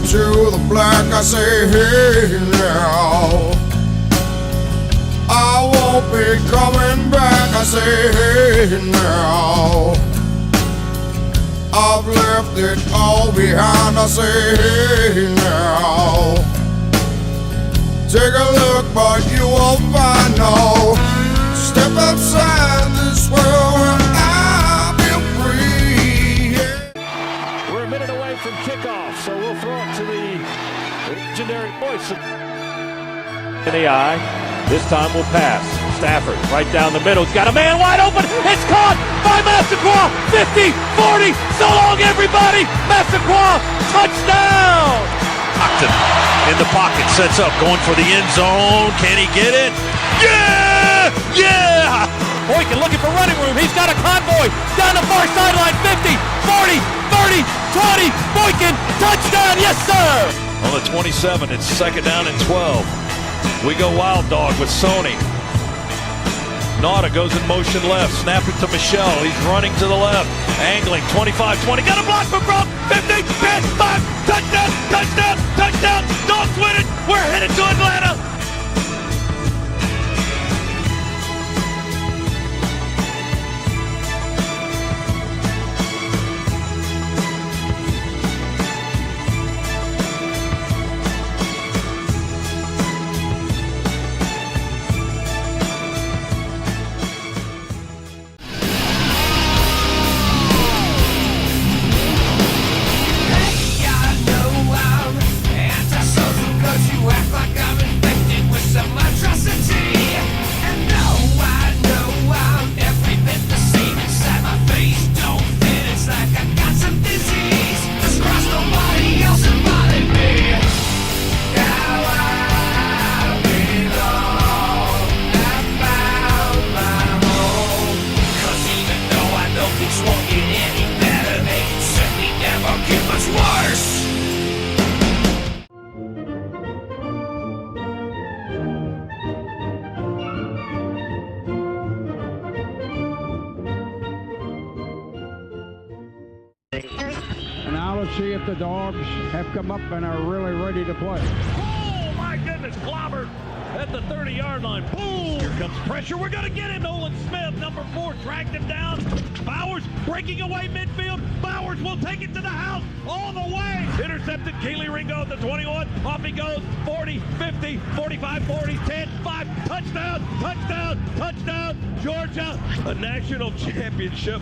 to the black, I say, hey now. I won't be coming back, I say, hey now. I've left it all behind, I say, hey now. Take a look, but you won't find no. Step outside this world and I'll be free. Yeah. We're a minute away from kickoff, so we'll throw it to the legendary voice. In the eye, this time we'll pass. Stafford right down the middle. He's got a man wide open. It's caught by Massaquoi. 50, 40. So long, everybody. Massaquoi, touchdown. Stockton in the pocket, sets up, going for the end zone. Can he get it? Yeah! Yeah! Boykin looking for running room. He's got a convoy down the far sideline. 50, 40, 30, 20. Boykin, touchdown. Yes, sir. On the 27, it's second down and 12. We go wild dog with Sony. Nauta goes in motion left, snap it to Michelle. He's running to the left, angling 25-20. Got a block for Brock. 50, 10, 5, touchdown, touchdown, touchdown. Dogs win it. We're headed to Atlanta. And now let's see if the Dogs have come up and are really ready to play. Oh, my goodness, clobbered at the 30-yard line. Boom! Here comes pressure. We're going to get him. Nolan Smith, number 4, dragged him down. Bowers breaking away midfield. Bowers will take it to the house all the way. Intercepted. Keely Ringo at the 21. Off he goes. 40, 50, 45, 40, 10, 5. Touchdown, touchdown, touchdown. Georgia, a national championship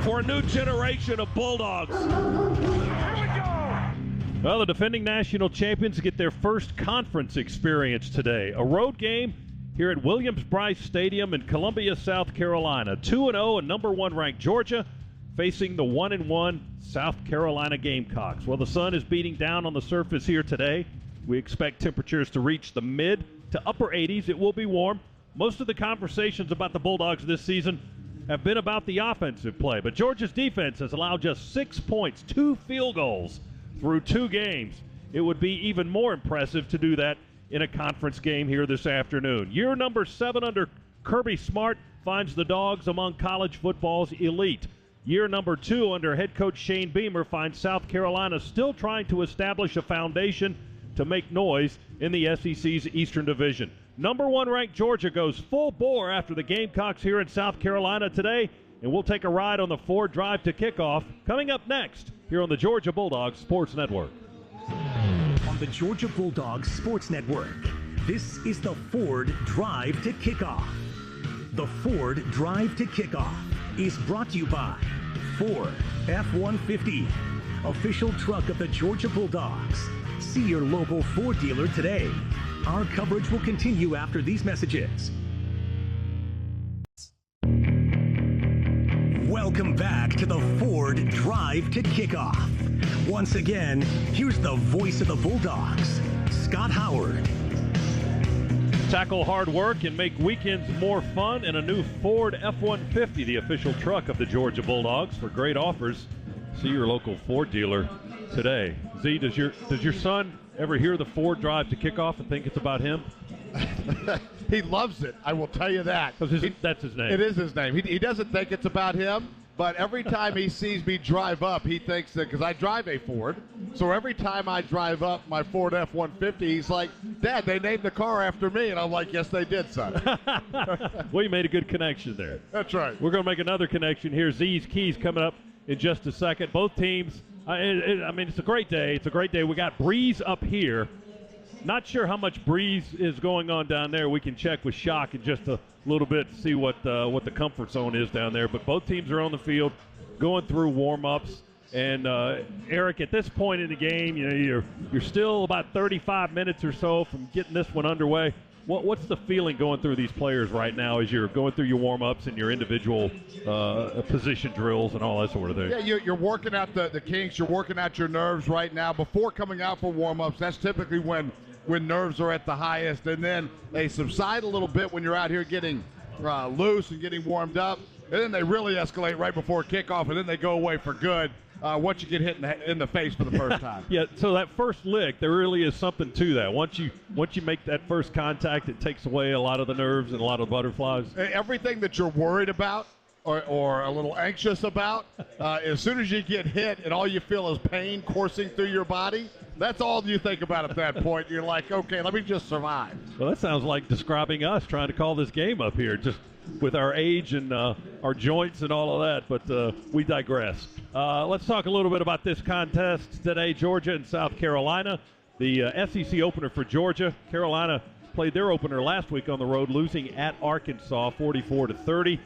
for a new generation of Bulldogs. Here we go! Well, the defending national champions get their first conference experience today. A road game here at Williams-Brice Stadium in Columbia, South Carolina. 2-0 and number 1 ranked Georgia facing the 1-1 South Carolina Gamecocks. Well, the sun is beating down on the surface here today. We expect temperatures to reach the mid to upper 80s. It will be warm. Most of the conversations about the Bulldogs this season have been about the offensive play, but Georgia's defense has allowed just 6 points, 2 field goals through 2 games. It would be even more impressive to do that in a conference game here this afternoon. Year number 7 under Kirby Smart finds the Dogs among college football's elite. Year number 2 under head coach Shane Beamer finds South Carolina still trying to establish a foundation to make noise in the SEC's Eastern Division. Number 1 ranked Georgia goes full bore after the Gamecocks here in South Carolina today, and we'll take a ride on the Ford Drive to Kickoff coming up next here on the Georgia Bulldogs Sports Network. On the Georgia Bulldogs Sports Network, this is the Ford Drive to Kickoff. The Ford Drive to Kickoff is brought to you by Ford F-150, official truck of the Georgia Bulldogs. See your local Ford dealer today. Our coverage will continue after these messages. Welcome back to the Ford Drive to Kickoff. Once again, here's the voice of the Bulldogs, Scott Howard. Tackle hard work and make weekends more fun in a new Ford F-150, the official truck of the Georgia Bulldogs. For great offers, see your local Ford dealer today. Z, does your son ever hear the Ford Drive to Kickoff and think it's about him? He loves it, I will tell you that. That's his name. It is his name. He doesn't think it's about him, But every time he sees me drive up, he thinks that, because I drive a Ford, so every time I drive up my Ford F-150, he's like, Dad, they named the car after me. And I'm like, yes, they did, son. Well, you made a good connection there. That's right. We're going to make another connection here. Z's Keys coming up in just a second. Both teams, I mean, it's a great day. It's a great day. We got breeze up here. Not sure how much breeze is going on down there. We can check with Shock in just a little bit to see what the comfort zone is down there. But both teams are on the field going through warm-ups. And, Eric, at this point in the game, you know, you're still about 35 minutes or so from getting this one underway. What's the feeling going through these players right now as you're going through your warm-ups and your individual position drills and all that sort of thing? Yeah, you're working out the kinks. You're working out your nerves right now. Before coming out for warm-ups, that's typically when nerves are at the highest, and then they subside a little bit when you're out here getting loose and getting warmed up, and then they really escalate right before kickoff, and then they go away for good once you get hit in the face for the first time. Yeah, so that first lick, there really is something to that. Once you make that first contact, it takes away a lot of the nerves and a lot of butterflies. Everything that you're worried about or a little anxious about, as soon as you get hit and all you feel is pain coursing through your body, that's all you think about at that point. You're like, okay, let me just survive. Well, that sounds like describing us trying to call this game up here, just with our age and our joints and all of that, but we digress. Let's talk a little bit about this contest today, Georgia and South Carolina. The SEC opener for Georgia. Carolina played their opener last week on the road, losing at Arkansas 44-30.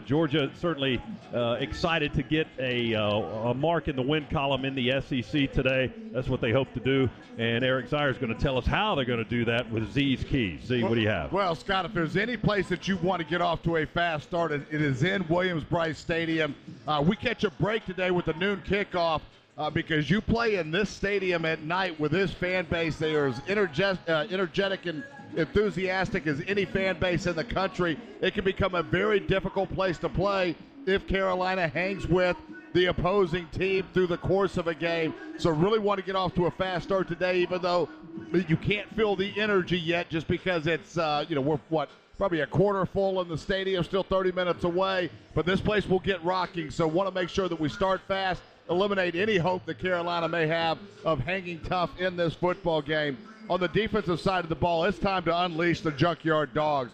Georgia certainly excited to get a mark in the win column in the SEC today. That's what they hope to do. And Eric Zier is going to tell us how they're going to do that with Z's Keys. Z, what do you have? Well, Scott, if there's any place that you want to get off to a fast start, it is in Williams-Brice Stadium. We catch a break today with the noon kickoff. Because you play in this stadium at night with this fan base, they are as energetic and enthusiastic as any fan base in the country. It can become a very difficult place to play if Carolina hangs with the opposing team through the course of a game. So really want to get off to a fast start today, even though you can't feel the energy yet just because it's, we're probably a quarter full in the stadium, still 30 minutes away. But this place will get rocking, so want to make sure that we start fast, eliminate any hope that Carolina may have of hanging tough in this football game. On the defensive side of the ball, it's time to unleash the Junkyard Dogs.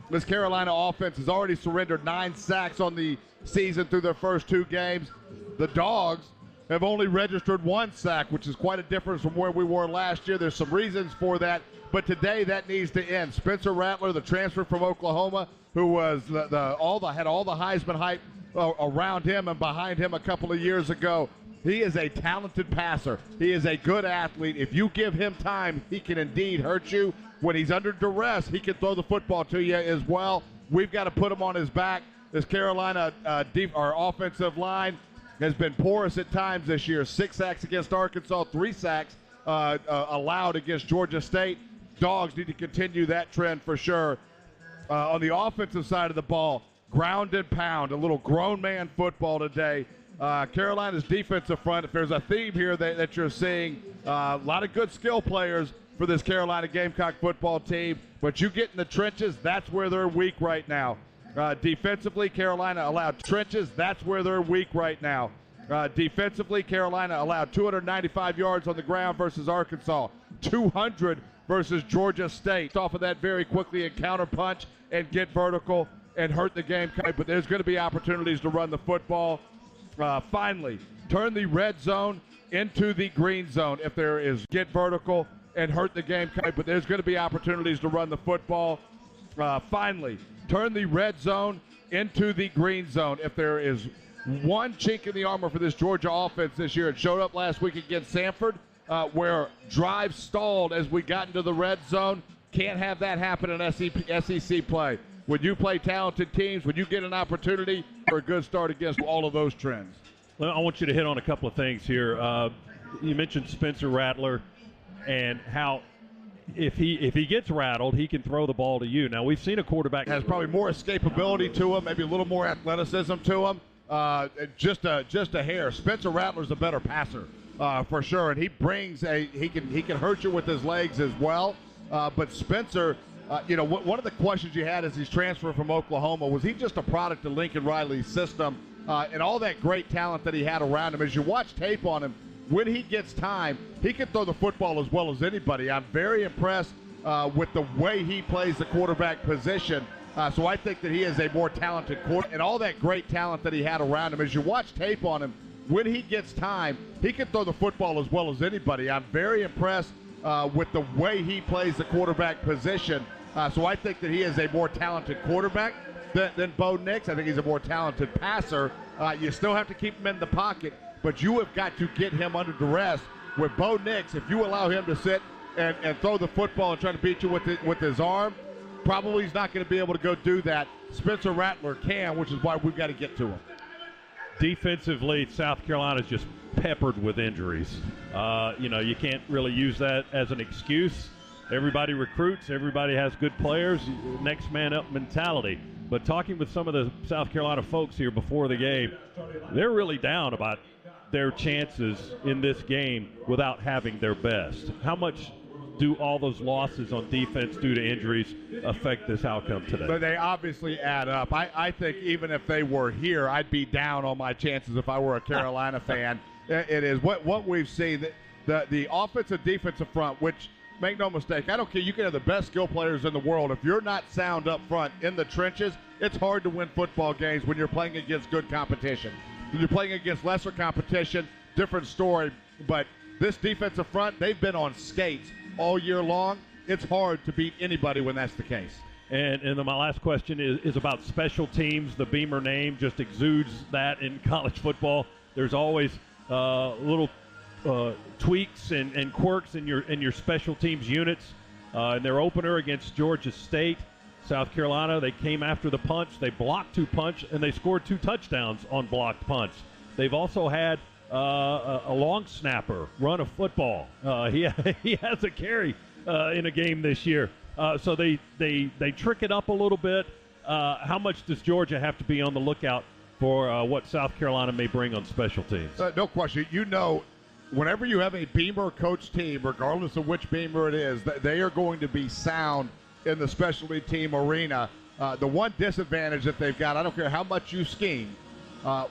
This Carolina offense has already surrendered 9 sacks on the season through their first 2 games. The Dogs have only registered 1 sack, which is quite a difference from where we were last year. There's some reasons for that, but today that needs to end. Spencer Rattler, the transfer from Oklahoma, who was had all the Heisman hype around him and behind him a couple of years ago. He is a talented passer. He is a good athlete. If you give him time, he can indeed hurt you. When he's under duress, he can throw the football to you as well. We've got to put him on his back. This Carolina our offensive line has been porous at times this year. 6 sacks against Arkansas, 3 sacks allowed against Georgia State. Dogs need to continue that trend for sure. On the offensive side of the ball, ground and pound, a little grown man football today. Carolina's defensive front, if there's a theme here that you're seeing, a lot of good skill players for this Carolina Gamecock football team, but you get in the trenches, that's where they're weak right now. Defensively, Carolina allowed trenches, that's where they're weak right now. Defensively, Carolina allowed 295 yards on the ground versus Arkansas, 200 versus Georgia State. Off of that very quickly and counterpunch and get vertical and hurt the Gamecock, but there's going to be opportunities to run the football. Finally, turn the red zone into the green zone. If there is get vertical and hurt the Gamecock, but there's going to be opportunities to run the football. Finally, turn the red zone into the green zone. If there is one chink in the armor for this Georgia offense this year, it showed up last week against Samford, where drives stalled as we got into the red zone. Can't have that happen in SEC play. When you play talented teams, when you get an opportunity for a good start against all of those trends. Well, I want you to hit on a couple of things here. You mentioned Spencer Rattler and how if he gets rattled, he can throw the ball to you. Now, we've seen a quarterback has probably more escapability to him, maybe a little more athleticism to him. Just a hair. Spencer Rattler's a better passer for sure, and he brings he can hurt you with his legs as well. But Spencer, one of the questions you had as he's transferred from Oklahoma, was he just a product of Lincoln Riley's system? and all that great talent that he had around him. As you watch tape on him, when he gets time, he can throw the football as well as anybody. I'm very impressed with the way he plays the quarterback position. So I think that he is a more talented quarterback, and all that great talent that he had around him. As you watch tape on him, when he gets time, he can throw the football as well as anybody. I'm very impressed with the way he plays the quarterback position. So I think that he is a more talented quarterback than Bo Nix. I think he's a more talented passer. You still have to keep him in the pocket, but you have got to get him under duress. With Bo Nix, if you allow him to sit and throw the football and try to beat you with his arm, probably he's not going to be able to go do that. Spencer Rattler can, which is why we've got to get to him. Defensively, South Carolina's just peppered with injuries. You can't really use that as an excuse. Everybody recruits. Everybody has good players. Next man up mentality. But talking with some of the South Carolina folks here before the game, they're really down about their chances in this game without having their best. How much do all those losses on defense due to injuries affect this outcome today? But they obviously add up. I think even if they were here, I'd be down on my chances if I were a Carolina fan. It is what we've seen. The offensive defensive front, which, make no mistake, I don't care. You can have the best skill players in the world. If you're not sound up front in the trenches, it's hard to win football games when you're playing against good competition. When you're playing against lesser competition, different story. But this defensive front, they've been on skates all year long. It's hard to beat anybody when that's the case. And then my last question is about special teams. The Beamer name just exudes that in college football. There's always little tweaks and quirks in your special teams units. In their opener against Georgia State, South Carolina, they came after the punch. They blocked 2 punts, and they scored 2 touchdowns on blocked punts. They've also had a long snapper run a football. He has a carry in a game this year. So they trick it up a little bit. How much does Georgia have to be on the lookout for what South Carolina may bring on special teams? No question. Whenever you have a Beamer coach team, regardless of which Beamer it is, they are going to be sound in the specialty team arena. The one disadvantage that they've got, I don't care how much you scheme,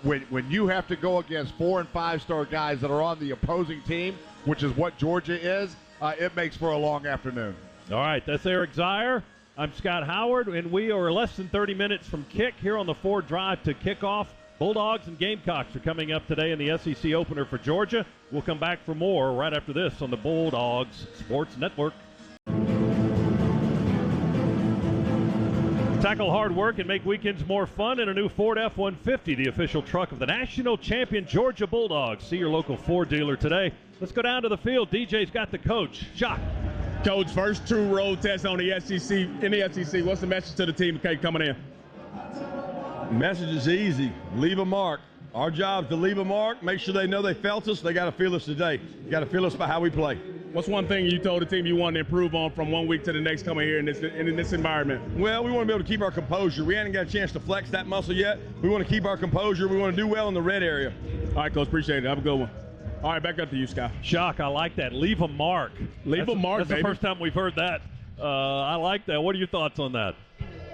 when you have to go against 4- and 5-star guys that are on the opposing team, which is what Georgia is, it makes for a long afternoon. All right, that's Eric Zier. I'm Scott Howard, and we are less than 30 minutes from kick here on the Ford Drive to kickoff. Bulldogs and Gamecocks are coming up today in the SEC opener for Georgia. We'll come back for more right after this on the Bulldogs Sports Network. Tackle hard work and make weekends more fun in a new Ford F-150, the official truck of the national champion Georgia Bulldogs. See your local Ford dealer today. Let's go down to the field. DJ's got the coach. Shock. Coach, first true road test on the SEC. In the SEC, what's the message to the team coming in? Message is easy. Leave a mark. Our job is to leave a mark, make sure they know they felt us. They got to feel us today. You got to feel us by how we play. What's one thing you told the team you wanted to improve on from 1 week to the next coming here in this environment? Well, we want to be able to keep our composure. We haven't got a chance to flex that muscle yet. We want to keep our composure. We want to do well in the red area. All right, Coach, appreciate it. Have a good one. All right, back up to you, Scott. Shock, I like that. Leave a mark. Leave a mark, That's baby. the first time we've heard that. I like that. What are your thoughts on that?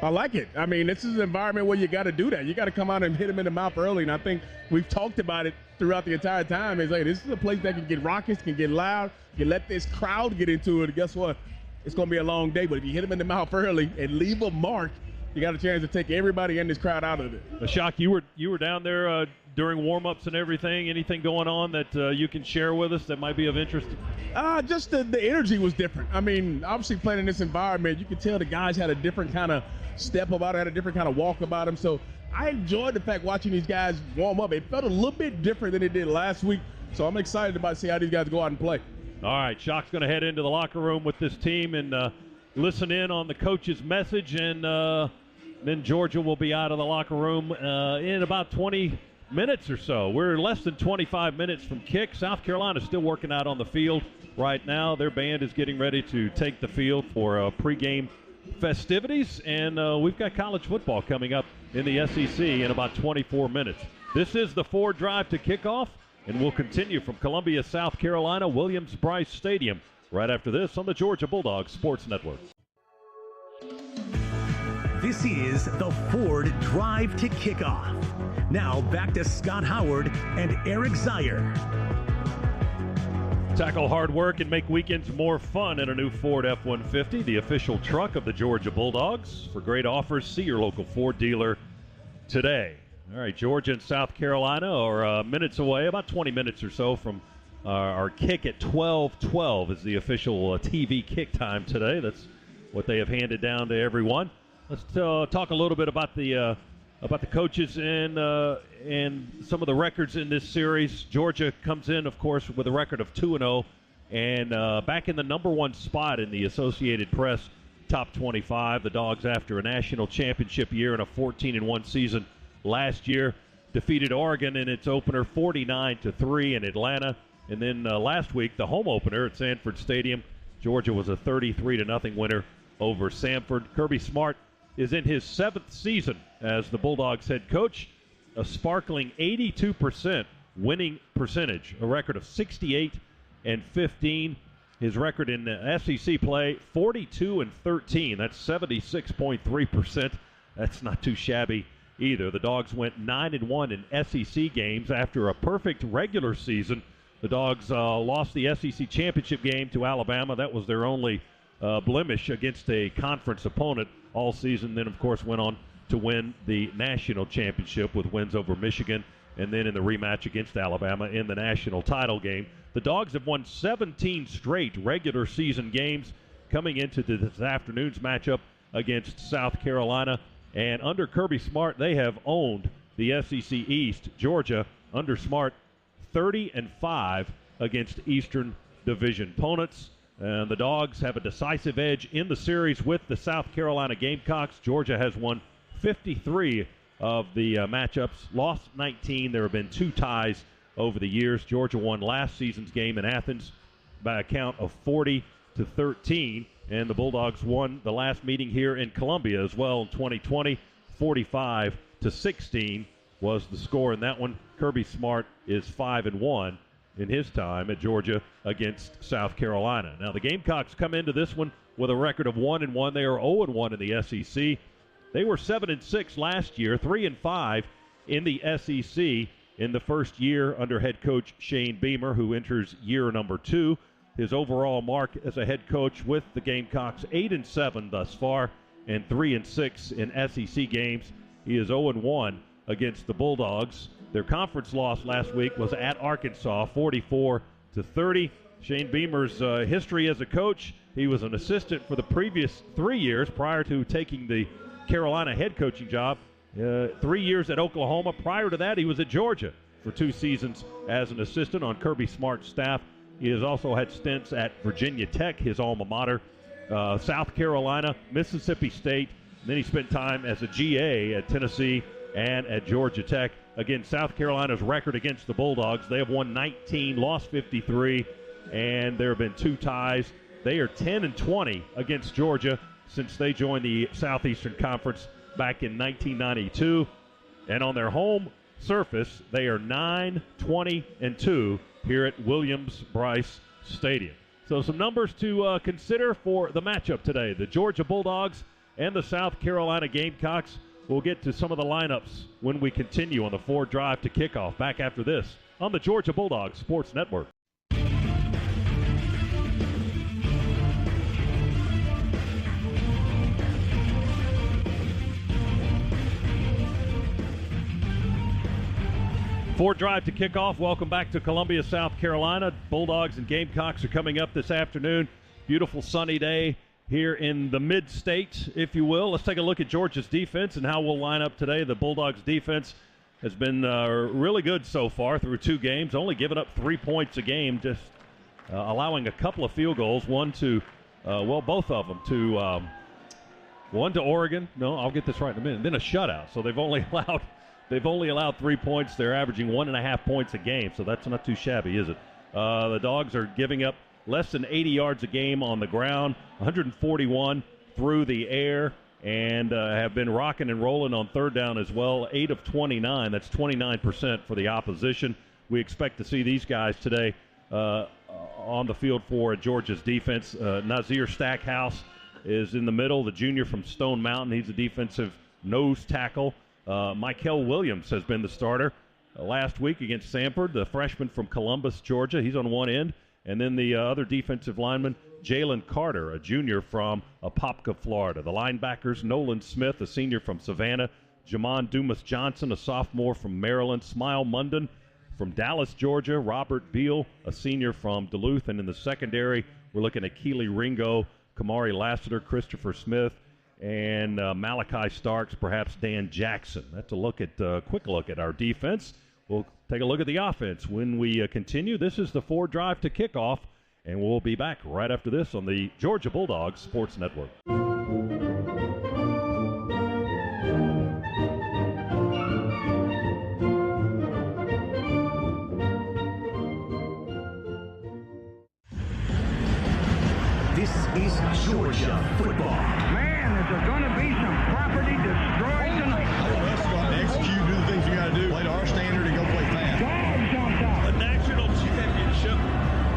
I like it. I mean, this is an environment where you got to do that. You got to come out and hit them in the mouth early, and I think we've talked about it throughout the entire time. It's like, this is a place that can get raucous, can get loud. You let this crowd get into it, and guess what? It's going to be a long day, but if you hit them in the mouth early and leave a mark, you got a chance to take everybody in this crowd out of it. Shock, you were down there during warm-ups and everything. Anything going on that you can share with us that might be of interest? Just the energy was different. I mean, obviously playing in this environment, you could tell the guys had a different kind of step about it, had a different kind of walk about them. So I enjoyed the fact watching these guys warm up. It felt a little bit different than it did last week. So I'm excited about seeing how these guys go out and play. All right, Shock's going to head into the locker room with this team and listen in on the coach's message, and then Georgia will be out of the locker room in about 20 minutes or so. We're less than 25 minutes from kick. South Carolina is still working out on the field right now. Their band is getting ready to take the field for pregame festivities, and we've got college football coming up in the SEC in about 24 minutes. This is the Ford Drive to kickoff, and we'll continue from Columbia, South Carolina, Williams-Brice Stadium right after this on the Georgia Bulldogs Sports Network. This is the Ford Drive to Kickoff. Now back to Scott Howard and Eric Zier. Tackle hard work and make weekends more fun in a new Ford F-150, the official truck of the Georgia Bulldogs. For great offers, see your local Ford dealer today. All right, Georgia and South Carolina are minutes away, about 20 minutes or so from our kick at 12:12 is the official TV kick time today. That's what they have handed down to everyone. Let's talk a little bit about the coaches and some of the records in this series. Georgia comes in, of course, with a record of 2-0 and back in the number one spot in the Associated Press top 25. The Dogs, after a national championship year and a 14-1 season last year, defeated Oregon in its opener 49-3 in Atlanta. And then last week, the home opener at Sanford Stadium, Georgia was a 33-0 winner over Samford. Kirby Smart is in his 7th season as the Bulldogs head coach, a sparkling 82% winning percentage, a record of 68-15. His record in SEC play, 42-13. That's 76.3%. That's not too shabby either. The Dogs went 9-1 in SEC games after a perfect regular season. The Dogs lost the SEC championship game to Alabama. That was their only blemish against a conference opponent all season. Then, of course, went on to win the national championship with wins over Michigan and then in the rematch against Alabama in the national title game. The Dogs have won 17 straight regular season games coming into this afternoon's matchup against South Carolina. And under Kirby Smart, they have owned the SEC East. Georgia, under Smart, 30-5 against Eastern Division opponents. And the Dogs have a decisive edge in the series with the South Carolina Gamecocks. Georgia has won 53 of the matchups, lost 19. There have been 2 ties over the years. Georgia won last season's game in Athens by a count of 40-13. And the Bulldogs won the last meeting here in Columbia as well in 2020. 45-16 was the score in that one. Kirby Smart is 5-1 in his time at Georgia against South Carolina. Now, the Gamecocks come into this one with a record of 1-1. They are 0-1 in the SEC. They were 7-6 last year, 3-5 in the SEC in the first year under head coach Shane Beamer, who enters year number 2. His overall mark as a head coach with the Gamecocks, 8-7 thus far, and 3-6 in SEC games. He is 0-1 against the Bulldogs. Their conference loss last week was at Arkansas, 44-30. Shane Beamer's history as a coach: he was an assistant for the previous 3 years prior to taking the Carolina head coaching job. 3 years at Oklahoma. Prior to that, he was at Georgia for 2 seasons as an assistant on Kirby Smart's staff. He has also had stints at Virginia Tech, his alma mater, South Carolina, Mississippi State. And then he spent time as a GA at Tennessee and at Georgia Tech. Again, South Carolina's record against the Bulldogs: they have won 19, lost 53, and there have been 2 ties. They are 10-20 against Georgia since they joined the Southeastern Conference back in 1992. And on their home surface, they are 9-20-2 here at Williams-Brice Stadium. So some numbers to consider for the matchup today: the Georgia Bulldogs and the South Carolina Gamecocks. We'll get to some of the lineups when we continue on the Ford Drive to Kickoff. Back after this on the Georgia Bulldogs Sports Network. Ford Drive to Kickoff. Welcome back to Columbia, South Carolina. Bulldogs and Gamecocks are coming up this afternoon. Beautiful sunny day here in the mid-state, if you will. Let's take a look at Georgia's defense and how we'll line up today. The Bulldogs defense has been really good so far through 2 games, only giving up 3 points a game, just allowing a couple of field goals, both of them to one to Oregon. No, I'll get this right in a minute. And then a shutout. So they've only allowed 3 points. They're averaging 1.5 points a game, so that's not too shabby, is it? The Dogs are giving up less than 80 yards a game on the ground, 141 through the air, and have been rocking and rolling on third down as well. 8 of 29. That's 29% for the opposition. We expect to see these guys today on the field for Georgia's defense. Nazir Stackhouse is in the middle, the junior from Stone Mountain. He's a defensive nose tackle Michael Williams has been the starter last week against Sanford, the freshman from Columbus, Georgia. He's on one end. And then the other defensive lineman, Jalen Carter, a junior from Apopka, Florida. The linebackers, Nolan Smith, a senior from Savannah. Jamon Dumas-Johnson, a sophomore from Maryland. Smile Munden from Dallas, Georgia. Robert Beal, a senior from Duluth. And in the secondary, we're looking at Keely Ringo, Kamari Lassiter, Christopher Smith, and Malachi Starks, perhaps Dan Jackson. That's a quick look at our defense. We'll take a look at the offense when we continue. This is the Ford Drive to Kickoff, and we'll be back right after this on the Georgia Bulldogs Sports Network. This is Georgia football. Man, is there going to be some property destroyed tonight? Execute, do the things you got to do. Play to our standard and go play fast. Dogs on top. A national championship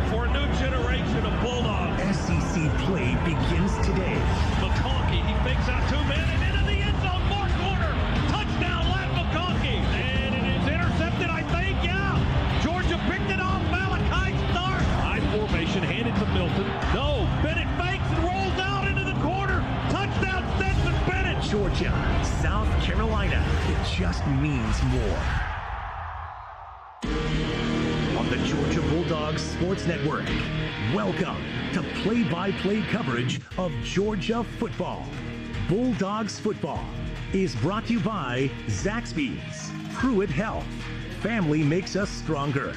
for a new generation of Bulldogs. SEC play begins today. McConkey, he fakes out 2 men and into the end zone, fourth quarter. Touchdown, Lat McConkey. And it is intercepted, I think, yeah. Georgia picked it off, Malachi Stark. High formation, handed to Milton. No, Bennett fakes and rolls out into the corner. Touchdown, Stetson Bennett. Georgia, South Carolina. It just means more. On the Georgia Bulldogs Sports Network, welcome to play-by-play coverage of Georgia football. Bulldogs football is brought to you by Zaxby's, Pruitt Health, Family Makes Us Stronger,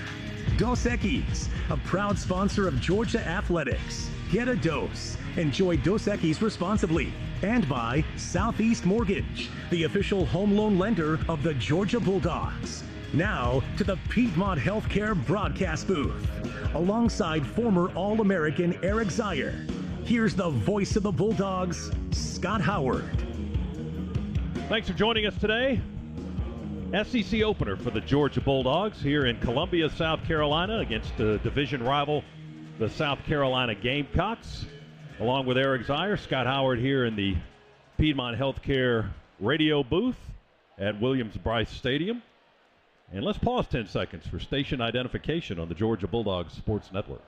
Dos Equis, a proud sponsor of Georgia Athletics. Get a dose. Enjoy Dos Equis responsibly. And by Southeast Mortgage, the official home loan lender of the Georgia Bulldogs. Now to the Piedmont Healthcare broadcast booth. Alongside former All-American Eric Zier, here's the voice of the Bulldogs, Scott Howard. Thanks for joining us today. SEC opener for the Georgia Bulldogs here in Columbia, South Carolina, against the division rival, the South Carolina Gamecocks. Along with Eric Zier, Scott Howard here in the Piedmont Healthcare radio booth at Williams-Brice Stadium. And let's pause 10 seconds for station identification on the Georgia Bulldogs Sports Network.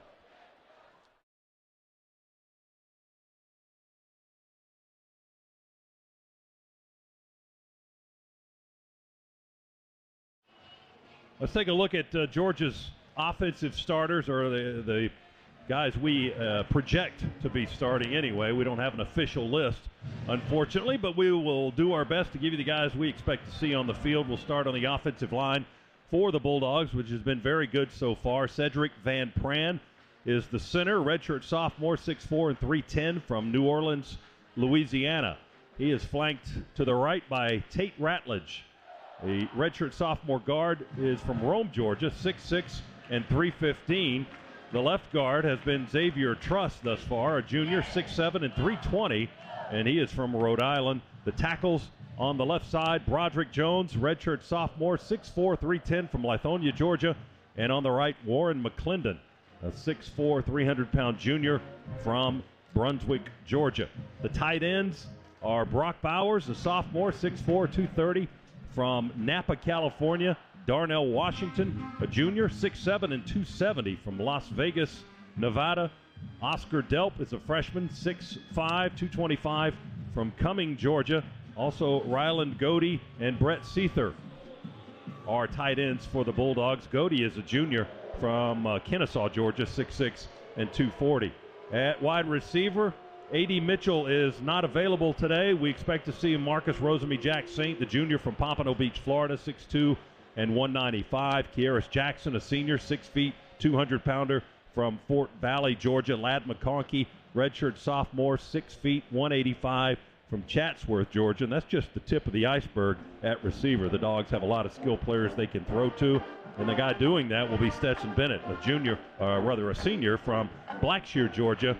Let's take a look at Georgia's offensive starters, or the guys we project to be starting anyway. We don't have an official list, unfortunately, but we will do our best to give you the guys we expect to see on the field. We'll start on the offensive line for the Bulldogs, which has been very good so far. Cedric Van Pran is the center, redshirt sophomore, 6'4" and 310 from New Orleans, Louisiana. He is flanked to the right by Tate Ratledge. The redshirt sophomore guard is from Rome, Georgia, 6'6" and 315. The left guard has been Xavier Truss thus far, a junior, 6'7" and 320, and he is from Rhode Island. The tackles on the left side, Broderick Jones, redshirt sophomore, 6'4", 310 from Lithonia, Georgia. And on the right, Warren McClendon, a 6'4", 300-pound junior from Brunswick, Georgia. The tight ends are Brock Bowers, a sophomore, 6'4", 230 from Napa, California. Darnell Washington, a junior, 6'7" and 270 from Las Vegas, Nevada. Oscar Delp is a freshman, 6'5", 225 from Cumming, Georgia. Also, Ryland Godey and Brett Seether are tight ends for the Bulldogs. Godey is a junior from Kennesaw, Georgia, 6'6" and 240. At wide receiver, A.D. Mitchell is not available today. We expect to see Marcus Rosemy-Jack Saint, the junior from Pompano Beach, Florida, 6'2" and 195. Kearis Jackson, a senior, 6 feet, 200-pounder from Fort Valley, Georgia. Ladd McConkey, redshirt sophomore, 6 feet, 185 from Chatsworth, Georgia. And that's just the tip of the iceberg at receiver. The Dogs have a lot of skilled players they can throw to. And the guy doing that will be Stetson Bennett, a senior from Blackshear, Georgia.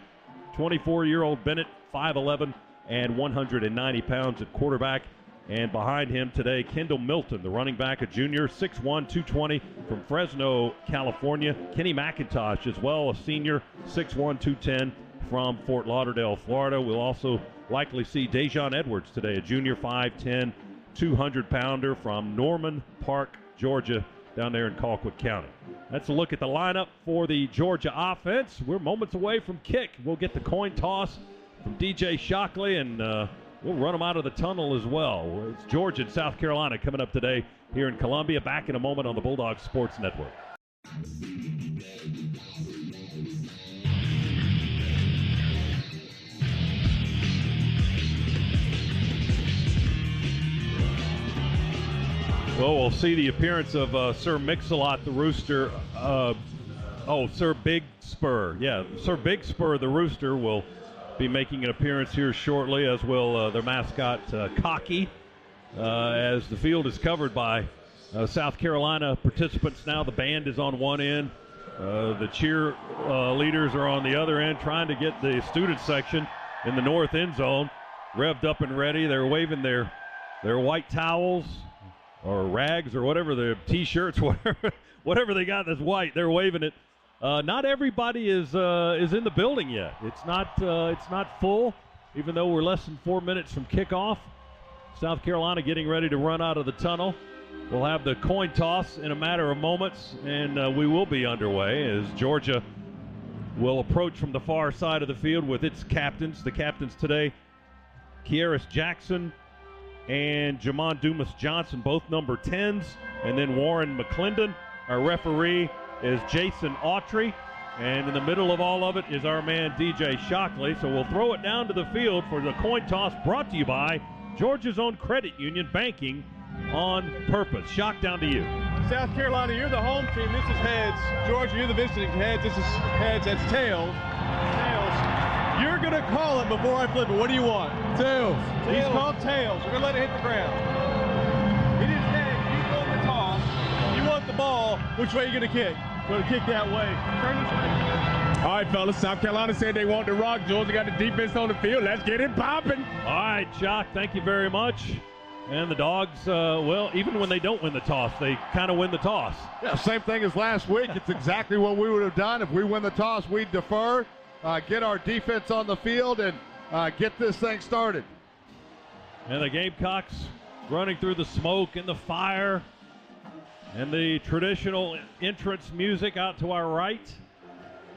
24-year-old Bennett, 5'11" and 190 pounds at quarterback. And behind him today, Kendall Milton, the running back, a junior, 6'1", 220 from Fresno, California. Kenny McIntosh as well, a senior, 6'1", 210 from Fort Lauderdale, Florida. We'll also likely see Dejon Edwards today, a junior, 5'10", 200-pounder from Norman Park, Georgia, down there in Colquitt County. That's a look at the lineup for the Georgia offense. We're moments away from kick. We'll get the coin toss from DJ Shockley, and we'll run them out of the tunnel as well. It's Georgia and South Carolina coming up today here in Columbia. Back in a moment on the Bulldogs Sports Network. Well, we'll see the appearance of Sir Mix-a-Lot, the Rooster. Sir Big Spur. Yeah, Sir Big Spur, the Rooster, will be making an appearance here shortly, as will their mascot, Cocky, as the field is covered by South Carolina participants now. The band is on one end. The cheer leaders are on the other end, trying to get the student section in the north end zone revved up and ready. They're waving their white towels or rags or whatever, their T-shirts, whatever they got that's white. They're waving it. Not everybody is in the building yet. It's not full, even though we're less than 4 minutes from kickoff. South Carolina getting ready to run out of the tunnel. We'll have the coin toss in a matter of moments, and we will be underway as Georgia will approach from the far side of the field with its captains. The captains today, Kieris Jackson and Jamon Dumas Johnson, both number 10s, and then Warren McClendon. Our referee is Jason Autry, and in the middle of all of it is our man DJ Shockley. So we'll throw it down to the field for the coin toss, brought to you by Georgia's own credit union, banking on purpose. Shock, down to you. South Carolina, you're the home team. This is heads. Georgia, you're the visiting heads. This is heads. That's tails. Tails. You're going to call it before I flip it. What do you want? Tails. He's called tails. We're going to let it hit the ground. It is heads. You want the toss. You want the ball. Which way are you going to kick? Going to kick that way. Turn this way. All right, fellas. South Carolina said they want to rock. Georgia got the defense on the field. Let's get it popping. All right, Shock, thank you very much. And the Dogs, well, even when they don't win the toss, they kind of win the toss. Yeah, same thing as last week. It's exactly what we would have done. If we win the toss, we'd defer, get our defense on the field, and get this thing started. And the Gamecocks running through the smoke and the fire and the traditional entrance music out to our right.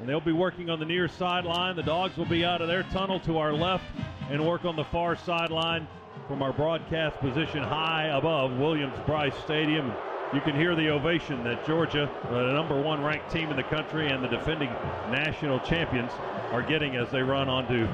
And they'll be working on the near sideline. The Dogs will be out of their tunnel to our left and work on the far sideline from our broadcast position high above Williams-Brice Stadium. You can hear the ovation that Georgia, the number one ranked team in the country and the defending national champions, are getting as they run onto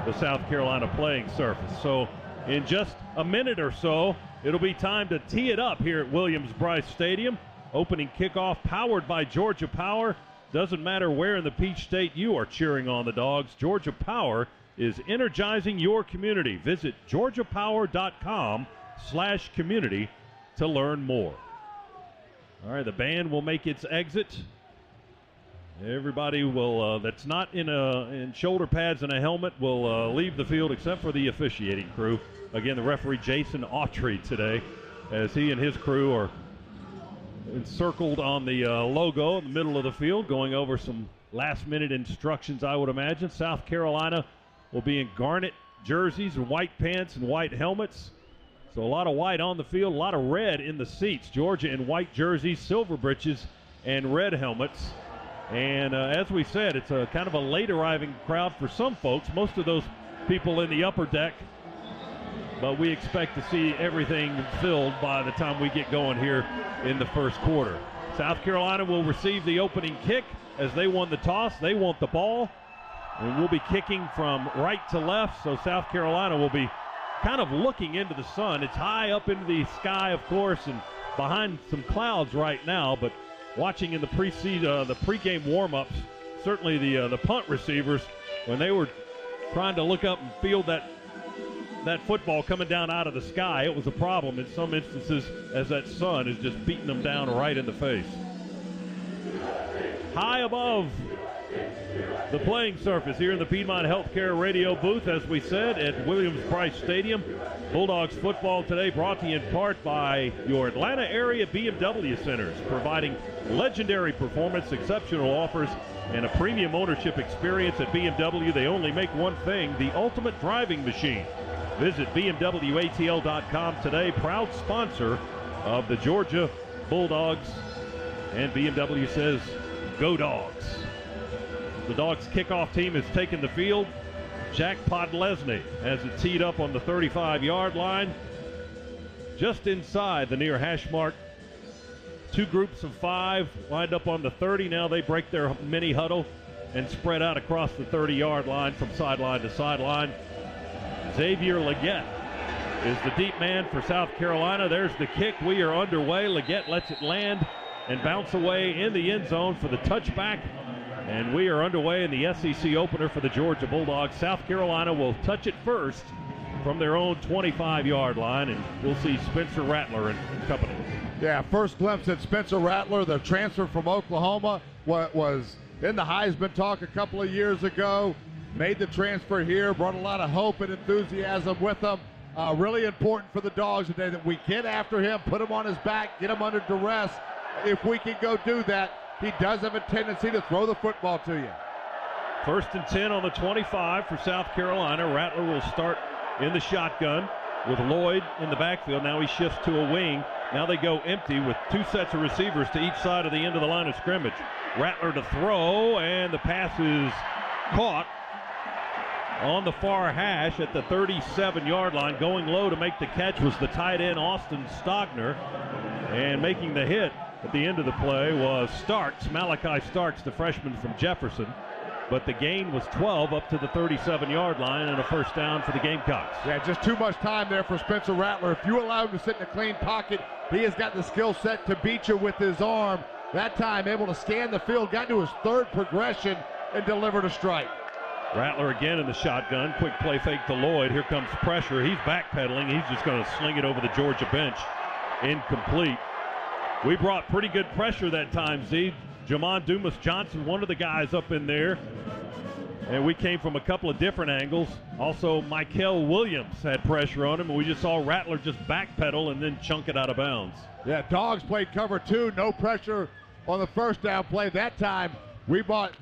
the South Carolina playing surface. So in just a minute or so, it'll be time to tee it up here at Williams-Brice Stadium. Opening kickoff powered by Georgia Power. Doesn't matter where in the Peach State you are cheering on the Dogs, Georgia Power is energizing your community. Visit georgiapower.com/community to learn more. All right, the band will make its exit. Everybody will that's not in shoulder pads and a helmet will leave the field except for the officiating crew. Again, the referee Jason Autry today, as he and his crew are encircled on the logo in the middle of the field, going over some last-minute instructions, I would imagine. South Carolina will be in garnet jerseys and white pants and white helmets. So a lot of white on the field, a lot of red in the seats. Georgia in white jerseys, silver breeches, and red helmets. And as we said, it's a kind of a late arriving crowd for some folks. Most of those people in the upper deck. But we expect to see everything filled by the time we get going here in the first quarter. South Carolina will receive the opening kick as they won the toss. They want the ball. And we'll be kicking from right to left, so South Carolina will be kind of looking into the sun. It's high up into the sky, of course, and behind some clouds right now, but watching in the pregame warm-ups, certainly the punt receivers, when they were trying to look up and field that football coming down out of the sky, it was a problem in some instances as that sun is just beating them down right in the face. High above the playing surface here in the Piedmont Healthcare radio booth, as we said, at Williams-Brice Stadium. Bulldogs football today brought to you in part by your Atlanta area BMW centers, providing legendary performance, exceptional offers, and a premium ownership experience at BMW. They only make one thing, the ultimate driving machine. Visit BMWATL.com today, proud sponsor of the Georgia Bulldogs. And BMW says, go Dogs. The Dogs kickoff team has taken the field. Jack Podlesny has it teed up on the 35-yard line, just inside the near hash mark. Two groups of 5 lined up on the 30. Now they break their mini huddle and spread out across the 30-yard line from sideline to sideline. Xavier Leggett is the deep man for South Carolina. There's the kick. We are underway. Leggett lets it land and bounce away in the end zone for the touchback. And we are underway in the SEC opener for the Georgia Bulldogs. South Carolina will touch it first from their own 25-yard line, and we'll see Spencer Rattler and company. Yeah, first glimpse at Spencer Rattler, the transfer from Oklahoma, was in the Heisman talk a couple of years ago, made the transfer here, brought a lot of hope and enthusiasm with him. Really important for the Dogs today that we get after him, put him on his back, get him under duress. If we can go do that, he does have a tendency to throw the football to you. 1st and 10 on the 25 for South Carolina. Rattler will start in the shotgun with Lloyd in the backfield. Now he shifts to a wing. Now they go empty with 2 sets of receivers to each side of the end of the line of scrimmage. Rattler to throw, and the pass is caught on the far hash at the 37-yard line. Going low to make the catch was the tight end Austin Stogner, and making the hit at the end of the play was Starks, Malachi Starks, the freshman from Jefferson. But the gain was 12 up to the 37-yard line and a first down for the Gamecocks. Yeah, just too much time there for Spencer Rattler. If you allow him to sit in a clean pocket, he has got the skill set to beat you with his arm. That time able to scan the field, got to his 3rd progression and delivered a strike. Rattler again in the shotgun. Quick play fake to Lloyd. Here comes pressure. He's backpedaling. He's just going to sling it over the Georgia bench. Incomplete. We brought pretty good pressure that time, Z. Jamon Dumas Johnson, one of the guys up in there. And we came from a couple of different angles. Also, Michael Williams had pressure on him, and we just saw Rattler just backpedal and then chunk it out of bounds. Yeah, Dogs played cover 2, no pressure on the first down play. That time, we brought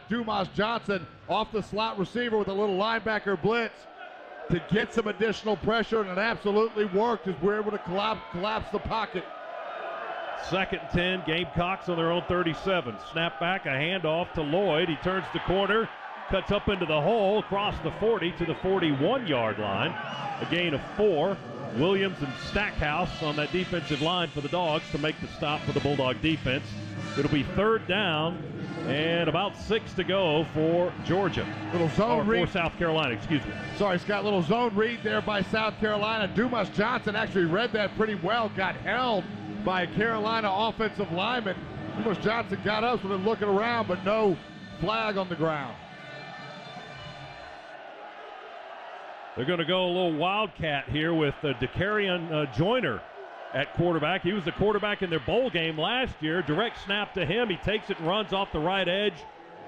Dumas Johnson off the slot receiver with a little linebacker blitz to get some additional pressure, and it absolutely worked as we were able to collapse the pocket. 2nd and 10, Gamecocks on their own 37. Snap back, a handoff to Lloyd. He turns the corner, cuts up into the hole, across the 40 to the 41-yard line. A gain of 4. Williams and Stackhouse on that defensive line for the Dogs to make the stop for the Bulldog defense. It'll be 3rd down and about 6 to go for Georgia. Little zone read. For South Carolina, excuse me. Sorry, Scott, little zone read there by South Carolina. Dumas Johnson actually read that pretty well, got held by a Carolina offensive lineman. Dumas Johnson got up, so they're looking around, but no flag on the ground. They're going to go a little wildcat here with DeCarion Joyner at quarterback. He was the quarterback in their bowl game last year. Direct snap to him. He takes it and runs off the right edge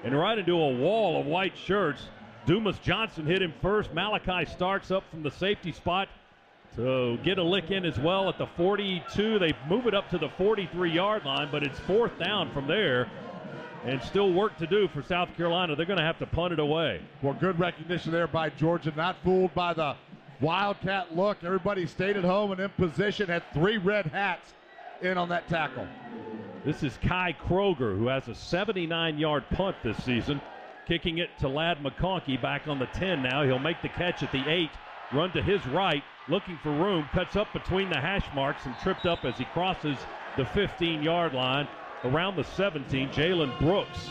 and right into a wall of white shirts. Dumas Johnson hit him first. Malachi Starks up from the safety spot to get a lick in as well at the 42. They move it up to the 43-yard line, but it's 4th down from there. And still work to do for South Carolina. They're going to have to punt it away. Well, good recognition there by Georgia. Not fooled by the wildcat look. Everybody stayed at home and in position. Had 3 red hats in on that tackle. This is Kai Kroger, who has a 79-yard punt this season. Kicking it to Ladd McConkey back on the 10 now. He'll make the catch at the 8. Run to his right, looking for room. Cuts up between the hash marks and tripped up as he crosses the 15-yard line. Around the 17, Jalen Brooks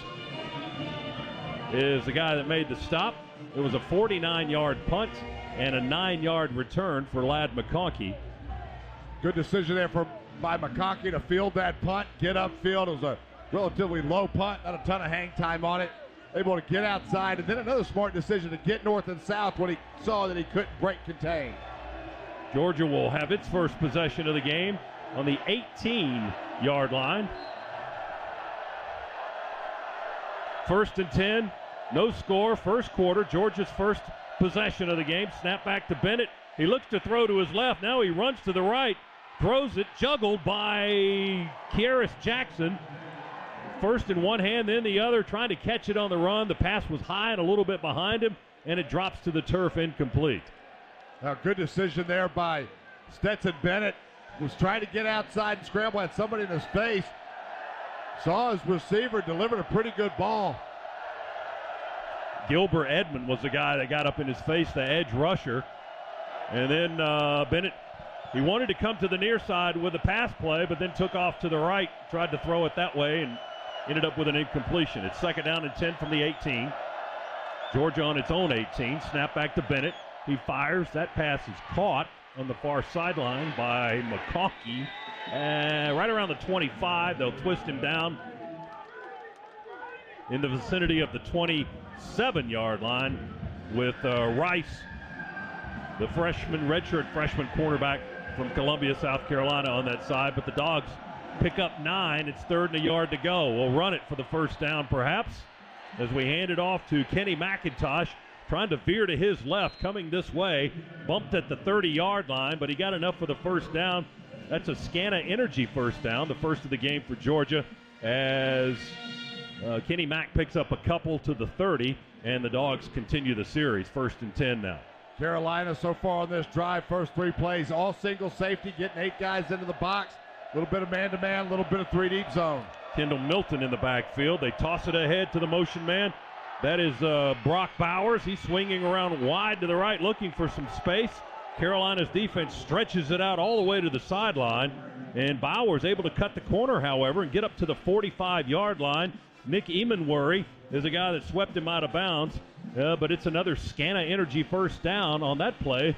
is the guy that made the stop. It was a 49-yard punt and a 9-yard return for Ladd McConkey. Good decision there by McConkey to field that punt, get upfield. It was a relatively low punt, not a ton of hang time on it. Able to get outside, and then another smart decision to get north and south when he saw that he couldn't break contain. Georgia will have its first possession of the game on the 18-yard line. 1st and 10, no score, first quarter. Georgia's first possession of the game. Snap back to Bennett. He looks to throw to his left. Now he runs to the right, throws it, juggled by Kieris Jackson. First in one hand, then the other, trying to catch it on the run. The pass was high and a little bit behind him, and it drops to the turf incomplete. A good decision there by Stetson Bennett. Was trying to get outside and scramble, had somebody in his face. Saw his receiver, delivered a pretty good ball. Gilbert Edmond was the guy that got up in his face, the edge rusher. And then Bennett, he wanted to come to the near side with a pass play, but then took off to the right, tried to throw it that way, and ended up with an incompletion. It's 2nd down and 10 from the 18. Georgia on its own 18. Snap back to Bennett. He fires. That pass is caught on the far sideline by McConkey. Right around the 25. They'll twist him down in the vicinity of the 27-yard line with Rice, the redshirt freshman quarterback from Columbia, South Carolina, on that side. But the Dogs pick up 9. It's 3rd and a yard to go. We'll run it for the first down, perhaps, as we hand it off to Kenny McIntosh, trying to veer to his left, coming this way. Bumped at the 30-yard line, but he got enough for the first down. That's a Scana Energy first down, the first of the game for Georgia, as Kenny Mack picks up a couple to the 30, and the Dogs continue the series. 1st and 10 now. Carolina so far on this drive, first 3 plays, all single safety, getting 8 guys into the box. A little bit of man-to-man, a little bit of 3-deep zone. Kendall Milton in the backfield. They toss it ahead to the motion man. That is Brock Bowers. He's swinging around wide to the right, looking for some space. Carolina's defense stretches it out all the way to the sideline, and Bowers able to cut the corner, however, and get up to the 45-yard line. Nick Emanworry is a guy that swept him out of bounds, but it's another Scana Energy first down on that play.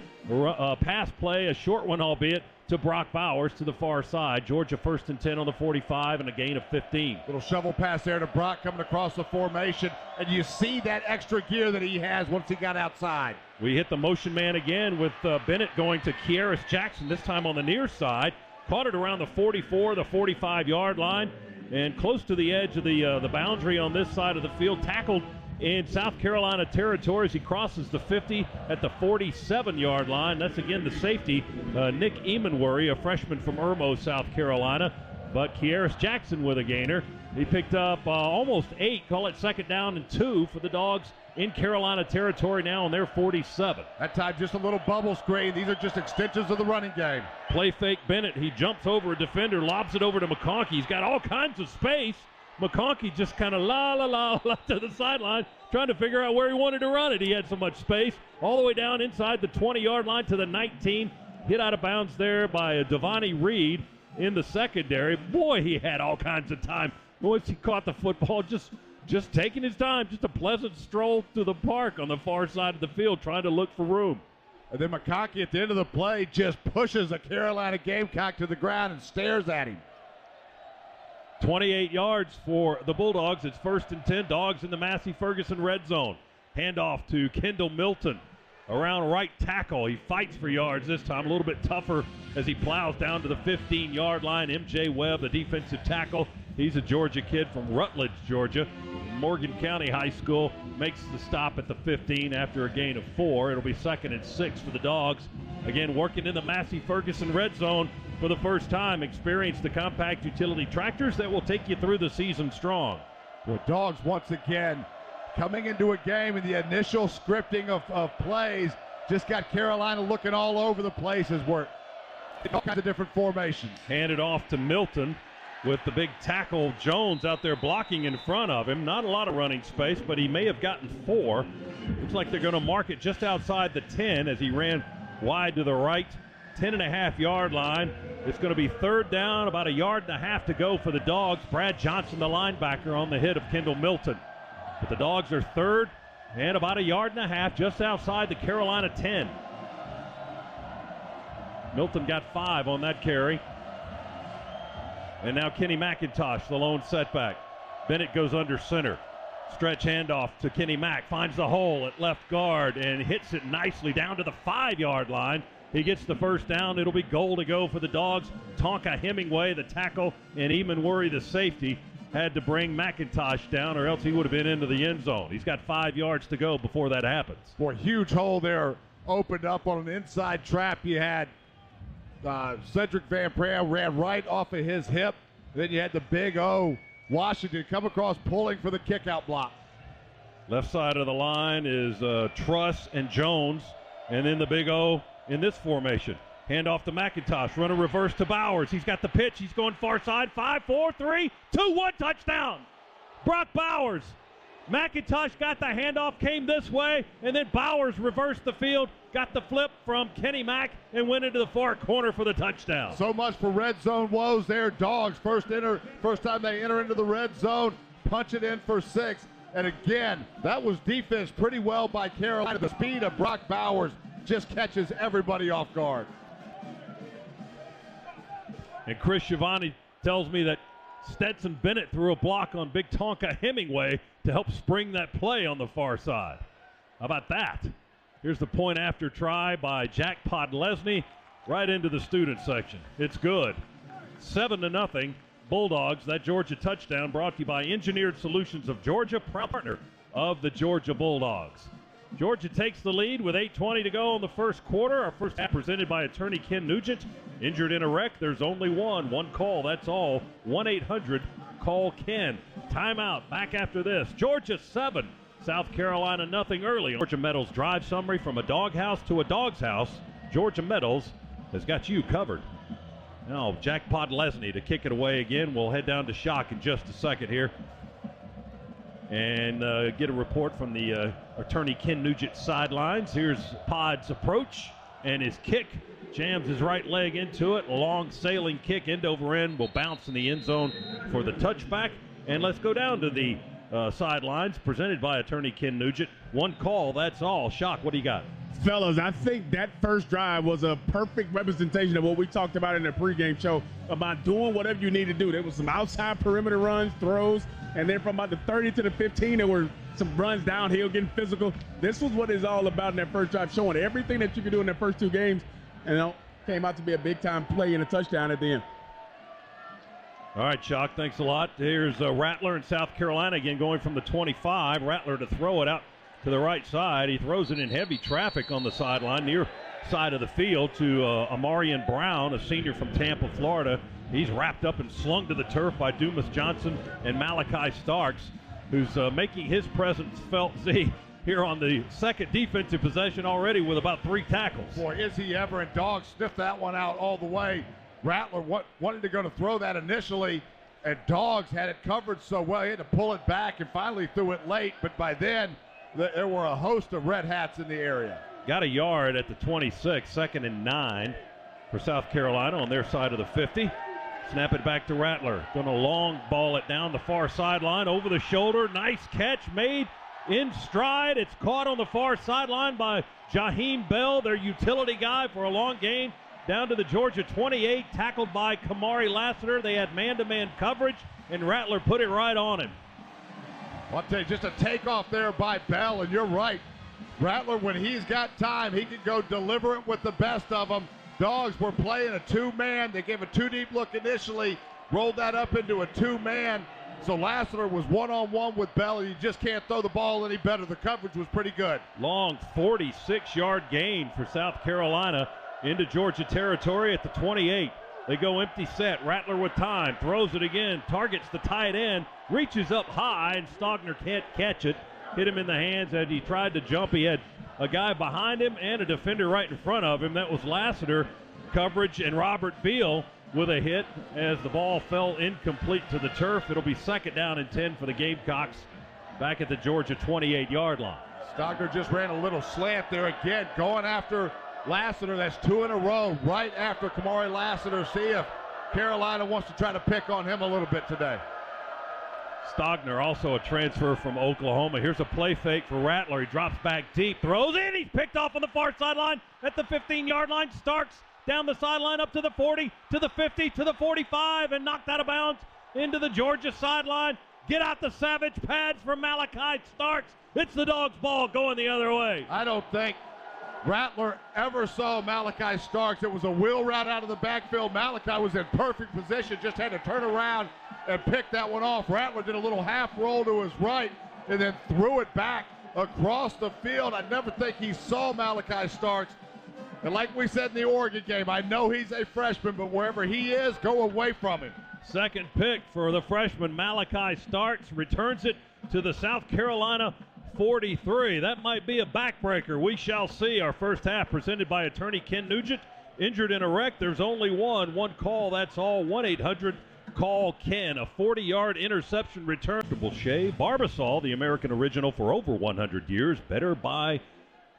Pass play, a short one albeit, to Brock Bowers to the far side. Georgia 1st and 10 on the 45 and a gain of 15. Little shovel pass there to Brock coming across the formation, and you see that extra gear that he has once he got outside. We hit the motion man again with Bennett going to Kearis Jackson, this time on the near side. Caught it around the 44, the 45-yard line, and close to the edge of the boundary on this side of the field. Tackled in South Carolina territory as he crosses the 50 at the 47-yard line. That's again the safety, Nick Emanworry, a freshman from Irmo, South Carolina. But Kearis Jackson with a gainer. He picked up almost 8, call it 2nd down and 2 for the Dogs in Carolina territory now on their 47. That time just a little bubble screen. These are just extensions of the running game. Play fake Bennett. He jumps over a defender, lobs it over to McConkey. He's got all kinds of space. McConkey just kind of la to the sideline, trying to figure out where he wanted to run it. He had so much space. All the way down inside the 20-yard line to the 19. Hit out of bounds there by Devonnie Reed in the secondary. Boy, he had all kinds of time. Once he caught the football, just taking his time. Just a pleasant stroll through the park on the far side of the field, trying to look for room. And then McConkey at the end of the play just pushes a Carolina Gamecock to the ground and stares at him. 28 yards for the Bulldogs. It's 1st and 10. Dogs in the Massey Ferguson red zone. Handoff to Kendall Milton around right tackle. He fights for yards this time, a little bit tougher as he plows down to the 15-yard line. MJ Webb, the defensive tackle. He's a Georgia kid from Rutledge, Georgia. Morgan County High School makes the stop at the 15 after a gain of 4. It'll be 2nd and 6 for the Dogs. Again, working in the Massey Ferguson red zone for the first time. Experience the compact utility tractors that will take you through the season strong. The Dogs once again coming into a game in the initial scripting of plays just got Carolina looking all over the place as we're in all kinds of different formations. Handed off to Milton with the big tackle Jones out there blocking in front of him. Not a lot of running space, but he may have gotten 4. Looks like they're going to mark it just outside the 10 as he ran wide to the right. 10.5-yard line. It's going to be 3rd down, about 1.5 yards to go for the Dogs. Brad Johnson, the linebacker, on the hit of Kendall Milton. But the Dogs are 3rd and about 1.5 yards just outside the Carolina 10. Milton got 5 on that carry. And now Kenny McIntosh, the lone setback. Bennett goes under center. Stretch handoff to Kenny Mack. Finds the hole at left guard and hits it nicely down to the 5-yard line. He gets the first down. It'll be goal to go for the Dogs. Tonka Hemingway, the tackle, and Emanworry, the safety, had to bring McIntosh down, or else he would have been into the end zone. He's got 5 yards to go before that happens. Boy, huge hole there opened up on an inside trap. You had Cedric Van Pram ran right off of his hip. Then you had the big O, Washington, come across pulling for the kickout block. Left side of the line is Truss and Jones. And then the big O in this formation. Hand off to McIntosh, run a reverse to Bowers. He's got the pitch, he's going far side, 5, 4, 3, 2, 1, touchdown. Brock Bowers. McIntosh got the handoff, came this way, and then Bowers reversed the field, got the flip from Kenny Mack, and went into the far corner for the touchdown. So much for red zone woes there. Dogs first time they enter into the red zone, punch it in for 6. And again, that was defense pretty well by Carolina. The speed of Brock Bowers just catches everybody off guard. And Chris Schiavone tells me that Stetson Bennett threw a block on Big Tonka Hemingway to help spring that play on the far side. How about that? Here's the point after try by Jack Podlesny right into the student section. It's good. 7-0 Bulldogs. That Georgia touchdown brought to you by Engineered Solutions of Georgia, proud partner of the Georgia Bulldogs. Georgia takes the lead with 8:20 to go in the first quarter. Our first half presented by attorney Ken Nugent. Injured in a wreck, there's only one call, that's all. 1-800-CALL-KEN. Timeout, back after this. Georgia 7, South Carolina nothing early. Georgia Metals drive summary from a doghouse to a dog's house. Georgia Metals has got you covered. Now Jack Podlesny to kick it away again. We'll head down to Shock in just a second here and get a report from the attorney Ken Nugent sidelines. Here's Pod's approach and his kick. Jams his right leg into it. A long sailing kick end over end will bounce in the end zone for the touchback. And let's go down to the sidelines presented by attorney Ken Nugent. One call, that's all. Shock, what do you got? Fellas, I think that first drive was a perfect representation of what we talked about in the pregame show about doing whatever you need to do. There was some outside perimeter runs, throws, and then from about the 30 to the 15, there were some runs downhill, getting physical. This was what it's all about in that first drive, showing everything that you can do in the first 2 games, and it came out to be a big-time play and a touchdown at the end. All right, Shock, thanks a lot. Here's Rattler in South Carolina again going from the 25. Rattler to throw it out to the right side. He throws it in heavy traffic on the sideline, near side of the field to Amarian Brown, a senior from Tampa, Florida. He's wrapped up and slung to the turf by Dumas Johnson and Malachi Starks, who's making his presence felt, here on the second defensive possession already with about 3 tackles. Boy, is he ever, and Dogs sniffed that one out all the way. Rattler wanted to go to throw that initially, and Dogs had it covered so well he had to pull it back and finally threw it late, but by then there were a host of red hats in the area. Got a yard at the 26, 2nd and 9 for South Carolina on their side of the 50. Snap it back to Rattler. Going to long ball it down the far sideline, over the shoulder. Nice catch made in stride. It's caught on the far sideline by Jaheim Bell, their utility guy for a long gain. Down to the Georgia 28, tackled by Kamari Lassiter. They had man-to-man coverage, and Rattler put it right on him. I'll tell you, just a takeoff there by Bell, and you're right. Rattler, when he's got time, he can go deliver it with the best of them. Dogs were playing a 2-man. They gave a 2-deep look initially, rolled that up into a 2-man. So Lassiter was one-on-one with Bell, and you just can't throw the ball any better. The coverage was pretty good. Long 46-yard gain for South Carolina into Georgia territory at the 28. They go empty set. Rattler with time. Throws it again. Targets the tight end. Reaches up high, and Stogner can't catch it. Hit him in the hands as he tried to jump. He had a guy behind him and a defender right in front of him. That was Lassiter. Coverage, and Robert Beal with a hit as the ball fell incomplete to the turf. It'll be 2nd down and 10 for the Gamecocks back at the Georgia 28-yard line. Stogner just ran a little slant there again, going after Lassiter. That's 2 in a row right after Kamari Lassiter. See if Carolina wants to try to pick on him a little bit today. Stogner, also a transfer from Oklahoma. Here's a play fake for Rattler. He drops back deep, throws in. He's picked off on the far sideline at the 15-yard line. Starks down the sideline up to the 40, to the 50, to the 45, and knocked out of bounds into the Georgia sideline. Get out the savage pads from Malachi Starks. It's the Dogs' ball going the other way. I don't think Rattler ever saw Malachi Starks. It was a wheel route out of the backfield. Malachi was in perfect position, just had to turn around and pick that one off. Rattler did a little half roll to his right and then threw it back across the field. I never think he saw Malachi Starks. And like we said in the Oregon game, I know he's a freshman, but wherever he is, go away from him. Second pick for the freshman Malachi Starks. Returns it to the South Carolina 43. That might be a backbreaker. We shall see. Our first half presented by attorney Ken Nugent. Injured in a wreck, there's only one call, that's all. 1-800-CALL-KEN. A 40-yard interception return. Shea Barbasol, the American original for over 100 years. Better by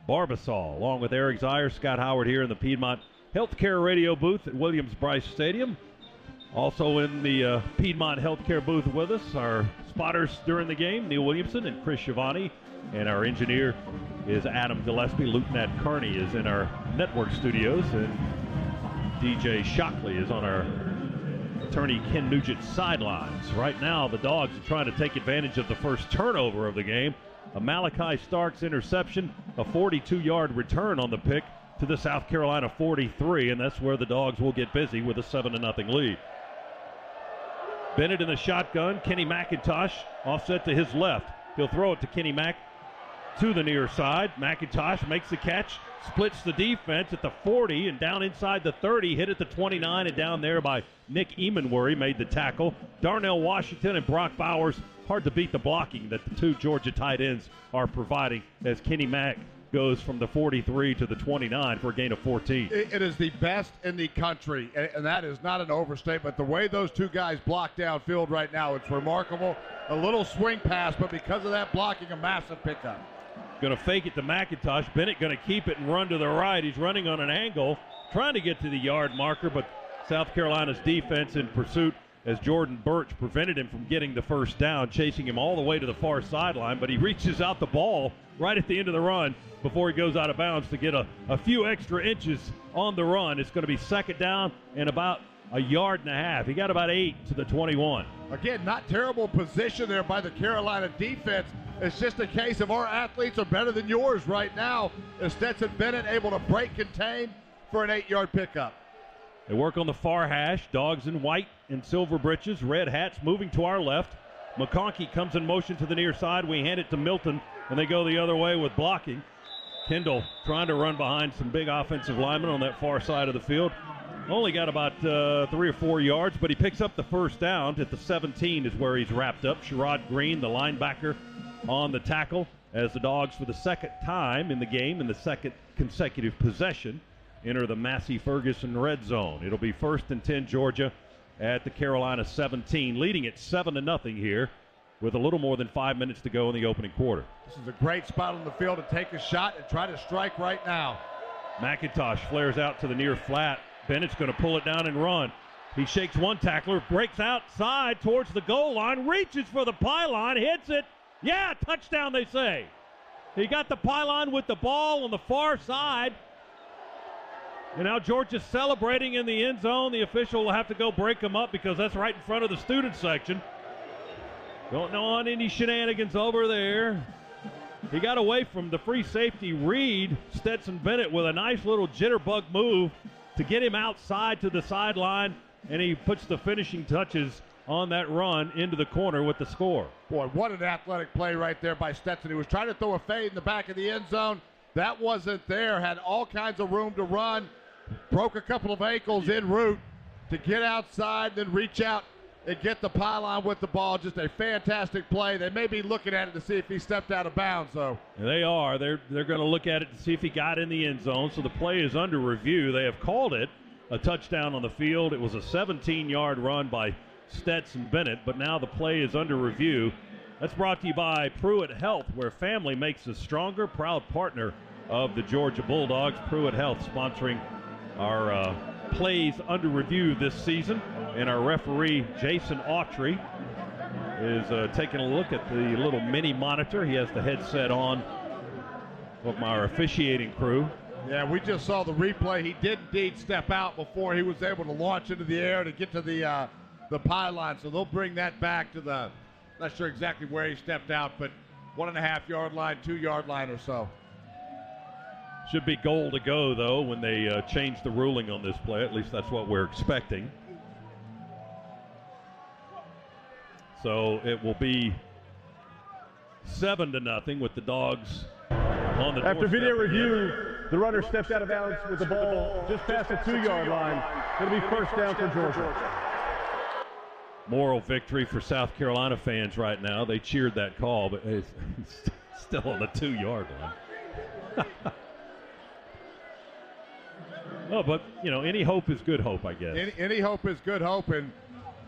Barbasol. Along with Eric Zier, Scott Howard here in the Piedmont Healthcare Radio booth at Williams-Brice Stadium. Also in the Piedmont Healthcare booth with us, our spotters during the game, Neil Williamson and Chris Schiavone. And our engineer is Adam Gillespie. Lieutenant Kearney is in our network studios. And DJ Shockley is on our attorney Ken Nugent sidelines. Right now, the Dogs are trying to take advantage of the first turnover of the game. A Malachi Starks interception, a 42-yard return on the pick to the South Carolina 43, and that's where the Dogs will get busy with a 7-0 lead. Bennett in the shotgun. Kenny McIntosh offset to his left. He'll throw it to Kenny Mack to the near side. McIntosh makes the catch, splits the defense at the 40 and down inside the 30, hit at the 29 and down there by Nick Emanworry made the tackle. Darnell Washington and Brock Bowers, hard to beat the blocking that the two Georgia tight ends are providing as Kenny Mack goes from the 43 to the 29 for a gain of 14. It is the best in the country, and that is not an overstatement. The way those two guys block downfield right now, it's remarkable. A little swing pass, but because of that blocking, a massive pickup. Going to fake it to McIntosh. Bennett going to keep it and run to the right. He's running on an angle, trying to get to the yard marker, but South Carolina's defense in pursuit as Jordan Birch prevented him from getting the first down, chasing him all the way to the far sideline, but he reaches out the ball right at the end of the run before he goes out of bounds to get a few extra inches on the run. It's going to be second down and about a yard and a half. He got about 8 to the 21. Again, not terrible position there by the Carolina defense. It's just a case of our athletes are better than yours right now. As Stetson Bennett able to break contain for an 8-yard pickup. They work on the far hash. Dogs in white and silver breeches, red hats moving to our left. McConkey comes in motion to the near side. We hand it to Milton, and they go the other way with blocking. Kendall trying to run behind some big offensive linemen on that far side of the field. Only got about 3 or 4 yards, but he picks up the first down at the 17 is where he's wrapped up. Sherrod Green, the linebacker, on the tackle as the Dogs for the second time in the game in the second consecutive possession enter the Massey-Ferguson red zone. It'll be 1st and 10 Georgia at the Carolina 17, leading it 7-0 here with a little more than 5 minutes to go in the opening quarter. This is a great spot on the field to take a shot and try to strike right now. McIntosh flares out to the near flat. Bennett's going to pull it down and run. He shakes one tackler, breaks outside towards the goal line, reaches for the pylon, hits it. Yeah, touchdown, they say. He got the pylon with the ball on the far side. And now Georgia's celebrating in the end zone. The official will have to go break him up because that's right in front of the student section. Don't know on any shenanigans over there. He got away from the free safety Reed, Stetson Bennett, with a nice little jitterbug move to get him outside to the sideline, and he puts the finishing touches on that run into the corner with the score. Boy, what an athletic play right there by Stetson. He was trying to throw a fade in the back of the end zone. That wasn't there. Had all kinds of room to run. Broke a couple of ankles en route to get outside, then reach out and get the pylon with the ball. Just a fantastic play. They may be looking at it to see if he stepped out of bounds, though. They are. They're going to look at it to see if he got in the end zone. So the play is under review. They have called it a touchdown on the field. It was a 17-yard run by Stetson Bennett, but now the play is under review. That's brought to you by Pruitt Health, where family makes us stronger. Proud partner of the Georgia Bulldogs. Pruitt Health sponsoring our plays under review this season. And our referee, Jason Autry, is taking a look at the little mini monitor. He has the headset on of our officiating crew. Yeah, we just saw the replay. He did indeed step out before he was able to launch into the air to get to the pylon. So they'll bring that back to the, not sure exactly where he stepped out, but 1.5 yard line, 2 yard line or so. Should be goal to go, though, when they change the ruling on this play. At least that's what we're expecting. So it will be 7-0 with the Dogs on the After video doorstep. review, the runner steps out of bounds with the ball just past the 2 yard line. It'll be 1st down for Georgia. Moral victory for South Carolina fans right now. They cheered that call, but Still on the 2-yard line. Oh, but, any hope is good hope, I guess. Any hope is good hope, and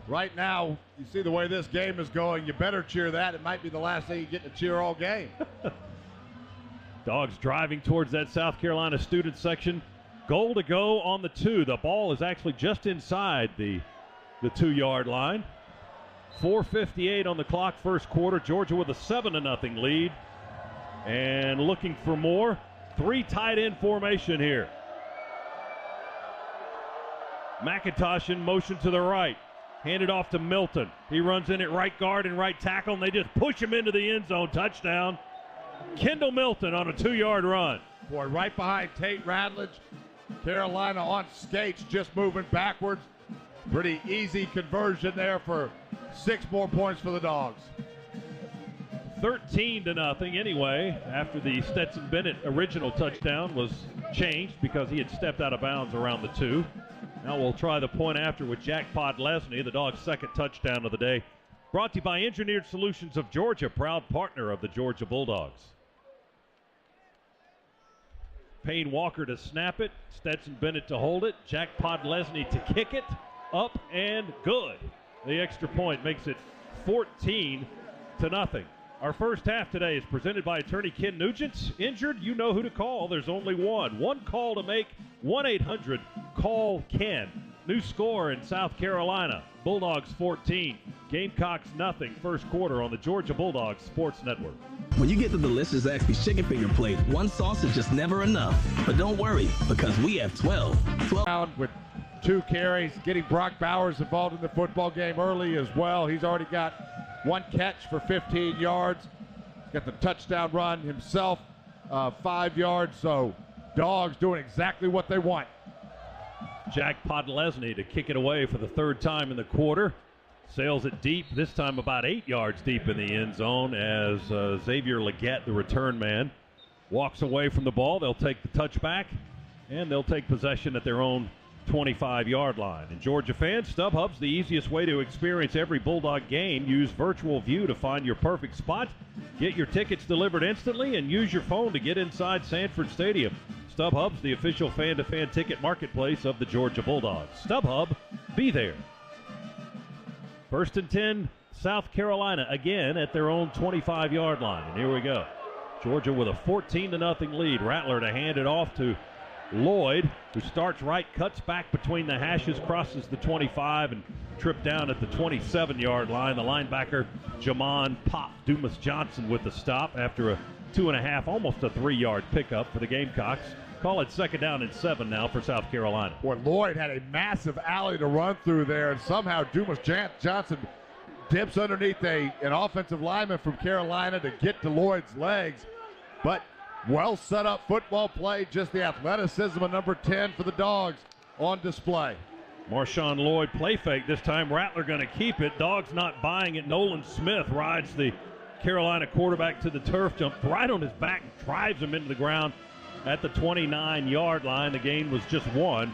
right now, you see the way this game is going, you better cheer that. It might be the last thing you get to cheer all game. Dogs driving towards that South Carolina student section. Goal to go on the 2. The ball is actually just inside the 2-yard line. 4:58 on the clock, first quarter. Georgia with a 7-0 lead. And looking for more. 3 tight end formation here. McIntosh in motion to the right. Handed off to Milton. He runs in at right guard and right tackle, and they just push him into the end zone. Touchdown. Kendall Milton on a 2-yard run. Boy, right behind Tate Radledge. Carolina on skates, just moving backwards. Pretty easy conversion there for 6 more points for the Dogs. 13-0 anyway, after the Stetson Bennett original touchdown was changed because he had stepped out of bounds around the 2. Now we'll try the point after with Jack Podlesny, the Dogs' second touchdown of the day. Brought to you by Engineered Solutions of Georgia, proud partner of the Georgia Bulldogs. Payne Walker to snap it, Stetson Bennett to hold it, Jack Podlesny to kick it, up and good. The extra point makes it 14-0. Our first half today is presented by attorney Ken Nugent. Injured, you know who to call. There's only one. One call to make, 1-800-CALL-KEN. New score in South Carolina. Bulldogs 14, Gamecocks nothing. First quarter on the Georgia Bulldogs Sports Network. When you get the delicious Zaxby's chicken finger plate, one sauce is just never enough. But don't worry, because we have 12. With 2 carries, getting Brock Bowers involved in the football game early as well. He's already got 1 catch for 15 yards. Got the touchdown run himself, 5 yards. So Dogs doing exactly what they want. Jack Podlesny to kick it away for the 3rd time in the quarter. Sails it deep, this time about 8 yards deep in the end zone as Xavier Leggett, the return man, walks away from the ball. They'll take the touchback, and they'll take possession at their own 25-yard line. And Georgia fans, StubHub's the easiest way to experience every Bulldog game. Use Virtual View to find your perfect spot. Get your tickets delivered instantly and use your phone to get inside Sanford Stadium. StubHub's the official fan-to-fan ticket marketplace of the Georgia Bulldogs. StubHub, be there. 1st and 10, South Carolina again at their own 25-yard line. And here we go. Georgia with a 14-0 lead. Rattler to hand it off to Lloyd, who starts right, cuts back between the hashes, crosses the 25, and tripped down at the 27-yard line. The linebacker, Jamon Pop Dumas Johnson with the stop after a 2.5, almost a 3-yard pickup for the Gamecocks. Call it 2nd down and 7 now for South Carolina. Boy, Lloyd had a massive alley to run through there, and somehow Dumas Johnson dips underneath an offensive lineman from Carolina to get to Lloyd's legs. But well set up football play, just the athleticism of number 10 for the Dogs on display. Marshawn Lloyd play fake this time. Rattler going to keep it. Dogs not buying it. Nolan Smith rides the Carolina quarterback to the turf, jumped right on his back, drives him into the ground at the 29-yard line. The gain was just 1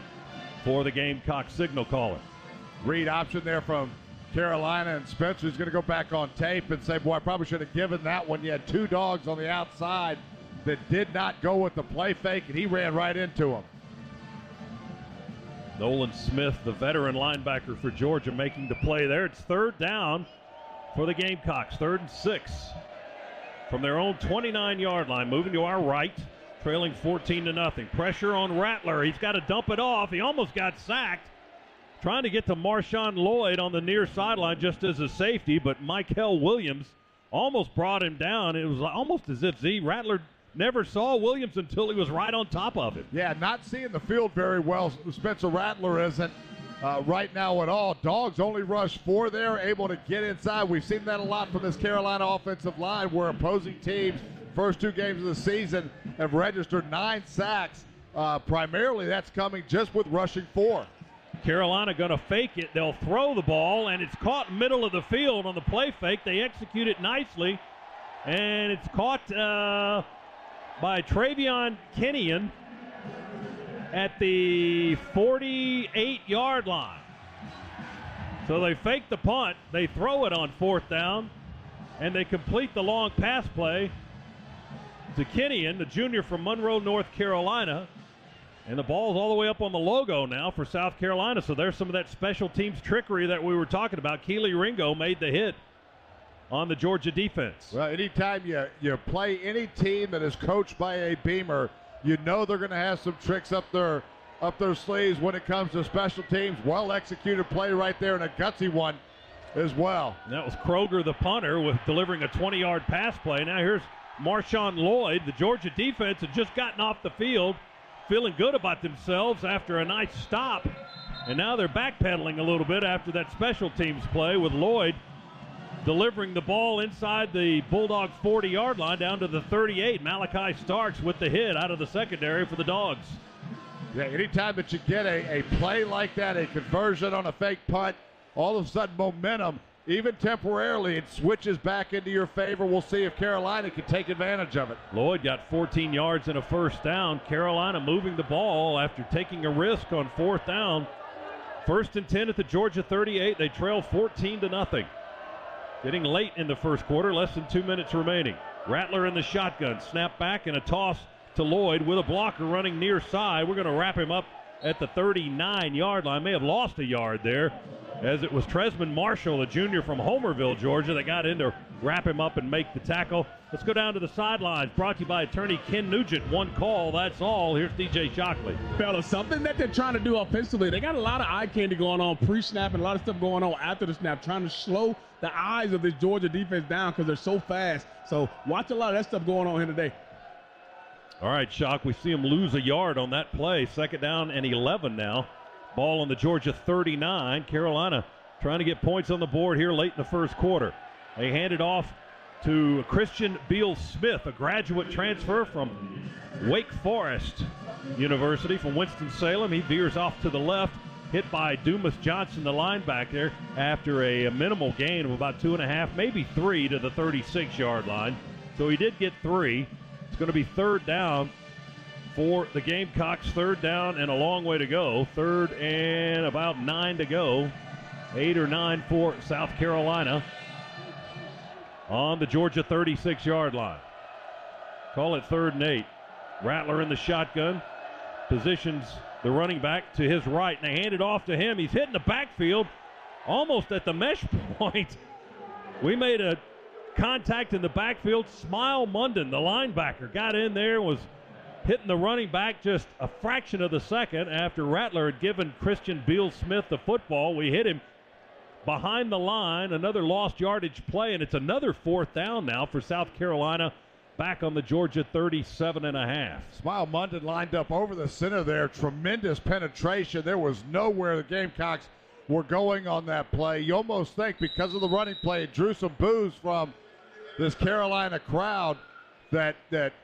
for the Gamecock signal caller. Read option there from Carolina, and Spencer's going to go back on tape and say, boy, I probably should have given that one. You had 2 dogs on the outside that did not go with the play fake, and he ran right into him. Nolan Smith, the veteran linebacker for Georgia, making the play there. It's 3rd down for the Gamecocks, 3rd and 6. From their own 29-yard line, moving to our right, trailing 14-0. Pressure on Rattler. He's got to dump it off. He almost got sacked. Trying to get to Marshawn Lloyd on the near sideline just as a safety, but Michael Williams almost brought him down. It was almost as if Rattler never saw Williams until he was right on top of him. Yeah, not seeing the field very well. Spencer Rattler isn't right now at all. Dogs only rush 4 there, able to get inside. We've seen that a lot from this Carolina offensive line, where opposing teams, first 2 games of the season, have registered 9 sacks. Primarily that's coming just with rushing 4. Carolina going to fake it. They'll throw the ball, and it's caught middle of the field on the play fake. They execute it nicely, and it's caught by Travion Kenyon at the 48-yard line. So they fake the punt. They throw it on 4th down, and they complete the long pass play Zakinian, the junior from Monroe, North Carolina. And the ball's all the way up on the logo now for South Carolina. So there's some of that special teams trickery that we were talking about. Keely Ringo made the hit on the Georgia defense. Well, anytime you play any team that is coached by a Beamer, you know they're going to have some tricks up their sleeves when it comes to special teams. Well-executed play right there, and a gutsy one as well. And that was Kroger, the punter, with delivering a 20-yard pass play. Now here's Marshawn Lloyd. The Georgia defense had just gotten off the field, feeling good about themselves after a nice stop. And now they're backpedaling a little bit after that special teams play, with Lloyd delivering the ball inside the Bulldogs 40-yard line down to the 38. Malachi Starks with the hit out of the secondary for the Dogs. Yeah, anytime that you get a play like that, a conversion on a fake punt, all of a sudden momentum, even temporarily, it switches back into your favor. We'll see if Carolina can take advantage of it. Lloyd got 14 yards and a first down. Carolina moving the ball after taking a risk on fourth down. 1st and 10 at the Georgia 38. They trail 14-0. Getting late in the first quarter, less than 2 minutes remaining. Rattler in the shotgun, snap back and a toss to Lloyd with a blocker running near side. We're going to wrap him up at the 39-yard line. May have lost a yard there, as it was Tresman Marshall, a junior from Homerville, Georgia, that got in to wrap him up and make the tackle. Let's go down to the sidelines. Brought to you by attorney Ken Nugent. One call, that's all. Here's DJ Shockley. Fellas, something that they're trying to do offensively. They got a lot of eye candy going on pre-snap and a lot of stuff going on after the snap, trying to slow the eyes of this Georgia defense down because they're so fast. So watch a lot of that stuff going on here today. All right, Shock, we see him lose a yard on that play. 2nd down and 11 now. Ball on the Georgia 39. Carolina trying to get points on the board here late in the first quarter. They hand it off to Christian Beal Smith, a graduate transfer from Wake Forest University from Winston-Salem. He veers off to the left, hit by Dumas Johnson, the linebacker, after a minimal gain of about 2.5, maybe 3 to the 36-yard line. So he did get 3. It's going to be 3rd down for the Gamecocks. 3rd down and a long way to go. 3rd and about 9 to go. 8 or 9 for South Carolina on the Georgia 36-yard line. Call it 3rd and 8. Rattler in the shotgun. Positions the running back to his right, and they hand it off to him. He's hitting the backfield almost at the mesh point. We made a contact in the backfield. Smile Munden, the linebacker, got in there, was hitting the running back just a fraction of the second after Rattler had given Christian Beal Smith the football. We hit him behind the line, another lost yardage play, and it's another 4th down now for South Carolina, back on the Georgia 37.5. Smile Munden lined up over the center there. Tremendous penetration. There was nowhere the Gamecocks were going on that play. You almost think because of the running play, it drew some boos from this Carolina crowd that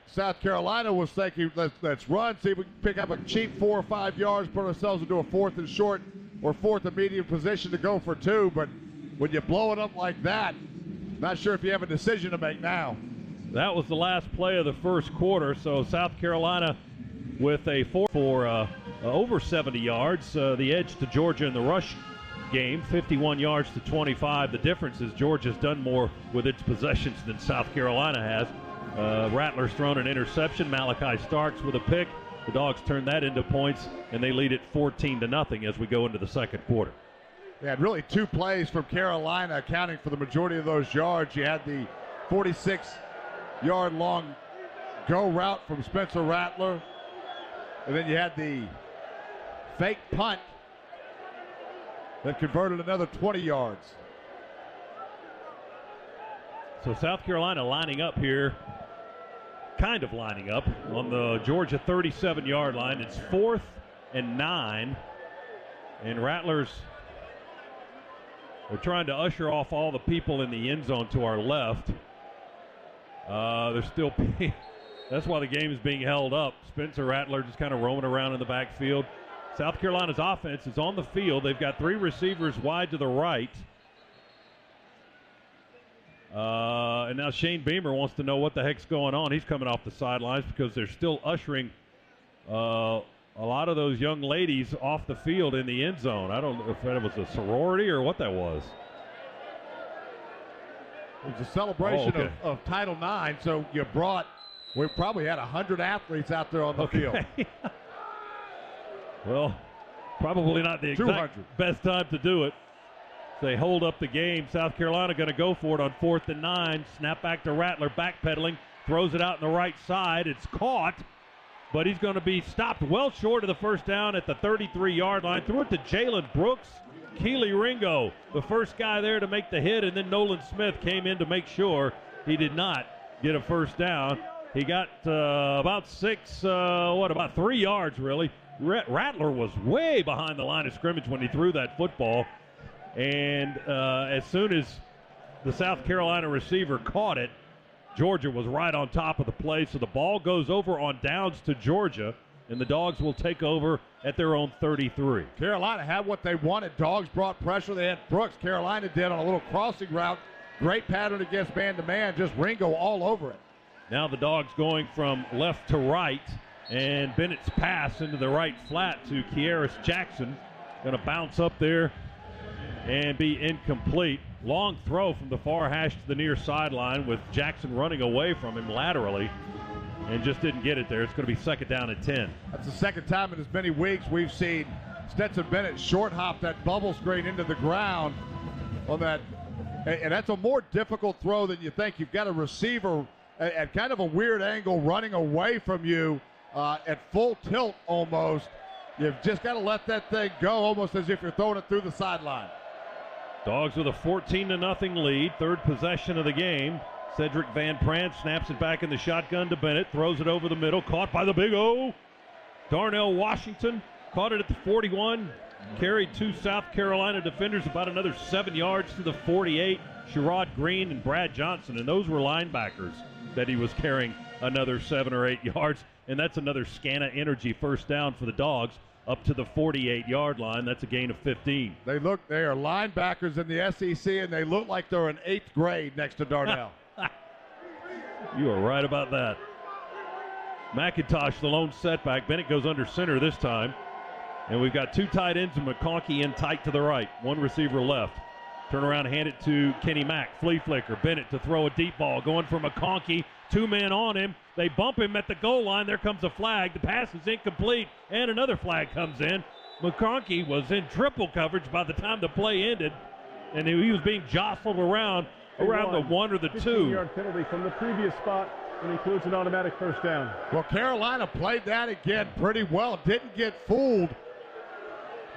South Carolina was thinking, let's run, see if we can pick up a cheap 4 or 5 yards, put ourselves into a 4th and short or 4th and medium position to go for 2. But when you blow it up like that, not sure if you have a decision to make now. That was the last play of the first quarter, so South Carolina with a 4 for over 70 yards. The edge to Georgia in the rush game, 51 yards to 25. The difference is Georgia's done more with its possessions than South Carolina has. Rattler's thrown an interception. Malachi Starks with a pick. The Dogs turn that into points, and they lead it 14-0 as we go into the second quarter. They had really 2 plays from Carolina accounting for the majority of those yards. You had the 46-yard long go route from Spencer Rattler, and then you had the fake punt that converted another 20 yards. So South Carolina lining up here, kind of lining up on the Georgia 37-yard line. It's 4th and 9, and Rattlers are trying to usher off all the people in the end zone to our left. They're still that's why the game is being held up. Spencer Rattler just kind of roaming around in the backfield. South Carolina's offense is on the field. They've got 3 receivers wide to the right. And now Shane Beamer wants to know what the heck's going on. He's coming off the sidelines because they're still ushering a lot of those young ladies off the field in the end zone. I don't know if that was a sorority or what that was. It was a celebration of Title IX, so you brought We probably had 100 athletes out there on the field. Well, probably not the exact best time to do it. They hold up the game. South Carolina going to go for it on 4th and 9. Snap back to Rattler, backpedaling, throws it out on the right side. It's caught, but he's going to be stopped well short of the first down at the 33-yard line. Threw it to Jalen Brooks. Keely Ringo, the first guy there to make the hit, and then Nolan Smith came in to make sure he did not get a first down. He got about 3 yards, really. Rattler was way behind the line of scrimmage when he threw that football. And as soon as the South Carolina receiver caught it, Georgia was right on top of the play. So the ball goes over on downs to Georgia, and the Dogs will take over at their own 33. Carolina had what they wanted. Dogs brought pressure. They had Brooks. Carolina did on a little crossing route. Great pattern against man-to-man. Just Ringo all over it. Now the Dogs going from left to right, and Bennett's pass into the right flat to Kearis Jackson. Going to bounce up there and be incomplete. Long throw from the far hash to the near sideline with Jackson running away from him laterally and just didn't get it there. It's going to be 2nd down and 10. That's the second time in as many weeks we've seen Stetson Bennett short hop that bubble screen into the ground on that. And that's a more difficult throw than you think. You've got a receiver at kind of a weird angle running away from you at full tilt almost. You've just got to let that thing go almost as if you're throwing it through the sideline. Dogs with a 14-0 lead, 3rd possession of the game. Cedric Van Prant snaps it back in the shotgun to Bennett, throws it over the middle, caught by the Big O. Darnell Washington caught it at the 41, carried 2 South Carolina defenders about another 7 yards to the 48. Sherrod Green and Brad Johnson, and those were linebackers that he was carrying another 7 or 8 yards, and that's another Scana Energy first down for the Dogs up to the 48-yard line. That's a gain of 15. They are linebackers in the SEC, and they look like they're in 8th grade next to Darnell. You are right about that. McIntosh, the lone setback. Bennett goes under center this time, and we've got 2 tight ends and McConkey in tight to the right. 1 receiver left. Turn around, hand it to Kenny Mack. Flea flicker. Bennett to throw a deep ball. Going for McConkey. 2 men on him. They bump him at the goal line. There comes a flag. The pass is incomplete, and another flag comes in. McConkey was in triple coverage by the time the play ended, and he was being jostled around the 1 or the 2. 15-yard penalty from the previous spot and includes an automatic first down. Well, Carolina played that again pretty well. Didn't get fooled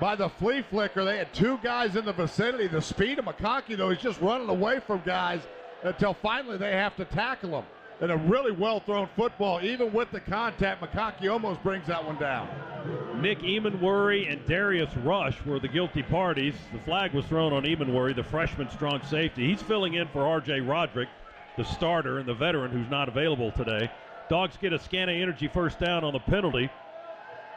by the flea flicker. They had 2 guys in the vicinity. The speed of McConkey, though, he's just running away from guys until finally they have to tackle him. And a really well-thrown football. Even with the contact, McConkey almost brings that one down. Nick Emanworry and Darius Rush were the guilty parties. The flag was thrown on Emanworry, the freshman strong safety. He's filling in for R.J. Roderick, the starter and the veteran who's not available today. Dogs get a Scana Energy first down on the penalty.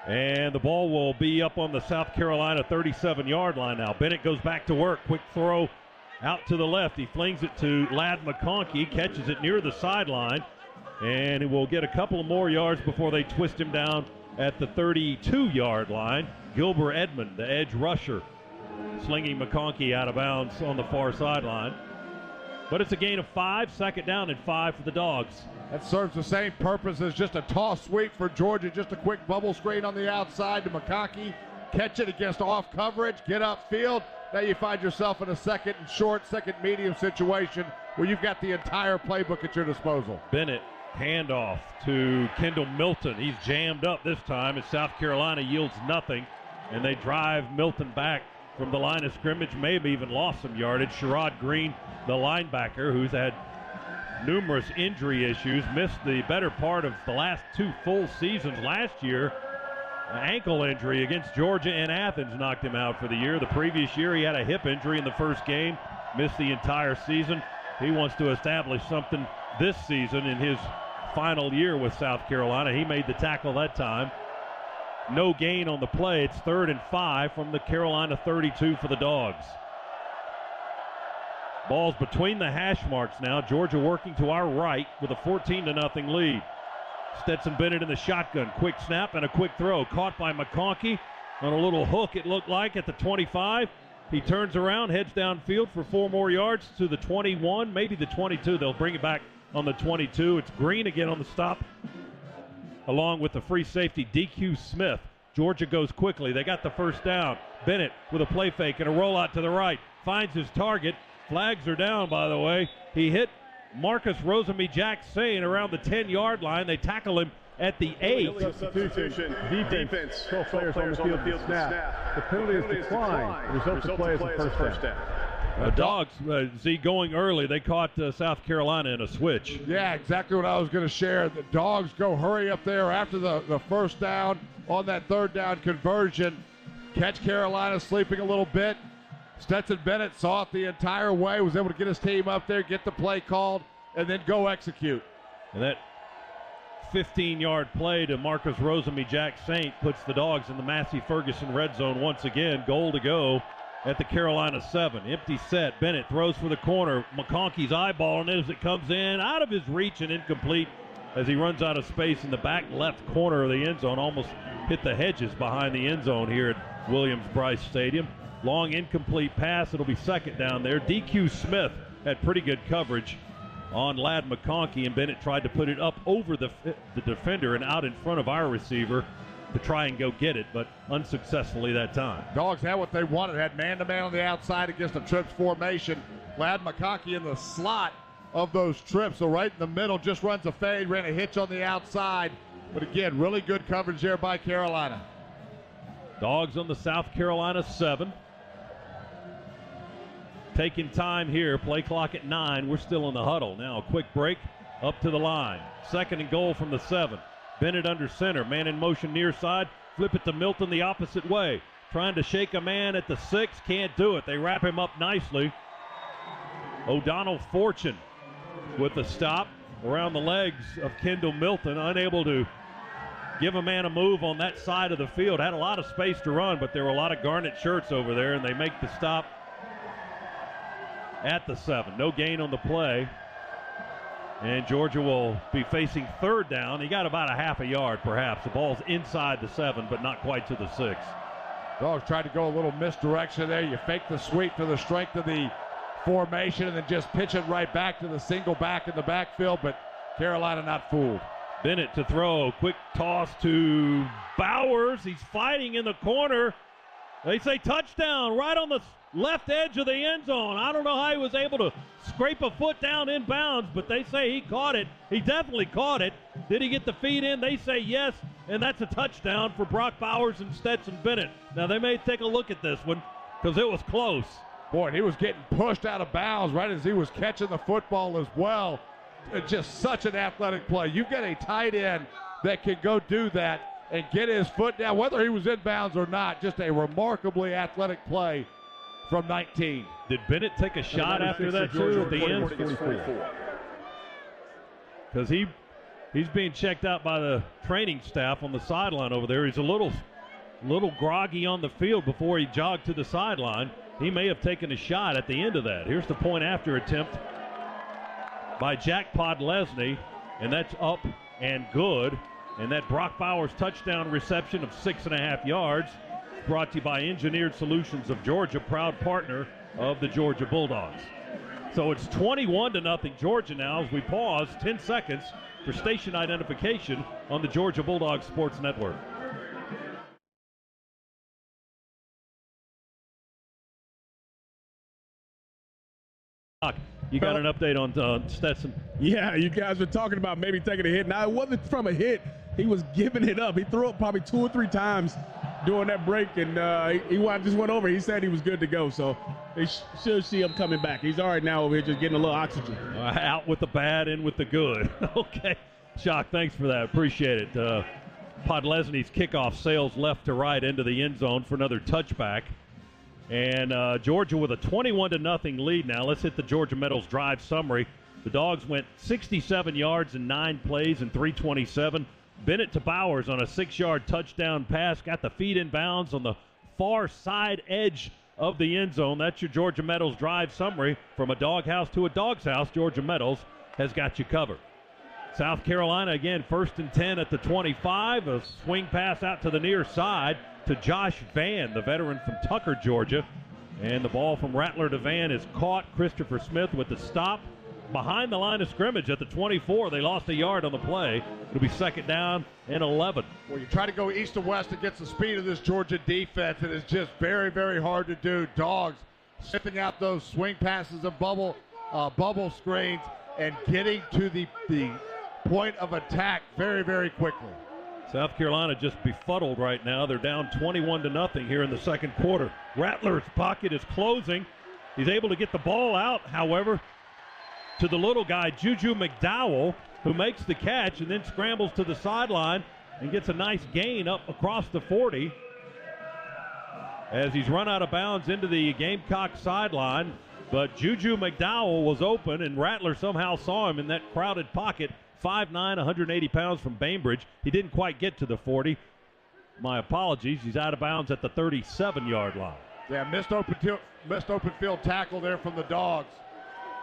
And the ball will be up on the South Carolina 37-yard line now. Bennett goes back to work. Quick throw out to the left. He flings it to Ladd McConkey, catches it near the sideline, and he will get a couple of more yards before they twist him down at the 32-yard line. Gilbert Edmond, the edge rusher, slinging McConkey out of bounds on the far sideline. But it's a gain of 5, 2nd down and 5 for the Dogs. That serves the same purpose as just a toss sweep for Georgia. Just a quick bubble screen on the outside to McConkey. Catch it against off coverage, get upfield. Now you find yourself in a 2nd and short, 2nd medium situation where you've got the entire playbook at your disposal. Bennett, handoff to Kendall Milton. He's jammed up this time as South Carolina yields nothing, and they drive Milton back from the line of scrimmage, maybe even lost some yardage. Sherrod Green, the linebacker, who's had numerous injury issues, missed the better part of the last 2 full seasons last year. An ankle injury against Georgia in Athens knocked him out for the year. The previous year he had a hip injury in the first game, missed the entire season. He wants to establish something this season in his final year with South Carolina. He made the tackle that time. No gain on the play. It's 3rd and 5 from the Carolina 32 for the Dogs. Ball's between the hash marks now. Georgia working to our right with a 14-0 lead. Stetson Bennett in the shotgun. Quick snap and a quick throw. Caught by McConkey on a little hook, it looked like, at the 25. He turns around, heads downfield for 4 more yards to the 21, maybe the 22. They'll bring it back on the 22. It's Green again on the stop, along with the free safety DQ Smith. Georgia goes quickly. They got the first down. Bennett with a play fake and a rollout to the right. Finds his target. Flags are down, by the way. He hit Marcus Rosemy-Jackson around the 10-yard line. They tackle him at the 8. Substitution. Defense. 12 players on the field snap. The penalty is declined. Results of play is a first down. Dogs, going early. They caught South Carolina in a switch. Yeah, exactly what I was going to share. The Dogs go hurry up there after the first down on that third down conversion. Catch Carolina sleeping a little bit. Stetson Bennett saw it the entire way, was able to get his team up there, get the play called, and then go execute. And that 15-yard play to Marcus Rosemy-Jackson puts the Dogs in the Massey Ferguson red zone once again. Goal to go at the Carolina 7. Empty set. Bennett throws for the corner. McConkey's eyeballing it as it comes in. Out of his reach and incomplete as he runs out of space in the back left corner of the end zone. Almost hit the hedges behind the end zone here at Williams-Brice Stadium. Long incomplete pass. It'll be second down there. DQ Smith had pretty good coverage on Ladd McConkey, and Bennett tried to put it up over the defender and out in front of our receiver to try and go get it, but unsuccessfully that time. Dogs had what they wanted, had man-to-man on the outside against a trips formation. Ladd McConkey in the slot of those trips, so right in the middle, just runs a fade, ran a hitch on the outside. But again, really good coverage there by Carolina. Dogs on the South Carolina 7. Taking time here, play clock at 9. We're still in the huddle. Now a quick break, up to the line. Second and goal from the 7. Bennett under center, man in motion near side. Flip it to Milton the opposite way. Trying to shake a man at the 6, can't do it. They wrap him up nicely. O'Donnell Fortune with the stop around the legs of Kendall Milton, unable to give a man a move on that side of the field. Had a lot of space to run, but there were a lot of garnet shirts over there, and they make the stop at the 7. No gain on the play. And Georgia will be facing third down. He got about a half a yard, perhaps. The ball's inside the 7, but not quite to the 6. Dogs tried to go a little misdirection there. You fake the sweep to the strength of the formation and then just pitch it right back to the single back in the backfield, but Carolina not fooled. Bennett to throw. Quick toss to Bowers. He's fighting in the corner. They say touchdown right on the left edge of the end zone. I don't know how he was able to scrape a foot down in bounds, but they say he caught it. He definitely caught it. Did he get the feet in? They say yes, and that's a touchdown for Brock Bowers and Stetson Bennett. Now, they may take a look at this one because it was close. Boy, he was getting pushed out of bounds right as he was catching the football as well. It's just such an athletic play. You've got a tight end that can go do that and get his foot down, whether he was in bounds or not. Just a remarkably athletic play from 19. Did Bennett take a shot after that too at the end? Because he's being checked out by the training staff on the sideline over there. He's a little groggy on the field before he jogged to the sideline. He may have taken a shot at the end of that. Here's the point after attempt by Jack Podlesny, and that's up and good. And that Brock Bowers touchdown reception of 6.5 yards brought to you by Engineered Solutions of Georgia, proud partner of the Georgia Bulldogs. So it's 21-0 Georgia now as we pause 10 seconds for station identification on the Georgia Bulldogs Sports Network. You got an update on Stetson? Yeah, you guys were talking about maybe taking a hit. Now, it wasn't from a hit. He was giving it up. He threw it probably 2 or 3 times during that break, and he just went over. He said he was good to go, so they should see him coming back. He's all right now over here just getting a little oxygen. Out with the bad, in with the good. Okay. Shock, thanks for that. Appreciate it. Podlesny's kickoff sails left to right into the end zone for another touchback. And Georgia with a 21-0 lead now. Let's hit the Georgia Metals drive summary. The Dogs went 67 yards in 9 plays and 327. Bennett to Bowers on a 6-yard touchdown pass. Got the feet in bounds on the far side edge of the end zone. That's your Georgia Metals drive summary. From a doghouse to a dog's house, Georgia Metals has got you covered. South Carolina, again, 1st and 10 at the 25. A swing pass out to the near side to Josh Vann, the veteran from Tucker, Georgia. And the ball from Rattler to Vann is caught. Christopher Smith with the stop. behind the line of scrimmage at the 24. They lost a yard on the play. It'll be second down and 11. Well, you try to go east to west against the speed of this Georgia defense. It is just very, very hard to do. Dogs sniffing out those swing passes and bubble screens and getting to the point of attack very, very quickly. South Carolina just befuddled right now. They're down 21-0 here in the second quarter. Rattler's pocket is closing. He's able to get the ball out, however, to the little guy, Juju McDowell, who makes the catch and then scrambles to the sideline and gets a nice gain up across the 40 as he's run out of bounds into the Gamecock sideline. But Juju McDowell was open, and Rattler somehow saw him in that crowded pocket. 5'9", 180 pounds from Bainbridge. He didn't quite get to the 40. My apologies. He's out of bounds at the 37-yard line. Yeah, missed open field tackle there from the Dogs.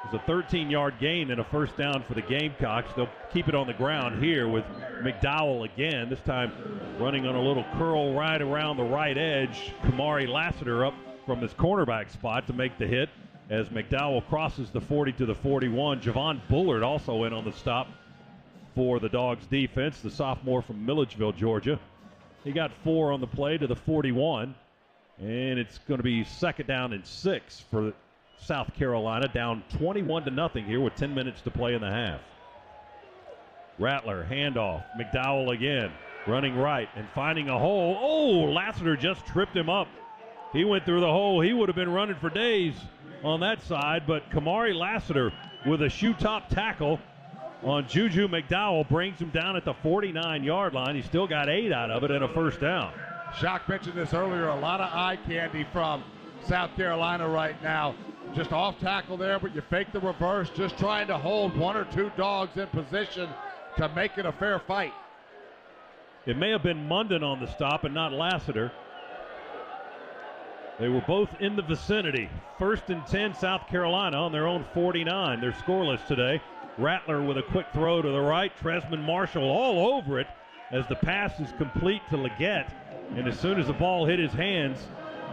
It was a 13-yard gain and a first down for the Gamecocks. They'll keep it on the ground here with McDowell again, this time running on a little curl right around the right edge. Kamari Lassiter up from his cornerback spot to make the hit as McDowell crosses the 40 to the 41. Javon Bullard also in on the stop for the Dogs defense, the sophomore from Milledgeville, Georgia. He got 4 on the play to the 41, and it's going to be second down and 6 for South Carolina, down 21-0 here with 10 minutes to play in the half. Rattler, handoff, McDowell again, running right and finding a hole. Oh, Lassiter just tripped him up. He went through the hole. He would have been running for days on that side, but Kamari Lassiter with a shoe-top tackle on Juju McDowell brings him down at the 49-yard line. He still got 8 out of it and a first down. Shock mentioned this earlier, a lot of eye candy from South Carolina right now. Just off tackle there, but you fake the reverse, just trying to hold 1 or 2 Dogs in position to make it a fair fight. It may have been Munden on the stop and not Lassiter. They were both in the vicinity. 1st and 10, South Carolina on their own 49. They're scoreless today. Rattler with a quick throw to the right. Tresman Marshall all over it as the pass is complete to Leggett. And as soon as the ball hit his hands,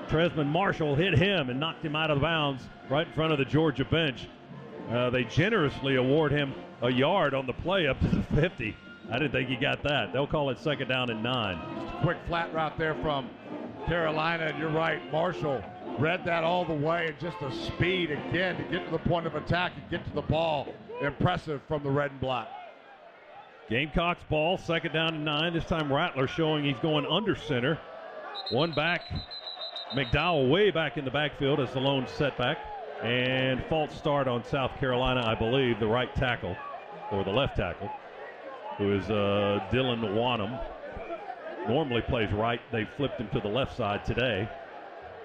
Tresman Marshall hit him and knocked him out of bounds right in front of the Georgia bench. They generously award him a yard on the play up to the 50. I didn't think he got that. They'll call it second down and 9. Just a quick flat route there from Carolina, and you're right, Marshall read that all the way, and just the speed again to get to the point of attack and get to the ball. Impressive from the red and black. Gamecocks ball, second down and 9. This time Rattler showing he's going under center. One back, McDowell way back in the backfield as the lone setback. And false start on South Carolina, I believe, the right tackle, or the left tackle, who is Dylan Wanham. Normally plays right. They flipped him to the left side today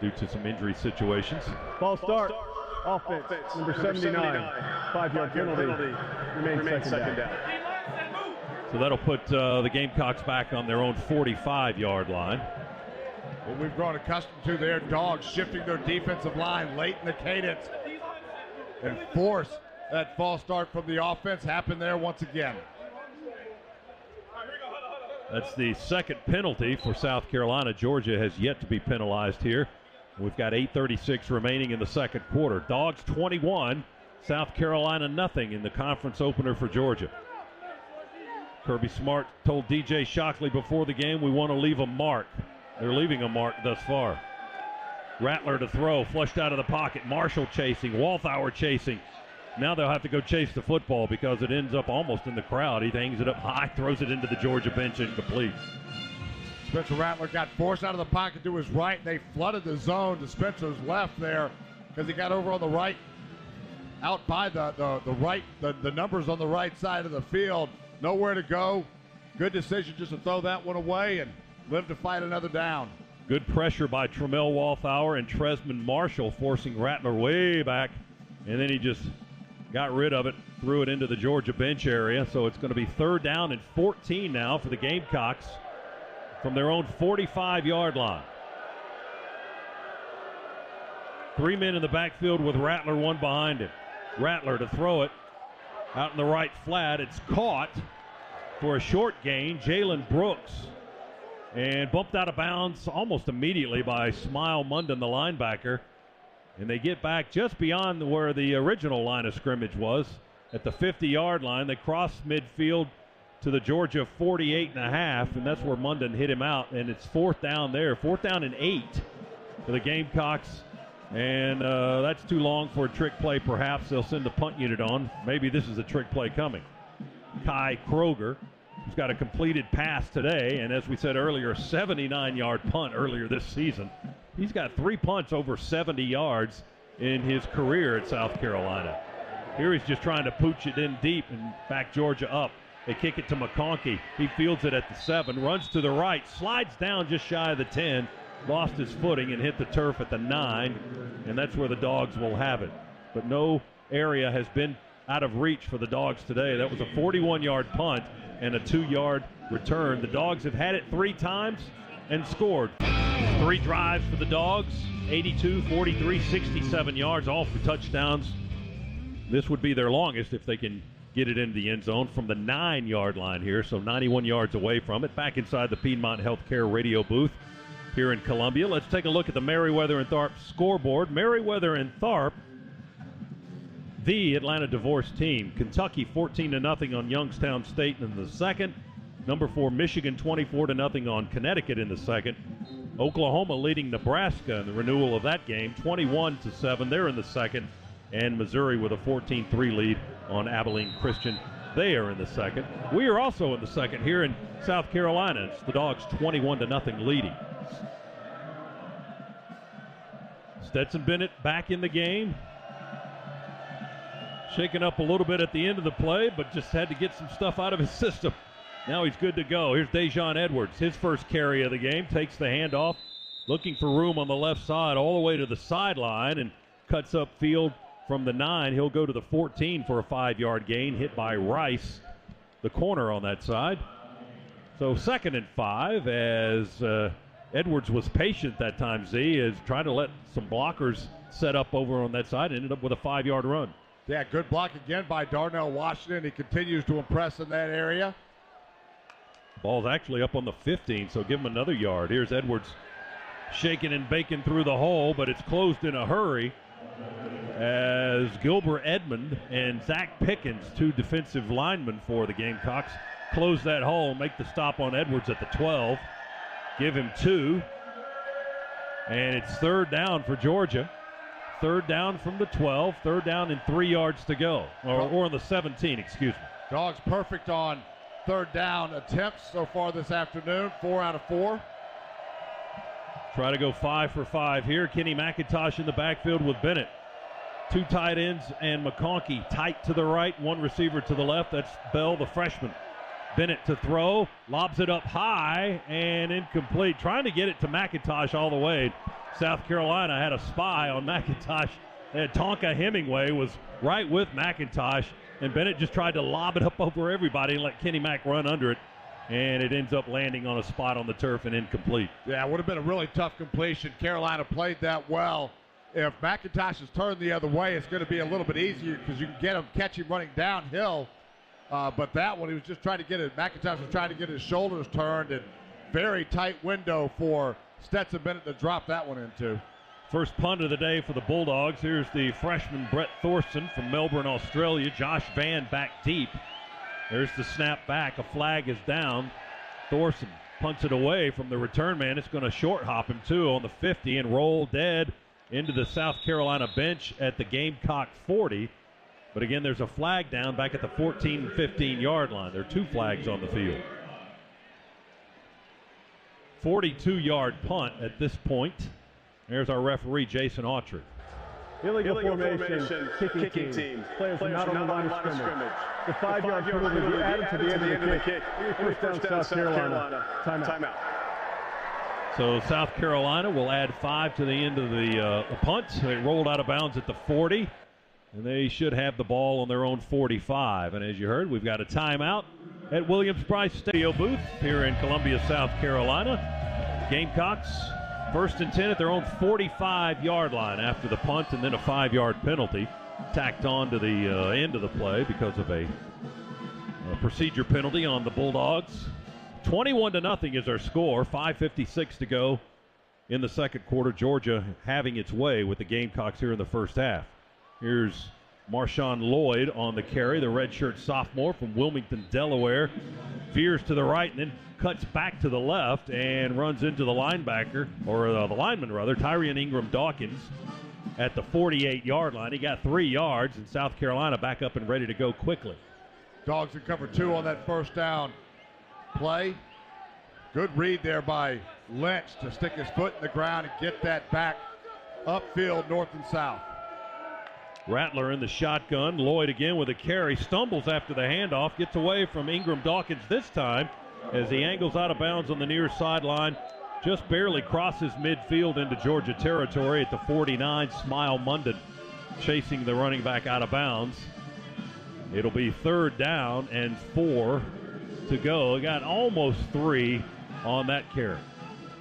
due to some injury situations. False start. Offense, number 79, 5-yard penalty, remains second down. So that'll put the Gamecocks back on their own 45-yard line. What we've grown accustomed to there, Dogs shifting their defensive line late in the cadence and force that false start from the offense happen there once again. That's the second penalty for South Carolina. Georgia has yet to be penalized here. We've got 8:36 remaining in the second quarter. Dogs 21, South Carolina nothing in the conference opener for Georgia. Kirby Smart told DJ Shockley before the game, we want to leave a mark. They're leaving a mark thus far. Rattler to throw, flushed out of the pocket. Marshall chasing, Walthour chasing. Now they'll have to go chase the football because it ends up almost in the crowd. He hangs it up high, throws it into the Georgia bench, incomplete. Spencer Rattler got forced out of the pocket to his right. They flooded the zone to Spencer's left there because he got over on the right, out by the right, the numbers on the right side of the field. Nowhere to go. Good decision just to throw that one away and live to fight another down. Good pressure by Tramel Walthour and Tresman Marshall, forcing Rattler way back, and then he just got rid of it, threw it into the Georgia bench area. So it's going to be third down and 14 now for the Gamecocks from their own 45-yard line. 3 men in the backfield with Rattler, one behind him. Rattler to throw it out in the right flat. It's caught for a short gain. Jalen Brooks, and bumped out of bounds almost immediately by Smile Munden, the linebacker. And they get back just beyond where the original line of scrimmage was. at the 50-yard line. They cross midfield to the Georgia 48.5, and that's where Munden hit him out, and it's 4th down there. 4th down and 8 for the Gamecocks, and that's too long for a trick play perhaps. They'll send the punt unit on. Maybe this is a trick play coming. Kai Kroger, who's got a completed pass today, and as we said earlier, a 79-yard punt earlier this season. He's got 3 punts over 70 yards in his career at South Carolina. Here he's just trying to pooch it in deep and back Georgia up. They kick it to McConkey. He fields it at the 7, runs to the right, slides down just shy of the 10, lost his footing and hit the turf at the 9, and that's where the Dogs will have it. But no area has been out of reach for the Dogs today. That was a 41-yard punt and a 2-yard return. The Dogs have had it 3 times and scored. 3 drives for the Dogs, 82, 43, 67 yards, all for touchdowns. This would be their longest if they can get it into the end zone from the 9-yard line here, so 91 yards away from it. Back inside the Piedmont Healthcare radio booth here in Columbia. Let's take a look at the Meriwether and Tharp scoreboard. Meriwether and Tharp, the Atlanta Divorce team. Kentucky 14-0 on Youngstown State in the second. Number 4 Michigan 24-0 on Connecticut in the second. Oklahoma leading Nebraska in the renewal of that game 21-7. They're in the second. And Missouri with a 14-3 lead on Abilene Christian. They are in the second. We are also in the second here in South Carolina. It's the Dogs 21-0 leading. Stetson Bennett back in the game. Shaken up a little bit at the end of the play, but just had to get some stuff out of his system. Now he's good to go. Here's Dejon Edwards, his first carry of the game, takes the handoff, looking for room on the left side all the way to the sideline and cuts up field from the 9. He'll go to the 14 for a 5-yard gain, hit by Rice, the corner on that side. So 2nd and 5 as Edwards was patient that time, Z, is trying to let some blockers set up over on that side, ended up with a 5-yard run. Yeah, good block again by Darnell Washington. He continues to impress in that area. Ball's actually up on the 15, so give him another yard. Here's Edwards shaking and baking through the hole, but it's closed in a hurry as Gilbert Edmond and Zach Pickens, 2 defensive linemen for the Gamecocks, close that hole, make the stop on Edwards at the 12, give him 2, and it's 3rd down for Georgia. 3rd down from the 12, 3rd down and 3 yards to go, or on the 17, excuse me. Dogs perfect on 3rd down attempts so far this afternoon, 4 out of 4. Try to go 5 for 5 here. Kenny McIntosh in the backfield with Bennett. 2 tight ends and McConkey tight to the right, 1 receiver to the left. That's Bell, the freshman. Bennett to throw, lobs it up high and incomplete. Trying to get it to McIntosh all the way. South Carolina had a spy on McIntosh. Tonka Hemingway was right with McIntosh, and Bennett just tried to lob it up over everybody and let Kenny Mack run under it. And it ends up landing on a spot on the turf and incomplete. Yeah, it would have been a really tough completion. Carolina played that well. If McIntosh is turned the other way, it's going to be a little bit easier because you can get him, catch him running downhill. But that one, he was just trying to get it. McIntosh was trying to get his shoulders turned, and very tight window for Stetson Bennett to drop that one into. First punt of the day for the Bulldogs. Here's the freshman Brett Thorson from Melbourne, Australia. Josh Van back deep. There's the snap back. A flag is down. Thorson punts it away from the return man. It's going to short hop him, too, on the 50 and roll dead into the South Carolina bench at the Gamecock 40. But again, there's a flag down back at the 14 and 15-yard line. There are 2 flags on the field. 42-yard punt at this point. There's our referee, Jason Autry. Illegal formation, kicking team. Players not on the line of scrimmage. The 5-yard penalty will be added to the end of the kick. First down, South Carolina. Timeout. So South Carolina will add 5 to the end of the punt. They rolled out of bounds at the 40, and they should have the ball on their own 45. And as you heard, we've got a timeout at Williams-Brice Stadium booth here in Columbia, South Carolina. Gamecocks 1st and 10 at their own 45-yard line after the punt, and then a 5-yard penalty tacked on to the end of the play because of a procedure penalty on the Bulldogs. 21-0 is our score. 5:56 to go in the second quarter. Georgia having its way with the Gamecocks here in the first half. Here's Marshawn Lloyd on the carry, the redshirt sophomore from Wilmington, Delaware. Veers to the right and then cuts back to the left and runs into the linebacker, or the lineman rather, Tyrion Ingram-Dawkins at the 48-yard line. He got 3 yards, and South Carolina back up and ready to go quickly. Dogs in cover 2 on that first down play. Good read there by Lynch to stick his foot in the ground and get that back upfield north and south. Rattler in the shotgun. Lloyd again with a carry. Stumbles after the handoff. Gets away from Ingram-Dawkins this time as he angles out of bounds on the near sideline. Just barely crosses midfield into Georgia territory at the 49. Smile Munden chasing the running back out of bounds. It'll be 3rd down and 4 to go. Got almost 3 on that carry.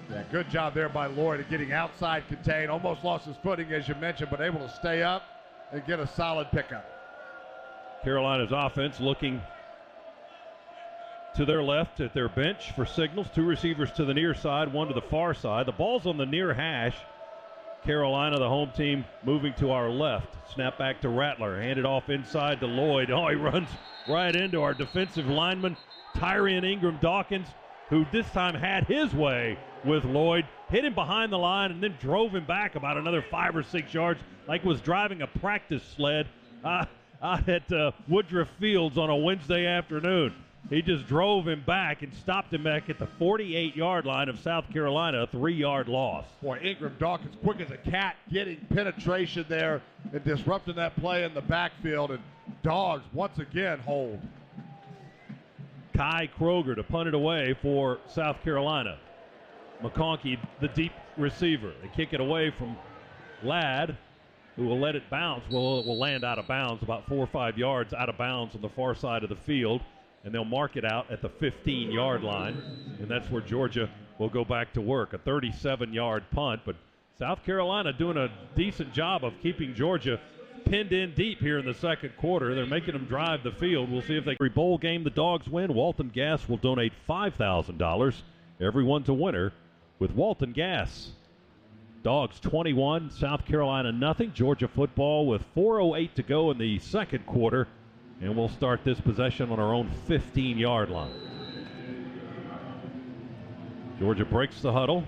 Yeah, good job there by Lloyd of getting outside contained. Almost lost his footing, as you mentioned, but able to stay up and get a solid pickup. Carolina's offense looking to their left at their bench for signals. 2 receivers to the near side, 1 to the far side. The ball's on the near hash. Carolina, the home team, moving to our left. Snap back to Rattler. Handed off inside to Lloyd. Oh, he runs right into our defensive lineman, Tyrion Ingram-Dawkins, who this time had his way with Lloyd. Hit him behind the line and then drove him back about another 5 or 6 yards like was driving a practice sled out at Woodruff Fields on a Wednesday afternoon. He just drove him back and stopped him back at the 48-yard line of South Carolina, a 3-yard loss. Boy, Ingram-Dawkins quick as a cat, getting penetration there and disrupting that play in the backfield, and Dogs once again hold. Kai Kroger to punt it away for South Carolina. McConkey, the deep receiver. They kick it away from Ladd, who will let it bounce. Well, it will land out of bounds, about 4 or 5 yards out of bounds on the far side of the field. And they'll mark it out at the 15-yard line. And that's where Georgia will go back to work. A 37-yard punt. But South Carolina doing a decent job of keeping Georgia pinned in deep here in the second quarter. They're making them drive the field. We'll see if they bowl game the Dogs win. Walton Gas will donate $5,000. Everyone's a winner with Walton Gas. Dogs 21, South Carolina nothing. Georgia football with 4:08 to go in the second quarter. And we'll start this possession on our own 15-yard line. Georgia breaks the huddle.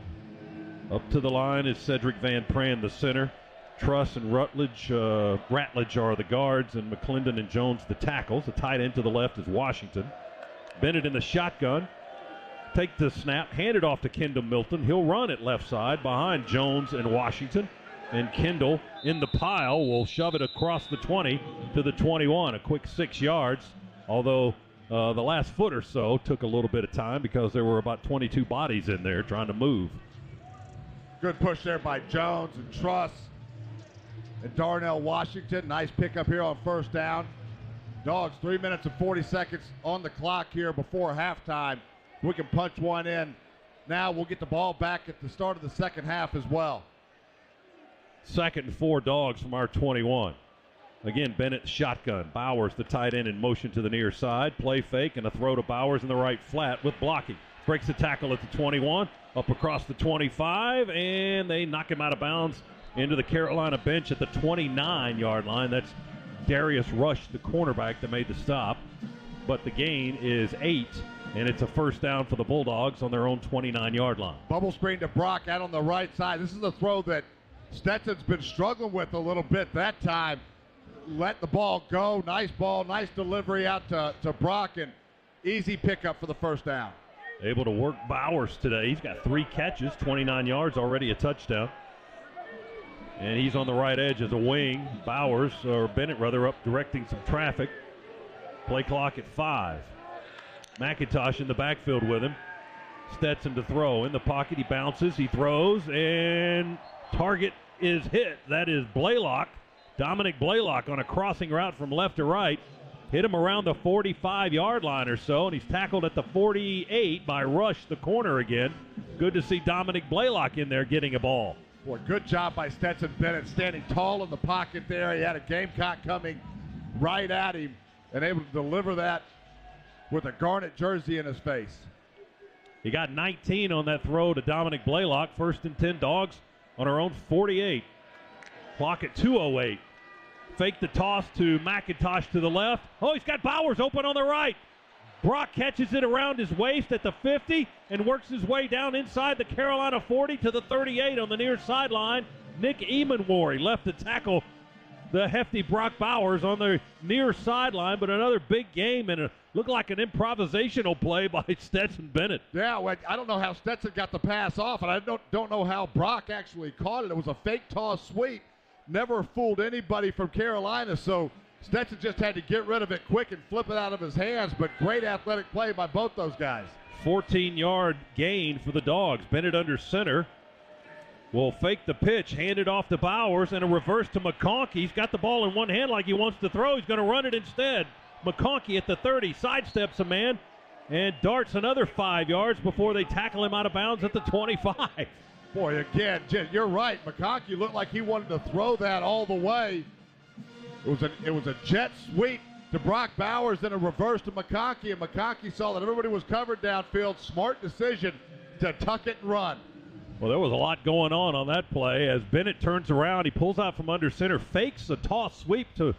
Up to the line is Cedric Van Pran, the center. Truss and Ratledge are the guards, and McClendon and Jones the tackles. The tight end to the left is Washington. Bennett in the shotgun. Take the snap, hand it off to Kendall Milton. He'll run it left side behind Jones and Washington. And Kendall in the pile will shove it across the 20 to the 21. A quick 6 yards, although the last foot or so took a little bit of time because there were about 22 bodies in there trying to move. Good push there by Jones and Truss and Darnell Washington. Nice pickup here on first down. Dogs 3 minutes and 40 seconds on the clock here before halftime. We can punch one in. Now we'll get the ball back at the start of the second half as well. 2nd and 4 Dogs from our 21. Again, Bennett shotgun. Bowers, the tight end, in motion to the near side. Play fake and a throw to Bowers in the right flat with blocking. Breaks the tackle at the 21, up across the 25, and they knock him out of bounds into the Carolina bench at the 29-yard line. That's Darius Rush, the cornerback, that made the stop. But the gain is 8, and it's a first down for the Bulldogs on their own 29-yard line. Bubble screen to Brock out on the right side. This is a throw that Stetson's been struggling with a little bit that time. Let the ball go. Nice ball, nice delivery out to Brock, and easy pickup for the first down. Able to work Bowers today. He's got 3 catches, 29 yards, already a touchdown. And he's on the right edge as a wing. Bowers, or Bennett rather, up directing some traffic. Play clock at 5. McIntosh in the backfield with him. Stetson to throw. In the pocket, he bounces, he throws, and target is hit. That is Blaylock, Dominic Blaylock, on a crossing route from left to right. Hit him around the 45-yard line or so, and he's tackled at the 48 by Rush, the corner again. Good to see Dominic Blaylock in there getting a ball. Boy, good job by Stetson Bennett, standing tall in the pocket there. He had a Gamecock coming right at him and able to deliver that with a Garnet jersey in his face. He got 19 on that throw to Dominic Blaylock. 1st and 10 Dogs on our own 48. Clock at 2:08. Fake the toss to McIntosh to the left. Oh, he's got Bowers open on the right. Brock catches it around his waist at the 50 and works his way down inside the Carolina 40 to the 38 on the near sideline. Nick Emanwari left to tackle the hefty Brock Bowers on the near sideline, but another big game, and it looked like an improvisational play by Stetson Bennett. Yeah, well, I don't know how Stetson got the pass off, and I don't know how Brock actually caught it. It was a fake toss sweep. Never fooled anybody from Carolina, so Stetson just had to get rid of it quick and flip it out of his hands, but great athletic play by both those guys. 14-yard gain for the Dogs. Bennett under center. Will fake the pitch, hand it off to Bowers, and a reverse to McConkey. He's got the ball in one hand like he wants to throw. He's going to run it instead. McConkey at the 30, sidesteps a man, and darts another 5 yards before they tackle him out of bounds at the 25. Boy, again, Jen, you're right. McConkey looked like he wanted to throw that all the way. It was a jet sweep to Brock Bowers, then a reverse to McConkey, and McConkey saw that everybody was covered downfield. Smart decision to tuck it and run. Well, there was a lot going on that play. As Bennett turns around, he pulls out from under center, fakes a toss sweep to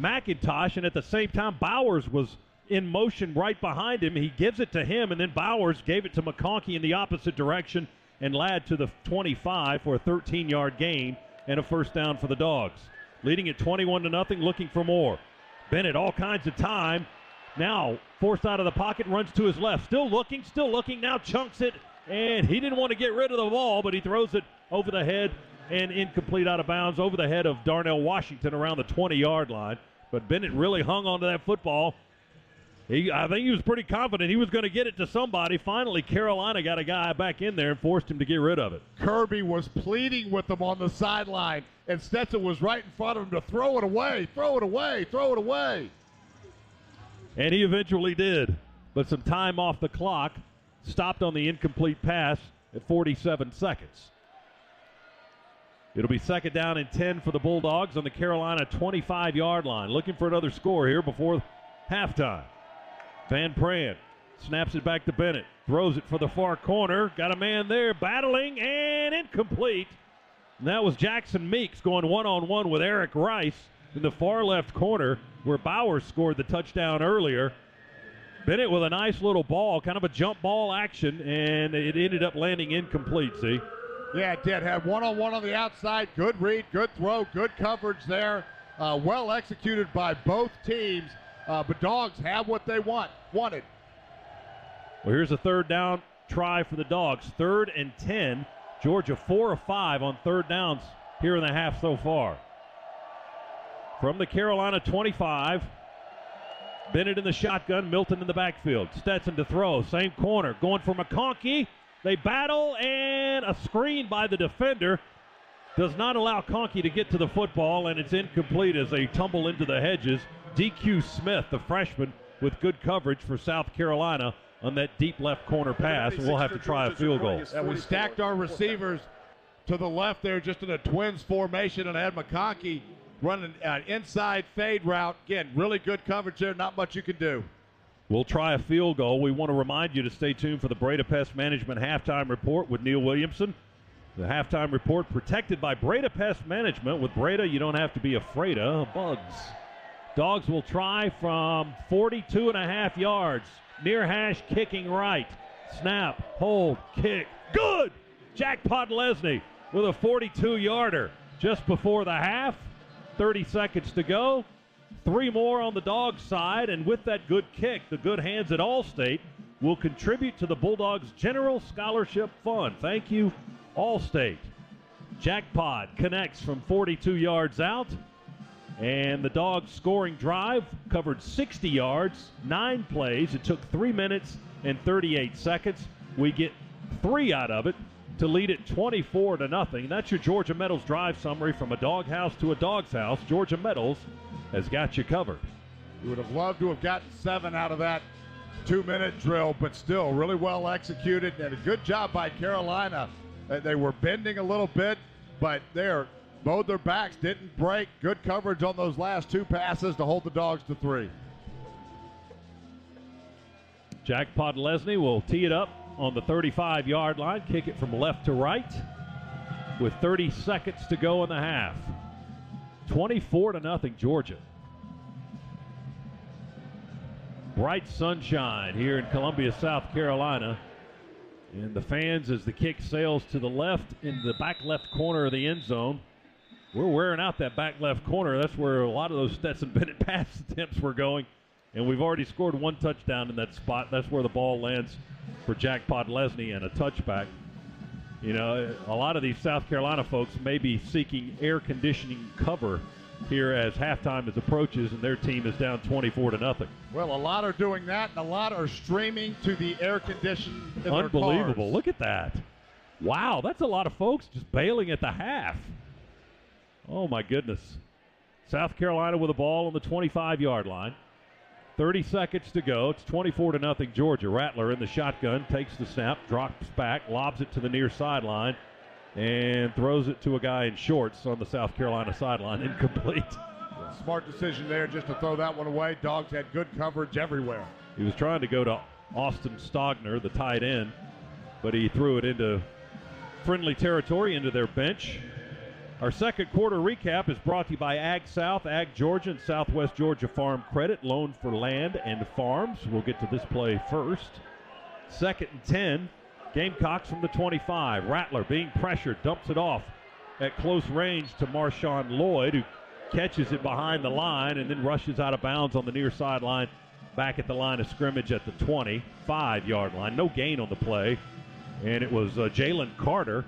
McIntosh, and at the same time, Bowers was in motion right behind him. He gives it to him, and then Bowers gave it to McConkey in the opposite direction and led to the 25 for a 13-yard gain and a first down for the Dogs. Leading at 21-0, looking for more. Bennett, all kinds of time. Now forced out of the pocket, runs to his left. Still looking, now chunks it. And he didn't want to get rid of the ball, but he throws it over the head and incomplete out of bounds over the head of Darnell Washington around the 20-yard line. But Bennett really hung on to that football. I think he was pretty confident he was going to get it to somebody. Finally, Carolina got a guy back in there and forced him to get rid of it. Kirby was pleading with him on the sideline, and Stetson was right in front of him to throw it away, throw it away, throw it away. And he eventually did. But some time off the clock. Stopped on the incomplete pass at 47 seconds. It'll be second down and 10 for the Bulldogs on the Carolina 25-yard line. Looking for another score here before halftime. Van Pran snaps it back to Bennett. Throws it for the far corner. Got a man there battling and incomplete. And that was Jackson Meeks going one-on-one with Eric Rice in the far left corner where Bowers scored the touchdown earlier. Bennett with a nice little ball, kind of a jump ball action, and it ended up landing incomplete, see? Yeah, it did. Had one-on-one on the outside. Good read, good throw, good coverage there. Well executed by both teams, but Dogs have what they wanted. Well, here's a third down try for the Dogs. 3rd and 10. Georgia 4 of 5 on third downs here in the half so far. From the Carolina 25, Bennett in the shotgun, Milton in the backfield. Stetson to throw, same corner, going for McConkey. They battle, and a screen by the defender does not allow Conkey to get to the football, and it's incomplete as they tumble into the hedges. DQ Smith, the freshman, with good coverage for South Carolina on that deep left corner pass, and we'll have to try a field goal. Yeah, we stacked our receivers to the left there just in a twins formation, and had McConkey running an inside fade route. Again, really good coverage there. Not much you can do. We'll try a field goal. We want to remind you to stay tuned for the Breda Pest Management Halftime Report with Neil Williamson. The halftime report protected by Breda Pest Management. With Breda, you don't have to be afraid of bugs. Dogs will try from 42.5 yards. Near hash, kicking right. Snap, hold, kick. Good! Jackpot Lesney with a 42-yarder just before the half. 30 seconds to go. 3 more on the Dogs side, and with that good kick, the good hands at Allstate will contribute to the Bulldogs General Scholarship Fund. Thank you, Allstate. Jackpot connects from 42 yards out, and the Dogs scoring drive covered 60 yards, 9 plays. It took 3 minutes and 38 seconds. We get 3 out of it to lead it 24-0. That's your Georgia Metals drive summary. From a doghouse to a dog's house, Georgia Metals has got you covered. We would have loved to have gotten 7 out of that 2-minute drill, but still really well executed, and a good job by Carolina. They were bending a little bit, but they bowed their backs, didn't break. Good coverage on those last 2 passes to hold the Dogs to 3. Jackpot Lesney will tee it up on the 35-yard line, kick it from left to right with 30 seconds to go in the half. 24-0 Georgia. Bright sunshine here in Columbia, South Carolina. And the fans, as the kick sails to the left in the back left corner of the end zone. We're wearing out that back left corner. That's where a lot of those Stetson Bennett pass attempts were going. And we've already scored one touchdown in that spot. That's where the ball lands for Jack Podlesny and a touchback. You know, a lot of these South Carolina folks may be seeking air conditioning cover here as halftime approaches, and their team is down 24-0. Well, a lot are doing that, and a lot are streaming to the air conditioning in their Unbelievable. cars. Look at that. Wow, that's a lot of folks just bailing at the half. Oh, my goodness. South Carolina with a ball on the 25-yard line. 30 seconds to go. It's 24-0 Georgia. Rattler in the shotgun, takes the snap, drops back, lobs it to the near sideline, and throws it to a guy in shorts on the South Carolina sideline. Incomplete. Smart decision there just to throw that one away. Dogs had good coverage everywhere. He was trying to go to Austin Stogner, the tight end, but he threw it into friendly territory, into their bench. Our second quarter recap is brought to you by Ag South, Ag Georgia, and Southwest Georgia Farm Credit, loan for land and farms. We'll get to this play first. 2nd and 10, Gamecocks from the 25. Rattler being pressured, dumps it off at close range to Marshawn Lloyd, who catches it behind the line and then rushes out of bounds on the near sideline, back at the line of scrimmage at the 25-yard line. No gain on the play, and it was Jalen Carter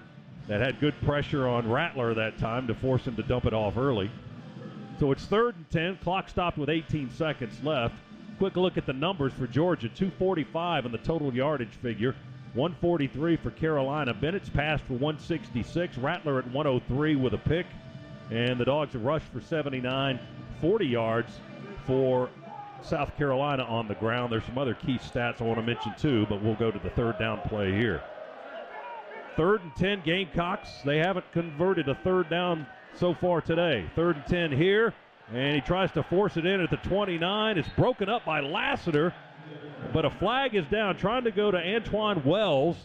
that had good pressure on Rattler that time to force him to dump it off early. So it's 3rd and 10. Clock stopped with 18 seconds left. Quick look at the numbers for Georgia. 245 on the total yardage figure. 143 for Carolina. Bennett's passed for 166. Rattler at 103 with a pick. And the Dogs have rushed for 79. 40 yards for South Carolina on the ground. There's some other key stats I want to mention too, but we'll go to the third down play here. 3rd and 10 Gamecocks. They haven't converted a third down so far today. 3rd and 10 here, and he tries to force it in at the 29. It's broken up by Lassiter, but a flag is down, trying to go to Antoine Wells,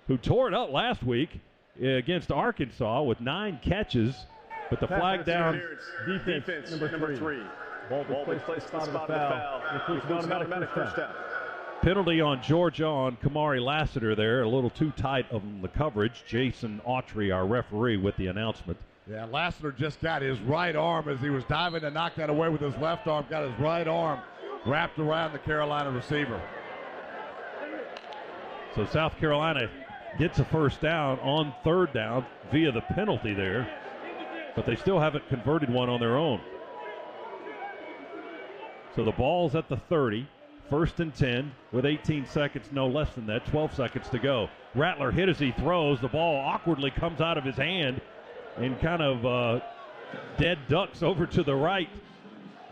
who tore it up last week against Arkansas with 9 catches, but the flag down. Defense number 3. Ball placed on the foul. Includes an automatic first down. Penalty on Georgia on Kamari Lassiter there. A little too tight of the coverage. Jason Autry, our referee, with the announcement. Yeah, Lassiter just got his right arm as he was diving to knock that away with his left arm. Got his right arm wrapped around the Carolina receiver. So South Carolina gets a first down on 3rd down via the penalty there, but they still haven't converted one on their own. So the ball's at the 30. 1st and 10 with 18 seconds, no less than that, 12 seconds to go. Rattler hit as he throws. The ball awkwardly comes out of his hand and kind of dead ducks over to the right,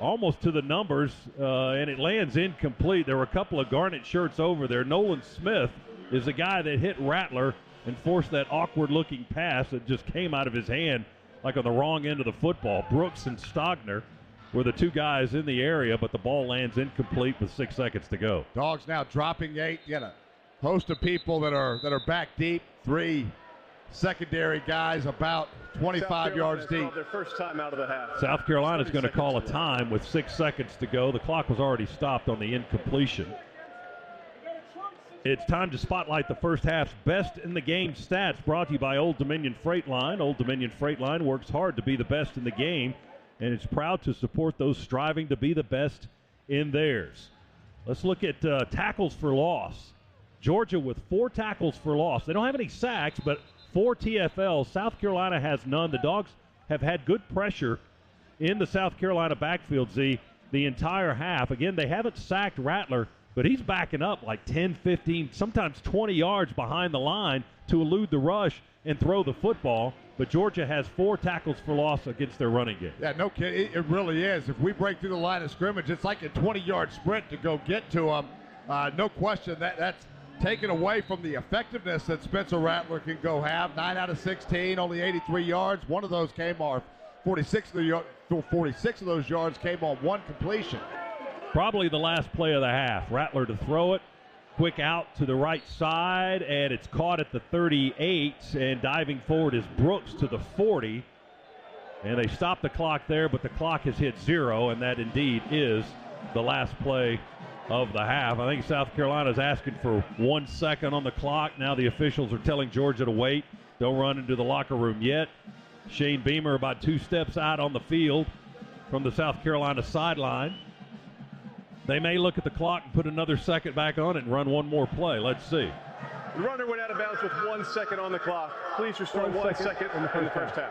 almost to the numbers, and it lands incomplete. There were a couple of garnet shirts over there. Nolan Smith is the guy that hit Rattler and forced that awkward-looking pass that just came out of his hand like on the wrong end of the football. Brooks and Stogner were the 2 guys in the area, but the ball lands incomplete with 6 seconds to go. Dogs now dropping 8. You got a host of people that are back deep. 3 secondary guys about 25 yards deep. Their first time out of the half. South Carolina's going to call a time with 6 seconds to go. The clock was already stopped on the incompletion. It's time to spotlight the first half's best in the game stats, brought to you by Old Dominion Freight Line. Old Dominion Freight Line works hard to be the best in the game, and it's proud to support those striving to be the best in theirs. Let's look at tackles for loss. Georgia with 4 tackles for loss. They don't have any sacks, but 4 TFLs. South Carolina has none. The Dogs have had good pressure in the South Carolina backfield, the entire half. Again, they haven't sacked Rattler, but he's backing up like 10, 15, sometimes 20 yards behind the line to elude the rush and throw the football. But Georgia has 4 tackles for loss against their running game. Yeah, no kidding. It really is. If we break through the line of scrimmage, it's like a 20-yard sprint to go get to them. No question that's taken away from the effectiveness that Spencer Rattler can go have. 9 out of 16, only 83 yards. One of those came off 46 of those yards came on 1 completion. Probably the last play of the half. Rattler to throw it. Quick out to the right side, and it's caught at the 38, and diving forward is Brooks to the 40. And they stopped the clock there, but the clock has hit 0, and that indeed is the last play of the half. I think South Carolina's asking for 1 second on the clock. Now the officials are telling Georgia to wait. Don't run into the locker room yet. Shane Beamer about 2 steps out on the field from the South Carolina sideline. They may look at the clock and put another second back on it and run one more play. Let's see. The runner went out of bounds with 1 second on the clock. Please restore 1 second in the first half.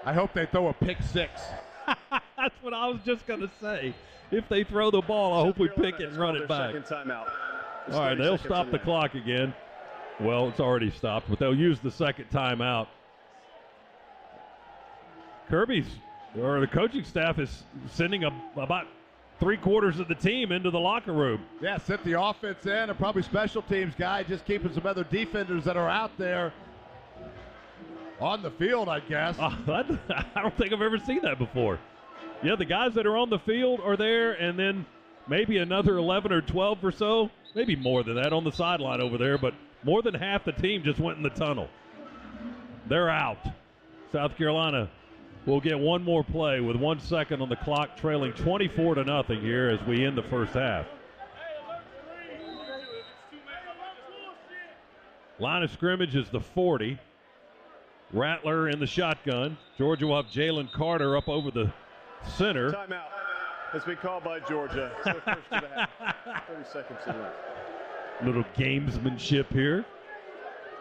I hope they throw a pick 6. That's what I was just going to say. If they throw the ball, I hope we pick it and run it back. Timeout. All right, they'll stop the clock again. Well, it's already stopped, but they'll use the second timeout. The coaching staff is sending about 3/4 of the team into the locker room. Yeah, sent the offense in, and probably special teams guy, just keeping some other defenders that are out there on the field, I guess. I don't think I've ever seen that before. Yeah, the guys that are on the field are there, and then maybe another 11 or 12 or so, maybe more than that on the sideline over there, but more than half the team just went in the tunnel. They're out. South Carolina will get one more play with 1 second on the clock, trailing 24-0 here as we end the first half. Line of scrimmage is the 40. Rattler in the shotgun. Georgia will have Jalen Carter up over the center. Timeout has been called by Georgia. It's their first of the half. 30 seconds to go. Little gamesmanship here.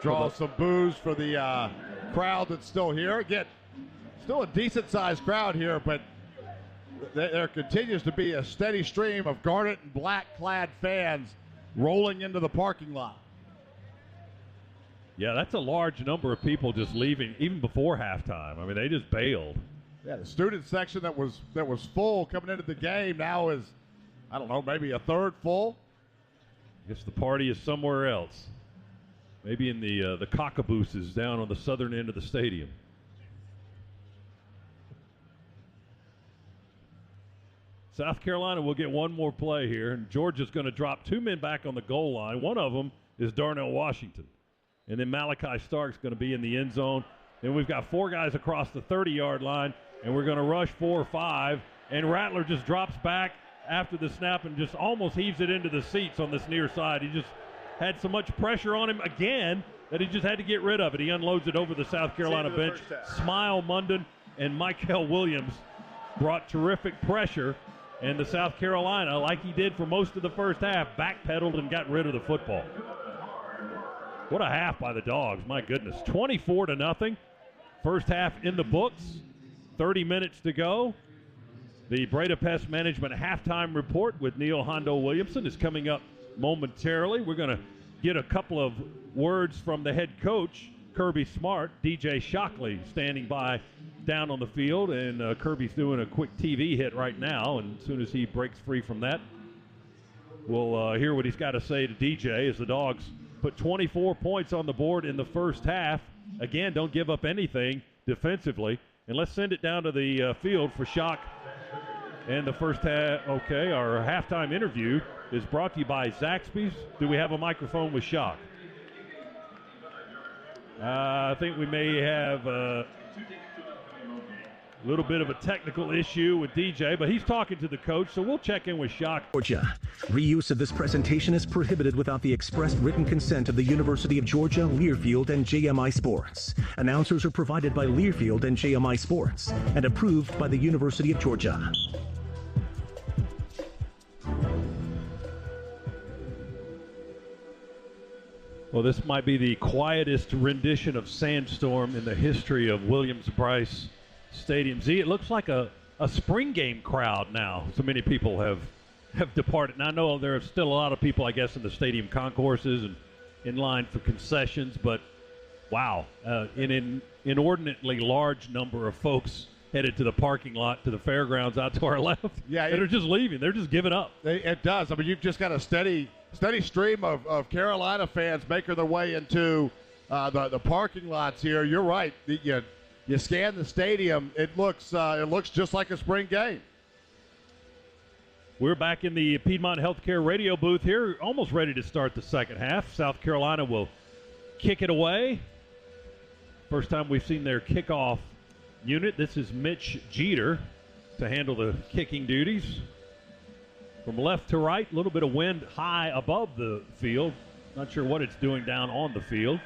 Draw some boos for the crowd that's still here. Again, still a decent-sized crowd here, but there continues to be a steady stream of garnet and black-clad fans rolling into the parking lot. Yeah, that's a large number of people just leaving even before halftime. I mean, they just bailed. Yeah, the student section that was full coming into the game now is, I don't know, maybe a third full. I guess the party is somewhere else. Maybe in the cockabooses down on the southern end of the stadium. South Carolina will get one more play here, and Georgia's going to drop 2 men back on the goal line. One of them is Darnell Washington. And then Malachi Stark's going to be in the end zone. Then we've got 4 guys across the 30-yard line, and we're going to rush 4 or 5. And Rattler just drops back after the snap and just almost heaves it into the seats on this near side. He just had so much pressure on him again that he just had to get rid of it. He unloads it over the South Carolina bench. Smile Munden and Michael Williams brought terrific pressure. And the South Carolina, like he did for most of the first half, backpedaled and got rid of the football. What a half by the Dogs, my goodness. 24-0. First half in the books. 30 minutes to go. The Breda Pest Management halftime report with Neil Hondo Williamson is coming up momentarily. We're going to get a couple of words from the head coach, Kirby Smart. DJ Shockley standing by down on the field, and Kirby's doing a quick TV hit right now, and as soon as he breaks free from that, we'll hear what he's got to say to DJ as the Dogs put 24 points on the board in the first half. Again, don't give up anything defensively. And let's send it down to the field for Shock. And the first half, okay, our halftime interview is brought to you by Zaxby's. Do we have a microphone with Shock? I think we may have a little bit of a technical issue with DJ, but he's talking to the coach, so we'll check in with Shock. Georgia. Reuse of this presentation is prohibited without the express written consent of the University of Georgia, Learfield, and JMI Sports. Announcers are provided by Learfield and JMI Sports and approved by the University of Georgia. Well, this might be the quietest rendition of Sandstorm in the history of Williams-Brice Stadium. Z, it looks like a spring game crowd now. So many people have departed. And I know there are still a lot of people, I guess, in the stadium concourses and in line for concessions. But, wow, an inordinately large number of folks headed to the parking lot, to the fairgrounds out to our left. Yeah, they're just leaving. They're just giving up. It does. I mean, you've just got a steady stream of Carolina fans making their way into the parking lots here. You're right. You scan the stadium, it looks just like a spring game. We're back in the Piedmont Healthcare radio booth here, almost ready to start the second half. South Carolina will kick it away First time we've seen their kickoff unit. This is Mitch Jeter to handle the kicking duties. From left to right, a little bit of wind high above the field. Not sure what it's doing down on the field.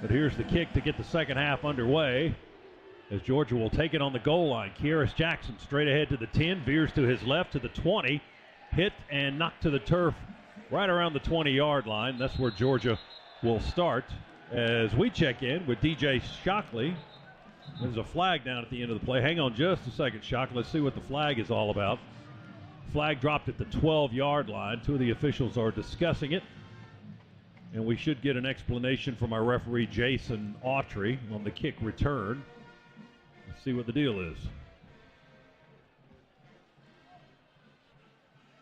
But here's the kick to get the second half underway as Georgia will take it on the goal line. Kearis Jackson straight ahead to the 10, veers to his left to the 20, hit and knocked to the turf right around the 20-yard line. That's where Georgia will start as we check in with DJ Shockley. There's a flag down at the end of the play. Hang on just a second, Shockley. Let's see what the flag is all about. Flag dropped at the 12-yard line. Two of the officials are discussing it. And we should get an explanation from our referee, Jason Autry, on the kick return. Let's see what the deal is.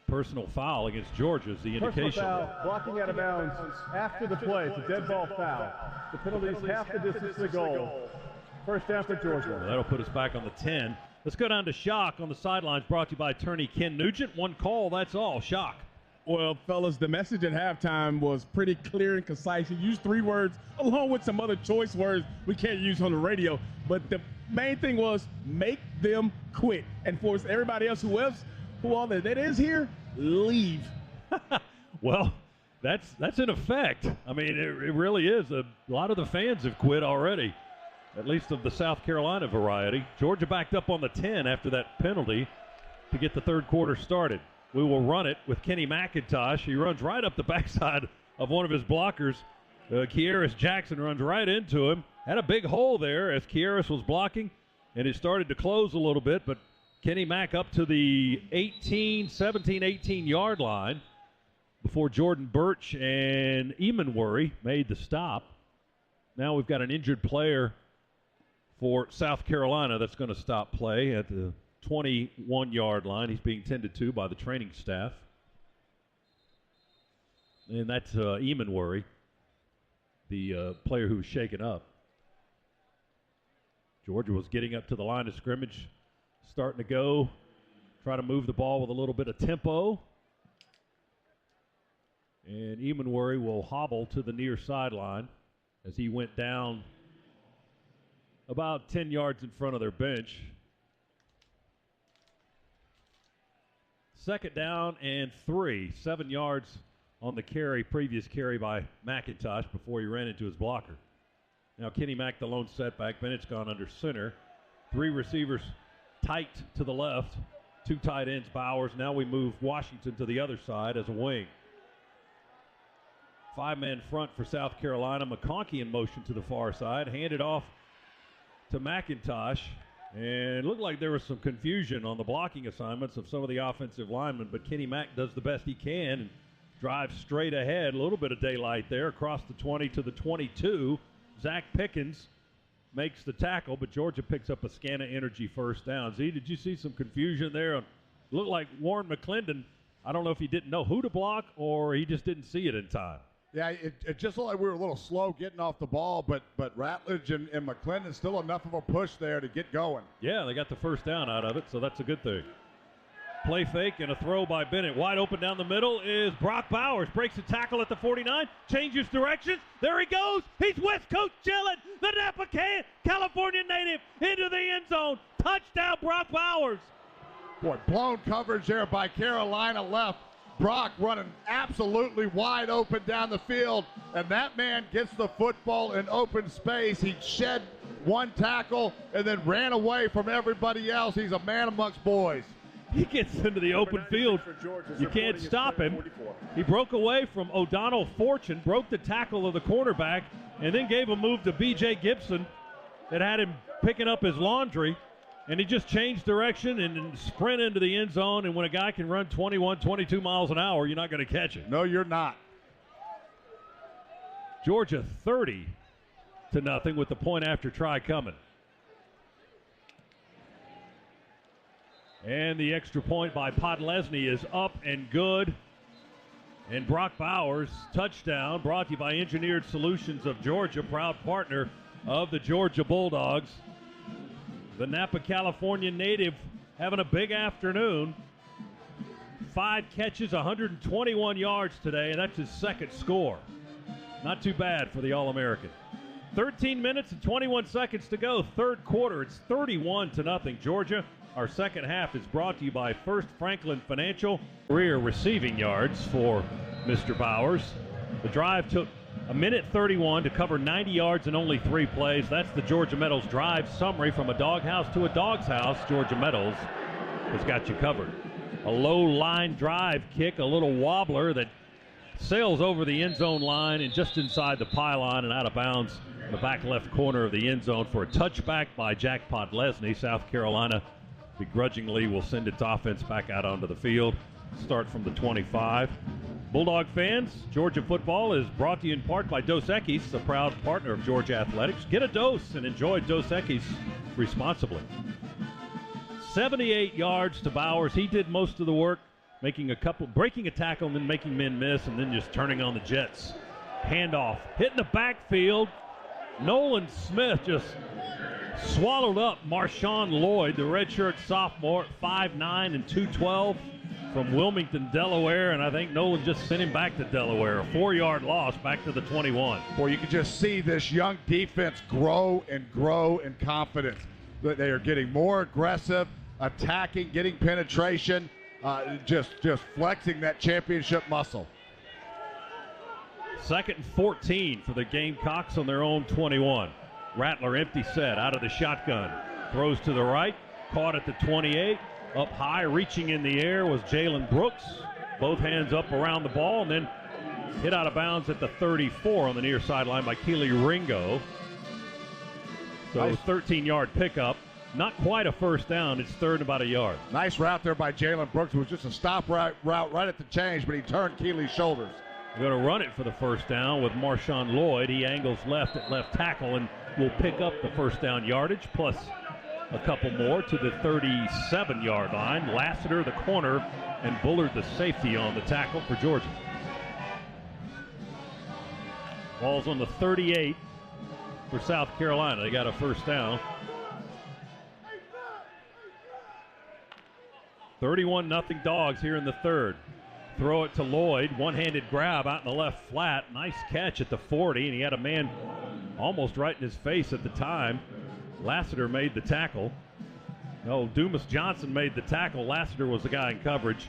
Personal foul against Georgia is the indication. Personal foul, blocking out of bounds after the play. It's a dead ball foul. The penalty is half the distance to the goal. First down for Georgia. Well, that'll put us back on the 10. Let's go down to Shock on the sidelines, brought to you by attorney Ken Nugent. One call, that's all. Shock. Well, fellas, the message at halftime was pretty clear and concise. He used 3 words along with some other choice words we can't use on the radio. But the main thing was make them quit and force everybody else, who all that is here, leave. Well, that's in effect. I mean, it really is. A lot of the fans have quit already, at least of the South Carolina variety. Georgia backed up on the 10 after that penalty to get the third quarter started. We will run it with Kenny McIntosh. He runs right up the backside of one of his blockers. Kearis Jackson runs right into him. Had a big hole there as Kearis was blocking, and it started to close a little bit, but Kenny Mack up to the 17, 18-yard line before Jordan Birch and Emanworry made the stop. Now we've got an injured player for South Carolina that's going to stop play at the 21-yard line. He's being tended to by the training staff. And that's Emanworry, the player who was shaken up. Georgia was getting up to the line of scrimmage, starting to go, try to move the ball with a little bit of tempo. And Emanworry will hobble to the near sideline as he went down about 10 yards in front of their bench. Second down and 3, 7 yards on the carry, previous carry by McIntosh before he ran into his blocker. Now Kenny Mack, the lone setback. Bennett's gone under center. 3 receivers tight to the left, 2 tight ends, Bowers. Now we move Washington to the other side as a wing. 5-man front for South Carolina. McConkey in motion to the far side. Handed off to McIntosh. And it looked like there was some confusion on the blocking assignments of some of the offensive linemen, but Kenny Mack does the best he can and drives straight ahead. A little bit of daylight there across the 20 to the 22. Zach Pickens makes the tackle, but Georgia picks up a Scana Energy first down. Z, did you see some confusion there? It looked like Warren McClendon, I don't know if he didn't know who to block or he just didn't see it in time. Yeah, it just looked like we were a little slow getting off the ball, but Ratledge and McClendon still enough of a push there to get going. Yeah, they got the first down out of it, so that's a good thing. Play fake and a throw by Bennett. Wide open down the middle is Brock Bowers. Breaks a tackle at the 49, changes directions. There he goes. He's West Coast chilling. The Napa California native into the end zone. Touchdown, Brock Bowers. Boy, blown coverage there by Carolina left. Brock running absolutely wide open down the field, and that man gets the football in open space. He shed 1 tackle and then ran away from everybody else. He's a man amongst boys. He gets into the open field. You can't stop him. He broke away from O'Donnell Fortune, broke the tackle of the cornerback, and then gave a move to B.J. Gibson that had him picking up his laundry. And he just changed direction and sprint into the end zone. And when a guy can run 21, 22 miles an hour, you're not going to catch it. No, you're not. Georgia 30-0 with the point after try coming. And the extra point by Podlesny is up and good. And Brock Bowers, touchdown, brought to you by Engineered Solutions of Georgia, proud partner of the Georgia Bulldogs. The Napa, California native having a big afternoon. 5 catches, 121 yards today, and that's his second score. Not too bad for the All-American. 13 minutes and 21 seconds to go, third quarter. It's 31-0 Georgia. Our second half is brought to you by First Franklin Financial. Career receiving yards for Mr. Bowers. The drive took a minute 31 to cover 90 yards in only 3 plays. That's the Georgia Metals drive summary. From a doghouse to a dog's house, Georgia Metals has got you covered. A low line drive kick, a little wobbler that sails over the end zone line and just inside the pylon and out of bounds in the back left corner of the end zone for a touchback by Jack Podlesny. South Carolina begrudgingly will send its offense back out onto the field. Start from the 25. Bulldog fans, Georgia football is brought to you in part by Dos Equis, a proud partner of Georgia athletics. Get a dose and enjoy Dos Equis responsibly. 78 yards to Bowers. He did most of the work, breaking a tackle and then making men miss, and then just turning on the jets. Handoff, hitting the backfield. Nolan Smith just swallowed up Marshawn Lloyd, the redshirt sophomore, 5'9" and 212 from Wilmington, Delaware, and I think Nolan just sent him back to Delaware. A 4-yard loss back to the 21. Boy, you can just see this young defense grow and grow in confidence. They are getting more aggressive, attacking, getting penetration, just flexing that championship muscle. 2nd and 14 for the Gamecocks on their own 21. Rattler empty set out of the shotgun. Throws to the right, caught at the 28. Up high, reaching in the air was Jalen Brooks. Both hands up around the ball, and then hit out of bounds at the 34 on the near sideline by Keely Ringo. So nice. 13-yard pickup. Not quite a first down. It's third and about a yard. Nice route there by Jalen Brooks. It was just a stop route right at the change, but he turned Keely's shoulders. We're going to run it for the first down with Marshawn Lloyd. He angles left at left tackle and will pick up the first down yardage, plus a couple more to the 37-yard line. Lassiter, the corner, and Bullard, the safety, on the tackle for Georgia. Ball's on the 38 for South Carolina. They got a first down. 31-0 Dogs here in the third. Throw it to Lloyd. One-handed grab out in the left flat. Nice catch at the 40, and he had a man almost right in his face at the time. Lassiter made the tackle. No, Dumas Johnson made the tackle. Lassiter was the guy in coverage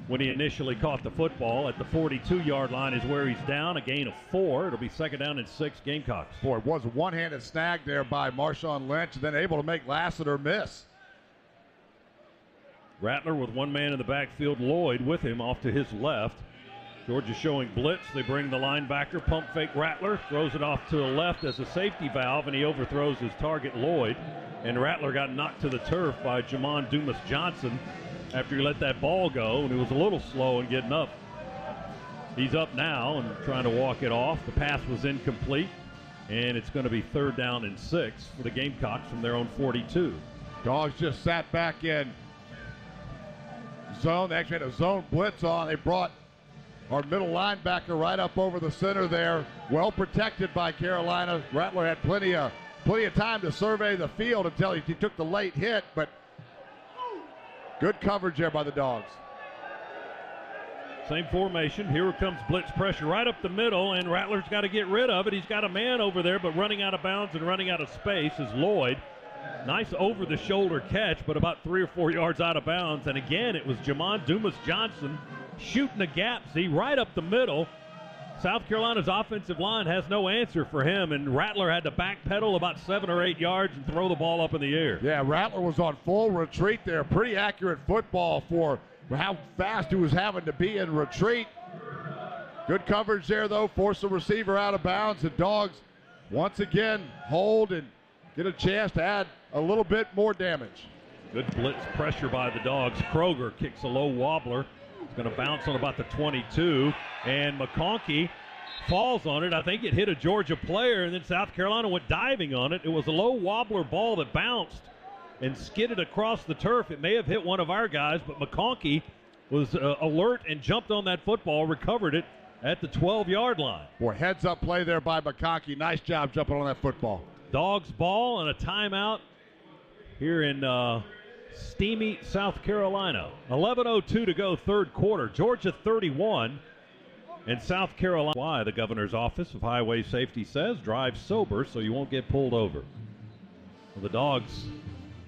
when he initially caught the football. At the 42-yard line is where he's down. A gain of 4. It'll be 2nd down and 6, Gamecocks. Boy, it was a one-handed snag there by Marshawn Lynch, and then able to make Lassiter miss. Rattler with one man in the backfield, Lloyd with him off to his left. Georgia showing blitz. They bring the linebacker, pump fake Rattler, throws it off to the left as a safety valve, and he overthrows his target, Lloyd. And Rattler got knocked to the turf by Jamon Dumas Johnson after he let that ball go, and he was a little slow in getting up. He's up now and trying to walk it off. The pass was incomplete, and it's going to be 3rd down and 6 for the Gamecocks from their own 42. Dogs just sat back in zone. They actually had a zone blitz on. They brought our middle linebacker right up over the center there. Well protected by Carolina. Rattler had plenty of time to survey the field until he took the late hit, but good coverage there by the Dogs. Same formation. Here comes blitz pressure right up the middle, and Rattler's got to get rid of it. He's got a man over there, but running out of bounds and running out of space is Lloyd. Nice over-the-shoulder catch, but about 3 or 4 yards out of bounds. And again, it was Jamon Dumas Johnson shooting the gap. See, right up the middle. South Carolina's offensive line has no answer for him, and Rattler had to backpedal about 7 or 8 yards and throw the ball up in the air. Yeah, Rattler was on full retreat there. Pretty accurate football for how fast he was having to be in retreat. Good coverage there, though. Force the receiver out of bounds. The Dogs once again hold and get a chance to add a little bit more damage. Good blitz pressure by the Dogs. Kroger kicks a low wobbler. It's going to bounce on about the 22, and McConkey falls on it. I think it hit a Georgia player, and then South Carolina went diving on it. It was a low wobbler ball that bounced and skidded across the turf. It may have hit one of our guys, but McConkey was alert and jumped on that football, recovered it at the 12-yard line. Boy, heads-up play there by McConkey. Nice job jumping on that football. Dogs ball and a timeout here in steamy South Carolina. 11:02 to go, third quarter. Georgia 31 And South Carolina, why the governor's office of highway safety says drive sober so you won't get pulled over. Well, the Dogs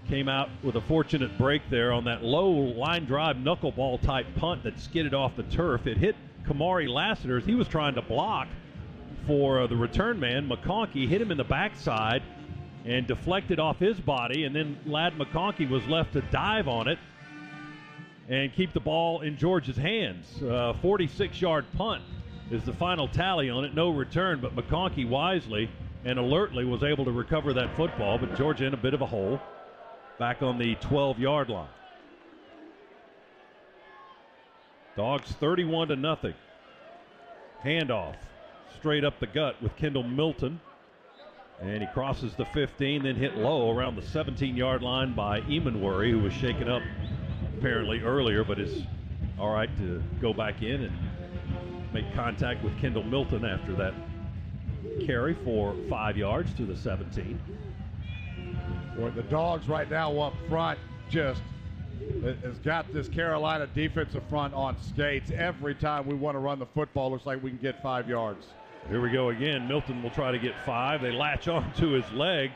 came out with a fortunate break there on that low line drive knuckleball type punt that skidded off the turf. It hit Kamari Lassiter as he was trying to block for the return man. McConkey hit him in the backside and deflected off his body, and then Ladd McConkey was left to dive on it and keep the ball in Georgia's hands. 46-yard punt is the final tally on it. No return, but McConkey wisely and alertly was able to recover that football, but Georgia in a bit of a hole back on the 12-yard line. Dogs 31-0. Handoff straight up the gut with Kendall Milton. And he crosses the 15, then hit low around the 17-yard line by Emanworry, who was shaken up apparently earlier, but is all right to go back in and make contact with Kendall Milton after that carry for 5 yards to the 17. Well, the Dogs right now up front just has got this Carolina defensive front on skates. Every time we want to run the football, looks like we can get 5 yards. Here we go again. Milton will try to get 5. They latch on to his leg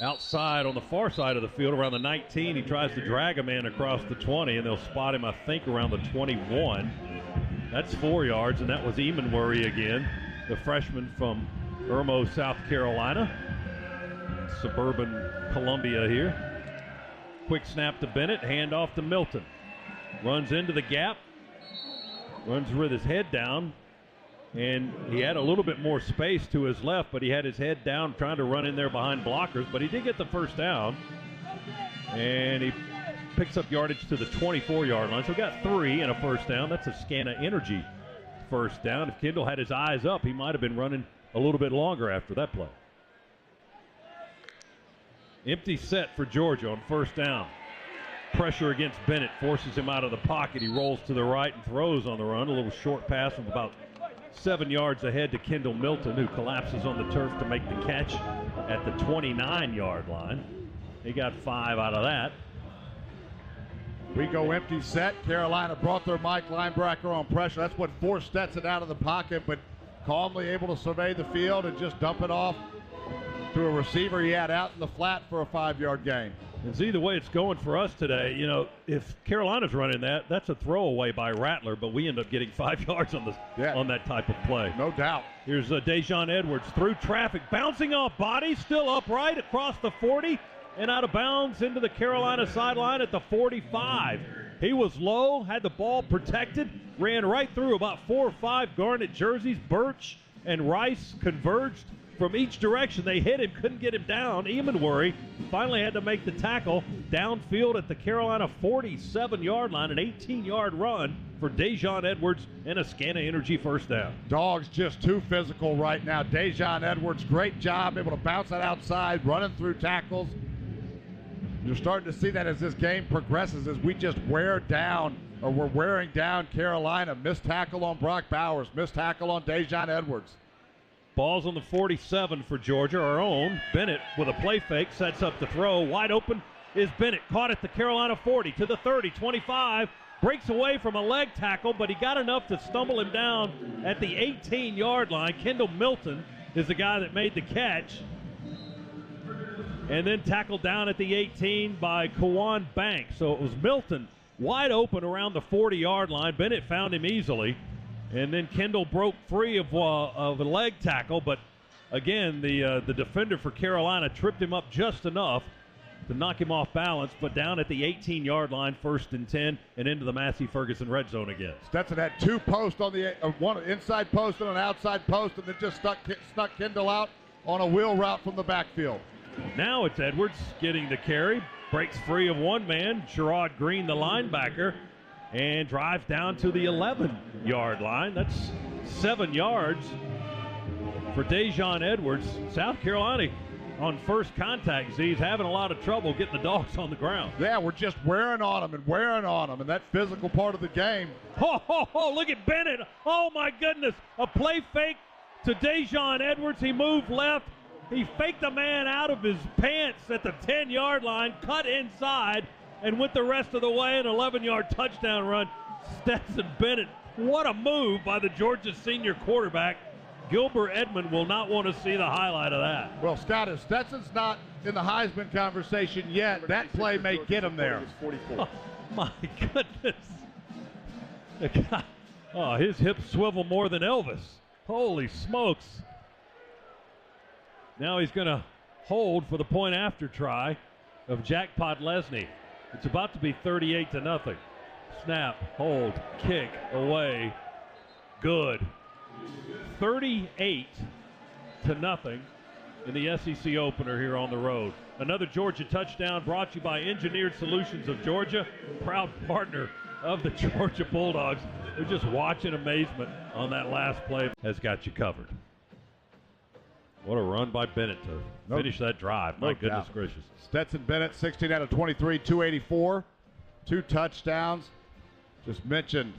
outside on the far side of the field around the 19. He tries to drag a man across the 20, and they'll spot him, I think, around the 21. That's 4 yards, and that was Emanworry again, the freshman from Irmo, South Carolina. Suburban Columbia here. Quick snap to Bennett, handoff to Milton. Runs into the gap, runs with his head down, and he had a little bit more space to his left, but he had his head down trying to run in there behind blockers, but he did get the first down, and he picks up yardage to the 24-yard line. So we got 3 and a first down. That's a Scana Energy first down. If Kendall had his eyes up, he might have been running a little bit longer after that play. Empty set for Georgia on first down. Pressure against Bennett forces him out of the pocket. He rolls to the right and throws on the run. A little short pass from about 7 yards ahead to Kendall Milton, who collapses on the turf to make the catch at the 29-yard line. He got 5 out of that. We go empty set. Carolina brought their Mike linebacker on pressure. That's what forced Stetson out of the pocket, but calmly able to survey the field and just dump it off to a receiver he had out in the flat for a 5-yard gain. It's either way it's going for us today. You know, if Carolina's running that, that's a throwaway by Rattler, but we end up getting 5 yards on that type of play. No doubt. Here's Dejon Edwards through traffic, bouncing off body, still upright across the 40 and out of bounds into the Carolina sideline at the 45. He was low, had the ball protected, ran right through about 4 or 5 Garnet jerseys. Birch and Rice converged from each direction. They hit him, couldn't get him down. Emanworry finally had to make the tackle downfield at the Carolina 47-yard line, an 18-yard run for Dejon Edwards and a Scana Energy first down. Dogs just too physical right now. Dejon Edwards, great job, able to bounce that outside, running through tackles. You're starting to see that as this game progresses, as we just wear down, or we're wearing down Carolina. Missed tackle on Brock Bowers, missed tackle on Dejon Edwards. Ball's on the 47 for Georgia, our own. Bennett with a play fake, sets up the throw. Wide open is Bennett, caught at the Carolina 40 to the 30, 25. Breaks away from a leg tackle, but he got enough to stumble him down at the 18-yard line. Kendall Milton is the guy that made the catch. And then tackled down at the 18 by Kawan Banks. So it was Milton wide open around the 40-yard line. Bennett found him easily. And then Kendall broke free of a leg tackle, but again, the defender for Carolina tripped him up just enough to knock him off balance, but down at the 18-yard line, 1st and 10, and into the Massey Ferguson red zone again. Stetson had 2 posts on the one inside post and an outside post, and then just snuck Kendall out on a wheel route from the backfield. Now it's Edwards getting the carry, breaks free of one man, Sherrod Green, the linebacker, and drives down to the 11-yard line. That's 7 yards for Dejon Edwards. South Carolina on first contact, he's having a lot of trouble getting the Dogs on the ground. Yeah, we're just wearing on them, and that physical part of the game. Look at Bennett. Oh, my goodness. A play fake to Dejon Edwards. He moved left. He faked a man out of his pants at the 10-yard line, cut inside, and went the rest of the way, an 11-yard touchdown run. Stetson Bennett What a move by the Georgia senior quarterback. Gilbert Edmond will not want to see the highlight of that. Well, Scott, if Stetson's not in the Heisman conversation yet, that play may get him there. Oh, my goodness. The guy, oh, his hips swivel more than Elvis. Holy smokes. Now he's going to hold for the point after try of Jackpot Lesney. It's about to be 38-0. Snap, hold, kick, away. Good. 38-0 in the SEC opener here on the road. Another Georgia touchdown brought to you by Engineered Solutions of Georgia, proud partner of the Georgia Bulldogs. We're just watching amazement on that last play. Has got you covered. What a run by Bennett to finish that drive. My goodness gracious. Stetson Bennett, 16 out of 23, 284, 2 touchdowns. Just mentioned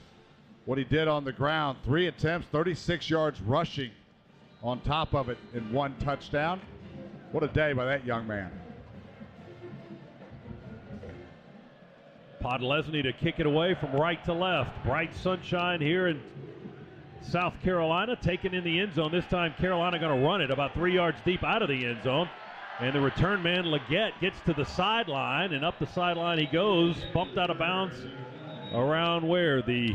what he did on the ground. 3 attempts, 36 yards rushing on top of it in 1 touchdown. What a day by that young man. Podlesny to kick it away from right to left. Bright sunshine here in South Carolina, taken in the end zone. This time Carolina going to run it about 3 yards deep out of the end zone. And the return man, Leggett, gets to the sideline, and up the sideline he goes, bumped out of bounds around where? The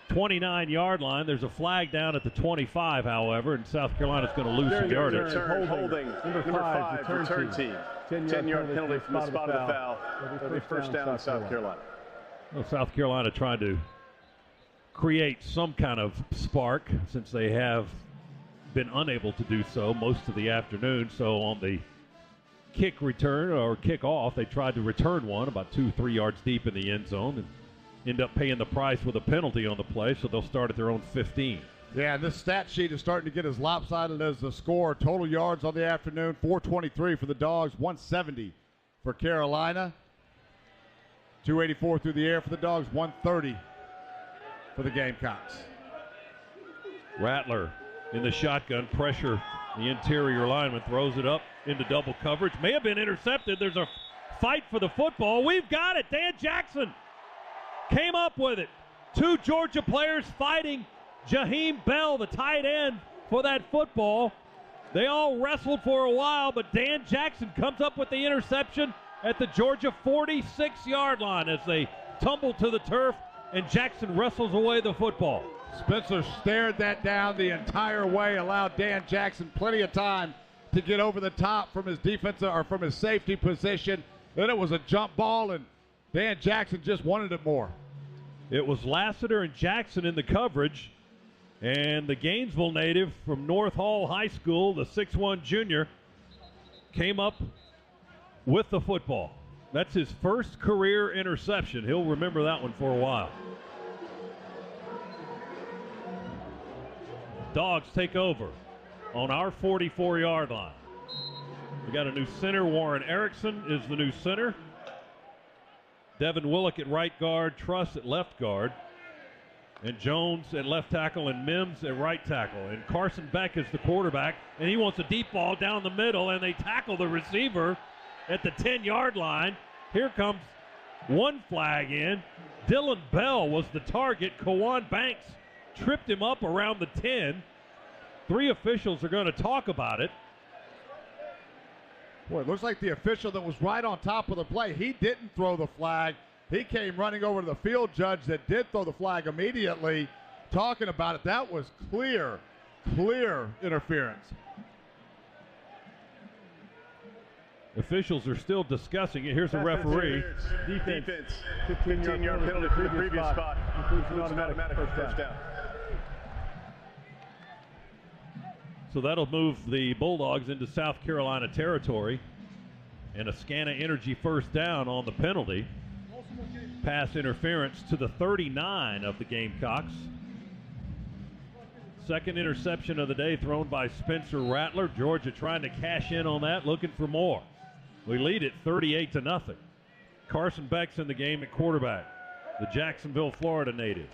29-yard line. There's a flag down at the 25, however, and South Carolina's going to lose some yardage. Holding. Number 5, return team. 10-yard penalty from the spot of the foul. It'll be first down in South Carolina. Well, South Carolina trying to create some kind of spark since they have been unable to do so most of the afternoon. So on the kick return or kick off, they tried to return one about 2-3 yards deep in the end zone and end up paying the price with a penalty on the play, so they'll start at their own 15. Yeah, and this stat sheet is starting to get as lopsided as the score. Total yards on the afternoon, 423 for the Dogs, 170 for Carolina. 284 through the air for the Dogs, 130 for the Gamecocks. Rattler in the shotgun, pressure. The interior lineman throws it up into double coverage. May have been intercepted. There's a fight for the football. We've got it. Dan Jackson came up with it. 2 Georgia players fighting. Jaheim Bell, the tight end, for that football. They all wrestled for a while, but Dan Jackson comes up with the interception at the Georgia 46-yard line as they tumble to the turf, and Jackson wrestles away the football. Spencer stared that down the entire way, allowed Dan Jackson plenty of time to get over the top from his defensive or from his safety position. Then it was a jump ball, and Dan Jackson just wanted it more. It was Lassiter and Jackson in the coverage, and the Gainesville native from North Hall High School, the 6'1 junior, came up with the football. That's his first career interception. He'll remember that one for a while. Dogs take over on our 44-yard line. We got a new center. Warren Erickson is the new center. Devin Willock at right guard, Truss at left guard, and Jones at left tackle, and Mims at right tackle. And Carson Beck is the quarterback, and he wants a deep ball down the middle, and they tackle the receiver at the 10-yard line. Here comes one flag in. Dylan Bell was the target. Kawan Banks tripped him up around the 10. 3 officials are going to talk about it. Boy, it looks like the official that was right on top of the play, he didn't throw the flag. He came running over to the field judge that did throw the flag immediately, talking about it. That was clear interference. Officials are still discussing it. Here's a referee. Defense. 15-yard penalty from the previous spot. Includes an automatic first down. So that'll move the Bulldogs into South Carolina territory. And a Scana Energy first down on the penalty. Pass interference to the 39 of the Gamecocks. Second interception of the day thrown by Spencer Rattler. Georgia trying to cash in on that, looking for more. We lead it 38-0. Carson Beck's in the game at quarterback, the Jacksonville, Florida native.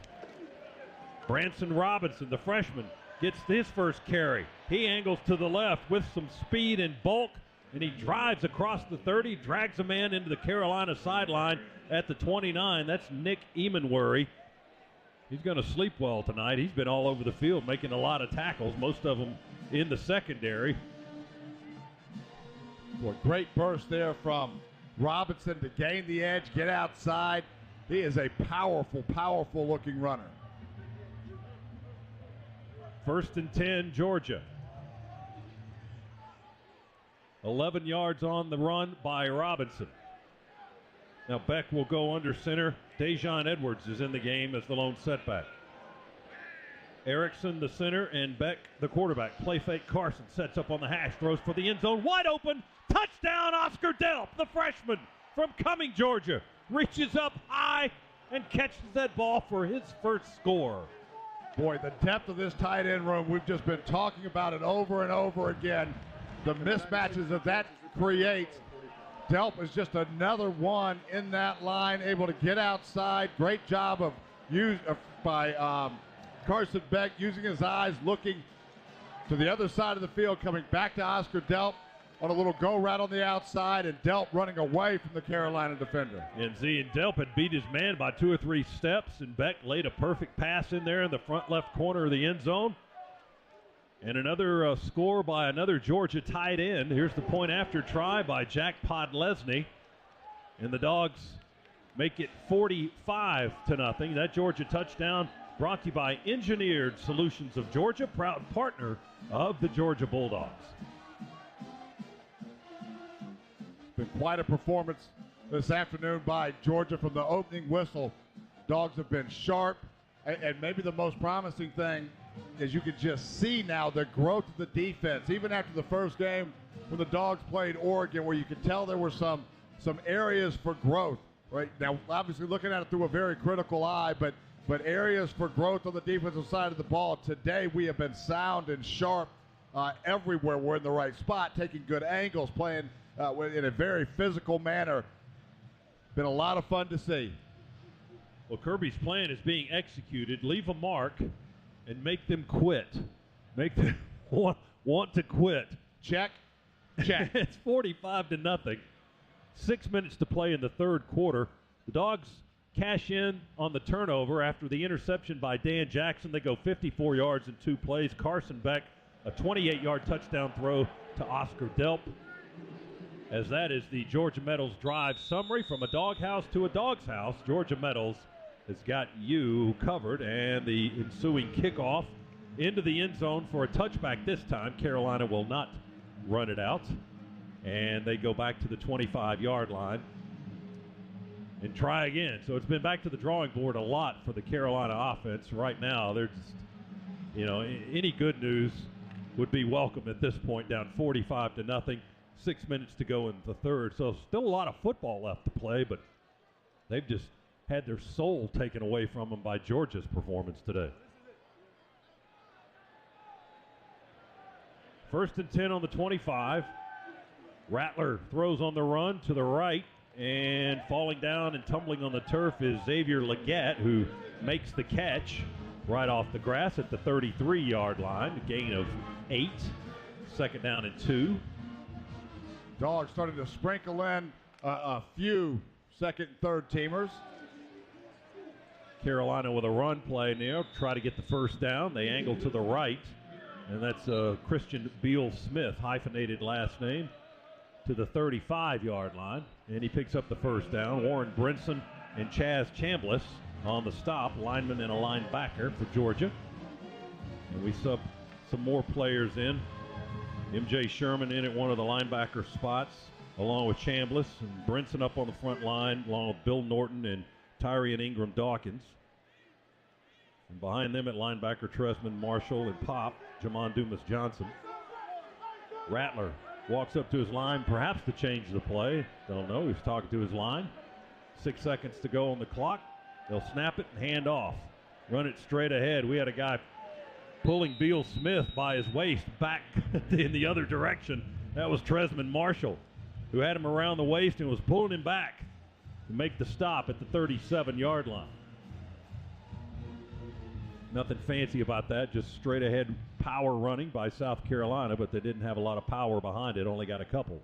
Branson Robinson, the freshman, gets his first carry. He angles to the left with some speed and bulk, and he drives across the 30, drags a man into the Carolina sideline at the 29. That's Nick Emanworry. He's going to sleep well tonight. He's been all over the field making a lot of tackles, most of them in the secondary. Boy, great burst there from Robinson to gain the edge, get outside. He is a powerful, powerful looking runner. 1st and 10, Georgia. 11 yards on the run by Robinson. Now Beck will go under center. Dejon Edwards is in the game as the lone setback. Erickson, the center, and Beck, the quarterback. Play fake. Carson sets up on the hash, throws for the end zone. Wide open. Touchdown, Oscar Delp, the freshman from Cumming, Georgia. Reaches up high and catches that ball for his first score. Boy, the depth of this tight end room, we've just been talking about it over and over again. The mismatches that creates. Delp is just another one in that line, able to get outside. Great job of by Carson Beck using his eyes, looking to the other side of the field, coming back to Oscar Delp on a little go route on the outside, and Delp running away from the Carolina defender. And Delp had beat his man by 2 or 3 steps, and Beck laid a perfect pass in there in the front left corner of the end zone. And another score by another Georgia tight end. Here's the point after try by Jack Podlesny. And the Dogs make it 45-0. That Georgia touchdown brought to you by Engineered Solutions of Georgia, proud partner of the Georgia Bulldogs. Been quite a performance this afternoon by Georgia from the opening whistle. Dogs have been sharp, and maybe the most promising thing is you can just see now the growth of the defense. Even after the first game when the Dogs played Oregon, where you could tell there were some areas for growth. Right now, obviously looking at it through a very critical eye, but areas for growth on the defensive side of the ball. Today we have been sound and sharp everywhere. We're in the right spot, taking good angles, playing in a very physical manner. Been a lot of fun to see. Well, Kirby's plan is being executed. Leave a mark and make them quit. Make them want to quit. Check. It's 45-0. 6 minutes to play in the third quarter. The Dogs cash in on the turnover after the interception by Dan Jackson. They go 54 yards in 2 plays. Carson Beck, a 28-yard touchdown throw to Oscar Delp. As that is the Georgia Metals drive summary. From a doghouse to a dog's house, Georgia Metals has got you covered, and the ensuing kickoff into the end zone for a touchback this time. Carolina will not run it out, and they go back to the 25-yard line and try again. So it's been back to the drawing board a lot for the Carolina offense. Right now, they're just, any good news would be welcome at this point, down 45-0. 6 minutes to go in the third. So still a lot of football left to play, but they've just had their soul taken away from them by Georgia's performance today. 1st and 10 on the 25. Rattler throws on the run to the right, and falling down and tumbling on the turf is Xavier Leggett, who makes the catch right off the grass at the 33-yard line. A gain of 8. 2nd down and 2. Dogs starting to sprinkle in a few second and third teamers. Carolina with a run play now, try to get the first down. They angle to the right, and that's Christian Beal-Smith, hyphenated last name, to the 35-yard line, and he picks up the first down. Warren Brinson and Chaz Chambliss on the stop, lineman and a linebacker for Georgia. And we sub some more players in. M.J. Sherman in at one of the linebacker spots, along with Chambliss, and Brinson up on the front line, along with Bill Norton and Tyrion Ingram Dawkins. And behind them at linebacker, Tresman Marshall and Pop, Jamon Dumas Johnson. Rattler walks up to his line, perhaps to change the play. Don't know. He's talking to his line. 6 seconds to go on the clock. They'll snap it and hand off. Run it straight ahead. We had a guy pulling Beal Smith by his waist back in the other direction. That was Tresman Marshall, who had him around the waist and was pulling him back to make the stop at the 37-yard line. Nothing fancy about that, just straight ahead power running by South Carolina, but they didn't have a lot of power behind it, only got a couple.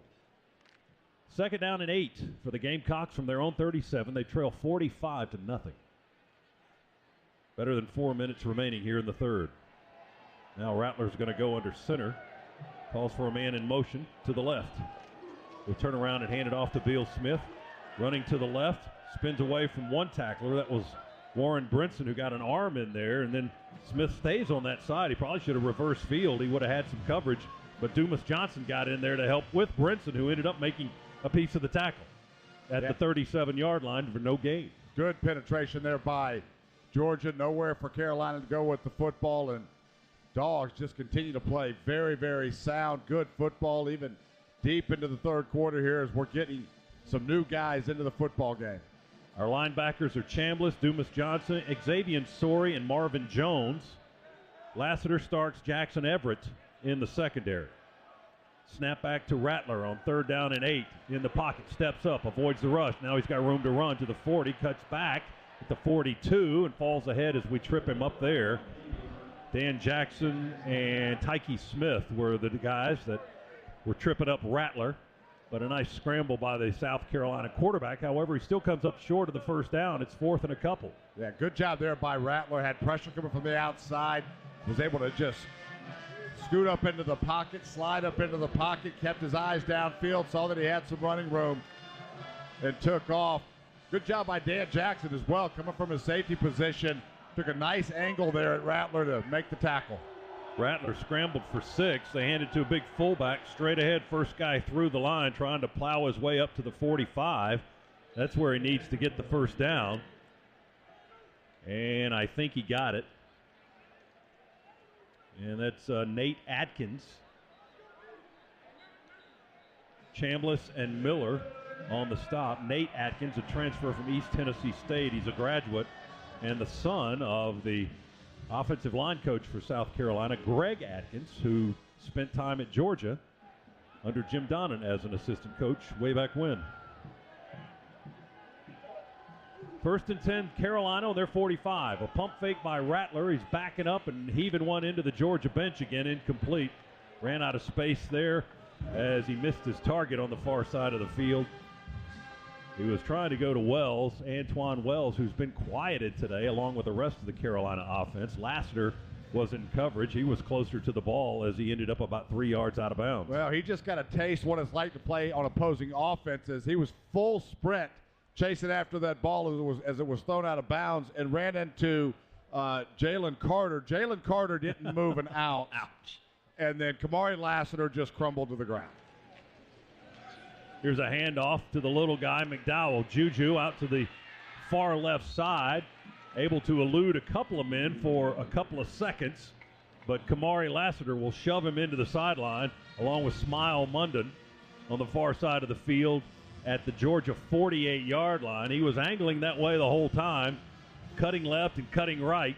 2nd down and 8 for the Gamecocks from their own 37. They trail 45-0. Better than 4 minutes remaining here in the third. Now Rattler's going to go under center. Calls for a man in motion to the left. He'll turn around and hand it off to Beal Smith. Running to the left, spins away from one tackler. That was Warren Brinson, who got an arm in there, and then Smith stays on that side. He probably should have reversed field. He would have had some coverage, but Dumas Johnson got in there to help with Brinson, who ended up making a piece of the tackle at the 37-yard line for no gain. Good penetration there by Georgia. Nowhere for Carolina to go with the football, and Dogs just continue to play very, very sound, good football, even deep into the third quarter here as we're getting some new guys into the football game. Our linebackers are Chambliss, Dumas Johnson, Xavier Sorey, and Marvin Jones. Lassiter, Starks, Jackson, Everett in the secondary. Snap back to Rattler on 3rd down and 8. In the pocket, steps up, avoids the rush. Now he's got room to run to the 40, cuts back at the 42 and falls ahead as we trip him up there. Dan Jackson and Tyke Smith were the guys that were tripping up Rattler. But a nice scramble by the South Carolina quarterback. However, he still comes up short of the first down. It's 4th and a couple. Yeah, good job there by Rattler. Had pressure coming from the outside. Was able to just scoot up into the pocket, slide up into the pocket, kept his eyes downfield, saw that he had some running room, and took off. Good job by Dan Jackson as well, coming from his safety position. Took a nice angle there at Rattler to make the tackle. Rattler scrambled for 6. They handed to a big fullback straight ahead. First guy through the line trying to plow his way up to the 45. That's where he needs to get the first down. And I think he got it. And that's Nate Atkins. Chambliss and Miller on the stop. Nate Atkins, a transfer from East Tennessee State. He's a graduate and the son of the offensive line coach for South Carolina, Greg Atkins, who spent time at Georgia under Jim Donnan as an assistant coach way back when. 1st and 10, Carolina on their 45. A pump fake by Rattler. He's backing up and heaving one into the Georgia bench again, incomplete. Ran out of space there as he missed his target on the far side of the field. He was trying to go to Wells, Antoine Wells, who's been quieted today along with the rest of the Carolina offense. Lassiter was in coverage. He was closer to the ball as he ended up about 3 yards out of bounds. Well, he just got a taste what it's like to play on opposing offenses. He was full sprint chasing after that ball as it was thrown out of bounds and ran into Jalen Carter. Jalen Carter didn't move an ounce. Ouch. And then Kamari Lassiter just crumbled to the ground. Here's a handoff to the little guy, McDowell. Juju out to the far left side, able to elude a couple of men for a couple of seconds, but Kamari Lassiter will shove him into the sideline along with Smile Munden on the far side of the field at the Georgia 48-yard line. He was angling that way the whole time, cutting left and cutting right,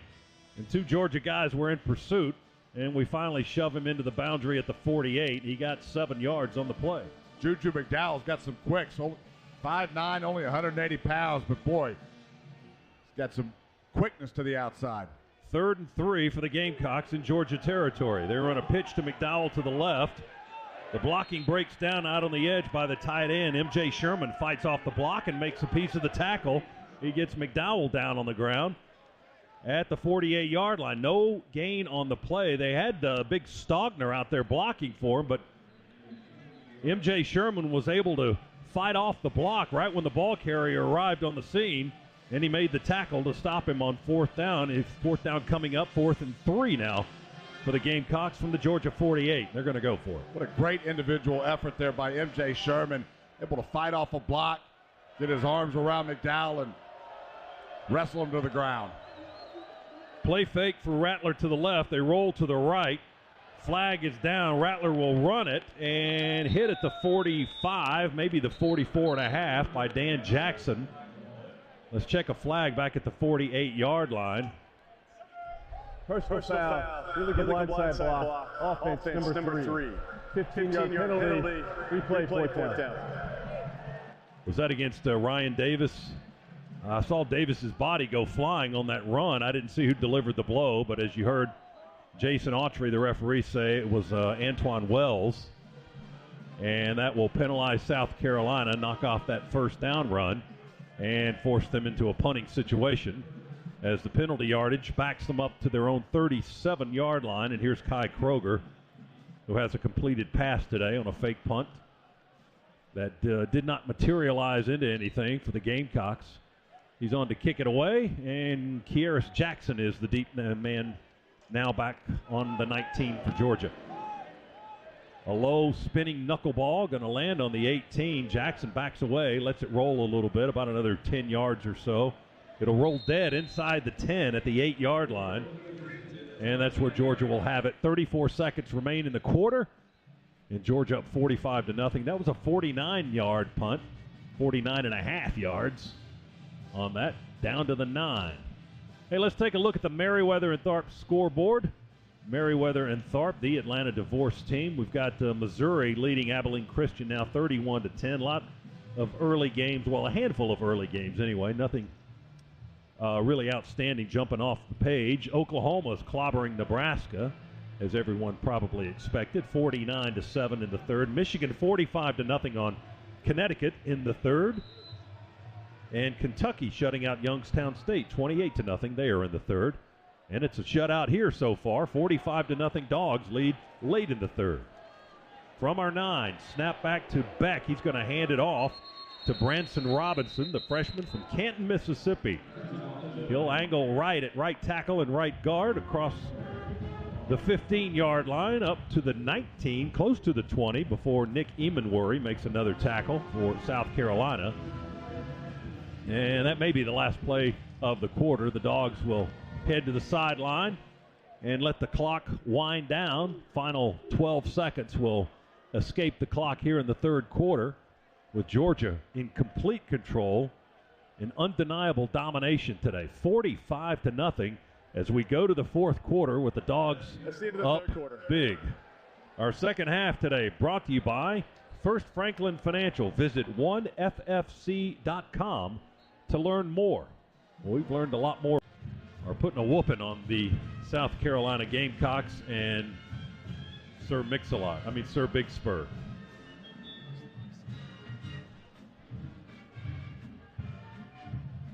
and 2 Georgia guys were in pursuit, and we finally shove him into the boundary at the 48. He got 7 yards on the play. Juju McDowell's got some quicks. 5'9", only 180 pounds, but boy, he's got some quickness to the outside. 3rd and 3 for the Gamecocks in Georgia territory. They run a pitch to McDowell to the left. The blocking breaks down out on the edge by the tight end. M.J. Sherman fights off the block and makes a piece of the tackle. He gets McDowell down on the ground at the 48-yard line. No gain on the play. They had big Stogner out there blocking for him, but M.J. Sherman was able to fight off the block right when the ball carrier arrived on the scene, and he made the tackle to stop him on 4th down. It's 4th down coming up, 4th and 3 now for the Gamecocks from the Georgia 48. They're going to go for it. What a great individual effort there by M.J. Sherman, able to fight off a block, get his arms around McDowell, and wrestle him to the ground. Play fake for Rattler to the left. They roll to the right. Flag is down. Rattler will run it and hit at the 45, maybe the 44.5 by Dan Jackson. Let's check a flag back at the 48-yard line. Personal foul. Really good blindside block. Offense number 3. 15-yard penalty. Replay 4th down. Was that against Ryan Davis? I saw Davis's body go flying on that run. I didn't see who delivered the blow, but as you heard Jason Autry, the referee, say it was Antoine Wells, and that will penalize South Carolina, knock off that first down run, and force them into a punting situation. as the penalty yardage backs them up to their own 37-yard line. And here's Kai Kroger, who has a completed pass today on a fake punt that did not materialize into anything for the Gamecocks. He's on to kick it away, and Kieris Jackson is the deep man now back on the 19 for Georgia. A low spinning knuckleball going to land on the 18. Jackson backs away, lets it roll a little bit, about another 10 yards or so. It'll roll dead inside the 10 at the 8-yard line. And that's where Georgia will have it. 34 seconds remain in the quarter. And Georgia up 45-0. That was a 49-yard punt. 49.5 yards on that. Down to the 9. Hey, let's take a look at the Meriwether and Tharp scoreboard. Meriwether and Tharp, the Atlanta divorce team. We've got Missouri leading Abilene Christian now 31-10. A lot of early games, well, a handful of early games anyway. Nothing really outstanding jumping off the page. Oklahoma's clobbering Nebraska, as everyone probably expected, 49-7 in the third. Michigan 45-0 on Connecticut in the third. And Kentucky shutting out Youngstown State 28-0 there in the third. And it's a shutout here so far. 45-0 Dogs lead late in the third. From our 9, snap back to Beck. He's going to hand it off to Branson Robinson, the freshman from Canton, Mississippi. He'll angle right at right tackle and right guard across the 15-yard line up to the 19, close to the 20, before Nick Emanworry makes another tackle for South Carolina. And that may be the last play of the quarter. The Dogs will head to the sideline and let the clock wind down. Final 12 seconds will escape the clock here in the third quarter, with Georgia in complete control and undeniable domination today. 45-0 as we go to the fourth quarter with the Dogs up big. Our second half today brought to you by First Franklin Financial. Visit oneffc.com to learn more. Well, we've learned a lot more. Are putting a whooping on the South Carolina Gamecocks and Sir Big Spur.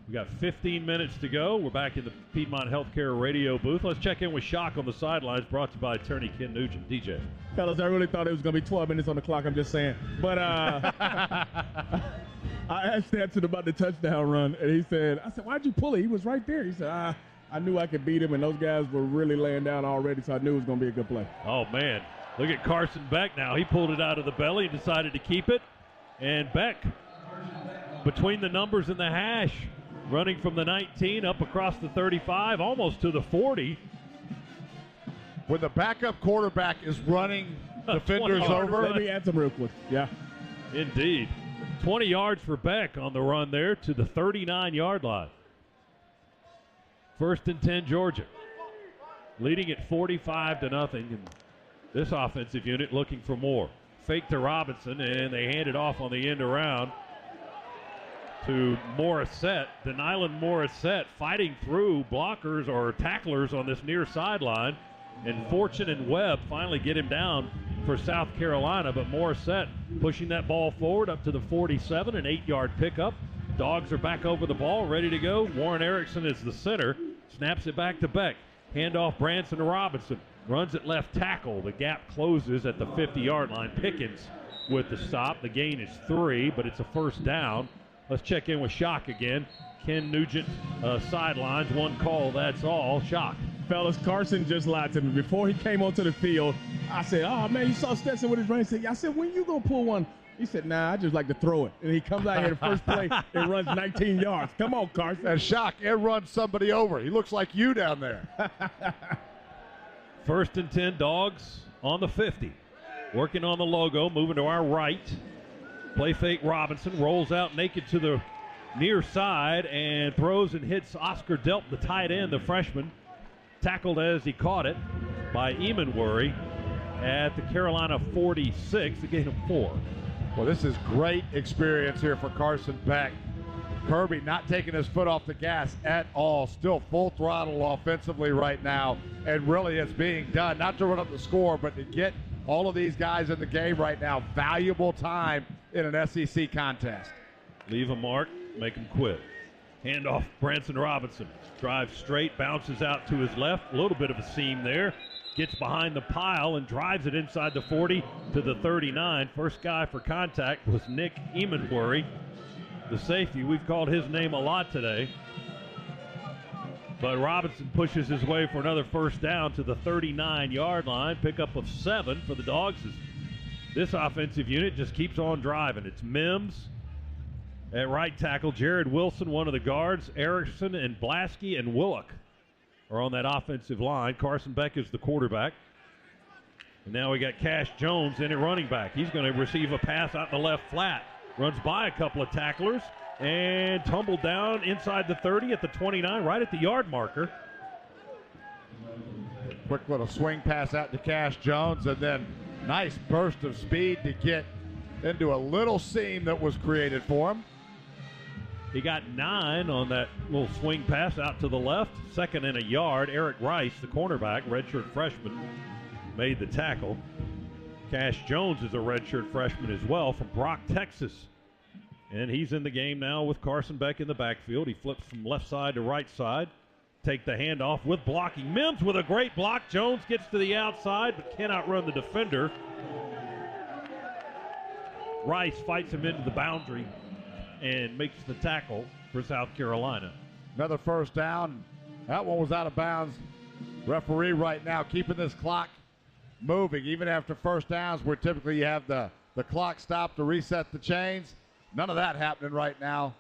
We got 15 minutes to go. We're back in the Piedmont Healthcare radio booth. Let's check in with Shock on the sidelines, brought to you by attorney Ken Nugent. DJ. Fellas, I really thought it was going to be 12 minutes on the clock, I'm just saying. But I asked Stanton about the touchdown run, and I said, why'd you pull it? He was right there. He said, I knew I could beat him, and those guys were really laying down already, so I knew it was going to be a good play. Oh, man. Look at Carson Beck now. He pulled it out of the belly, decided to keep it. And Beck, between the numbers and the hash, running from the 19 up across the 35, almost to the 40. When the backup quarterback is running defenders over. Let me add some real quick. Yeah. Indeed. 20 yards for Beck on the run there to the 39-yard line. First and 10, Georgia. Leading at 45-0. And this offensive unit looking for more. Fake to Robinson, and they hand it off on the end around to Morissette. Denylon Morissette fighting through blockers or tacklers on this near sideline. And Fortune and Webb finally get him down for South Carolina. But Morissette pushing that ball forward up to the 47, an 8-yard pickup. Dogs are back over the ball, ready to go. Warren Erickson is the center. Snaps it back to Beck. Handoff Branson to Robinson. Runs at left tackle. The gap closes at the 50-yard line. Pickens with the stop. The gain is 3, but it's a first down. Let's check in with Shock again. Ken Nugent, sidelines. One call, that's all. Shock. Fellas, Carson just lied to me. Before he came onto the field, I said, oh, man, you saw Stetson with his running. I said, when you going to pull one? He said, nah, I just like to throw it. And he comes out here the first play and runs 19 yards. Come on, Carson. And Shock, it runs somebody over. He looks like you down there. First and 10, Dogs on the 50. Working on the logo, moving to our right. Play fake Robinson, rolls out naked to the near side and throws and hits Oscar Delp, the tight end, the freshman. Tackled as he caught it by Emanworry at the Carolina 46, a gain of 4. Well, this is great experience here for Carson Beck. Kirby not taking his foot off the gas at all. Still full throttle offensively right now. And really it's being done, not to run up the score, but to get all of these guys in the game right now. Valuable time in an SEC contest. Leave a mark, make them quit. Handoff, Branson Robinson. Drives straight, bounces out to his left. A little bit of a seam there. Gets behind the pile and drives it inside the 40 to the 39. First guy for contact was Nick Emanworry, the safety. We've called his name a lot today. But Robinson pushes his way for another first down to the 39-yard line. Pickup of 7 for the Dogs. This offensive unit just keeps on driving. It's Mims at right tackle. Jared Wilson, one of the guards. Erickson and Blasky and Willock are on that offensive line. Carson Beck is the quarterback. And now we got Cash Jones in at running back. He's going to receive a pass out in the left flat. Runs by a couple of tacklers and tumbled down inside the 30 at the 29, right at the yard marker. Quick little swing pass out to Cash Jones, and then nice burst of speed to get into a little seam that was created for him. He got 9 on that little swing pass out to the left. Second and a yard. Eric Rice, the cornerback, redshirt freshman, made the tackle. Cash Jones is a redshirt freshman as well from Brock, Texas. And he's in the game now with Carson Beck in the backfield. He flips from left side to right side. Take the handoff with blocking. Mims with a great block. Jones gets to the outside but cannot run the defender. Rice fights him into the boundary and makes the tackle for South Carolina. Another first down. That one was out of bounds. Referee right now keeping this clock moving. Even after first downs where typically you have the clock stop to reset the chains. None of that happening right now.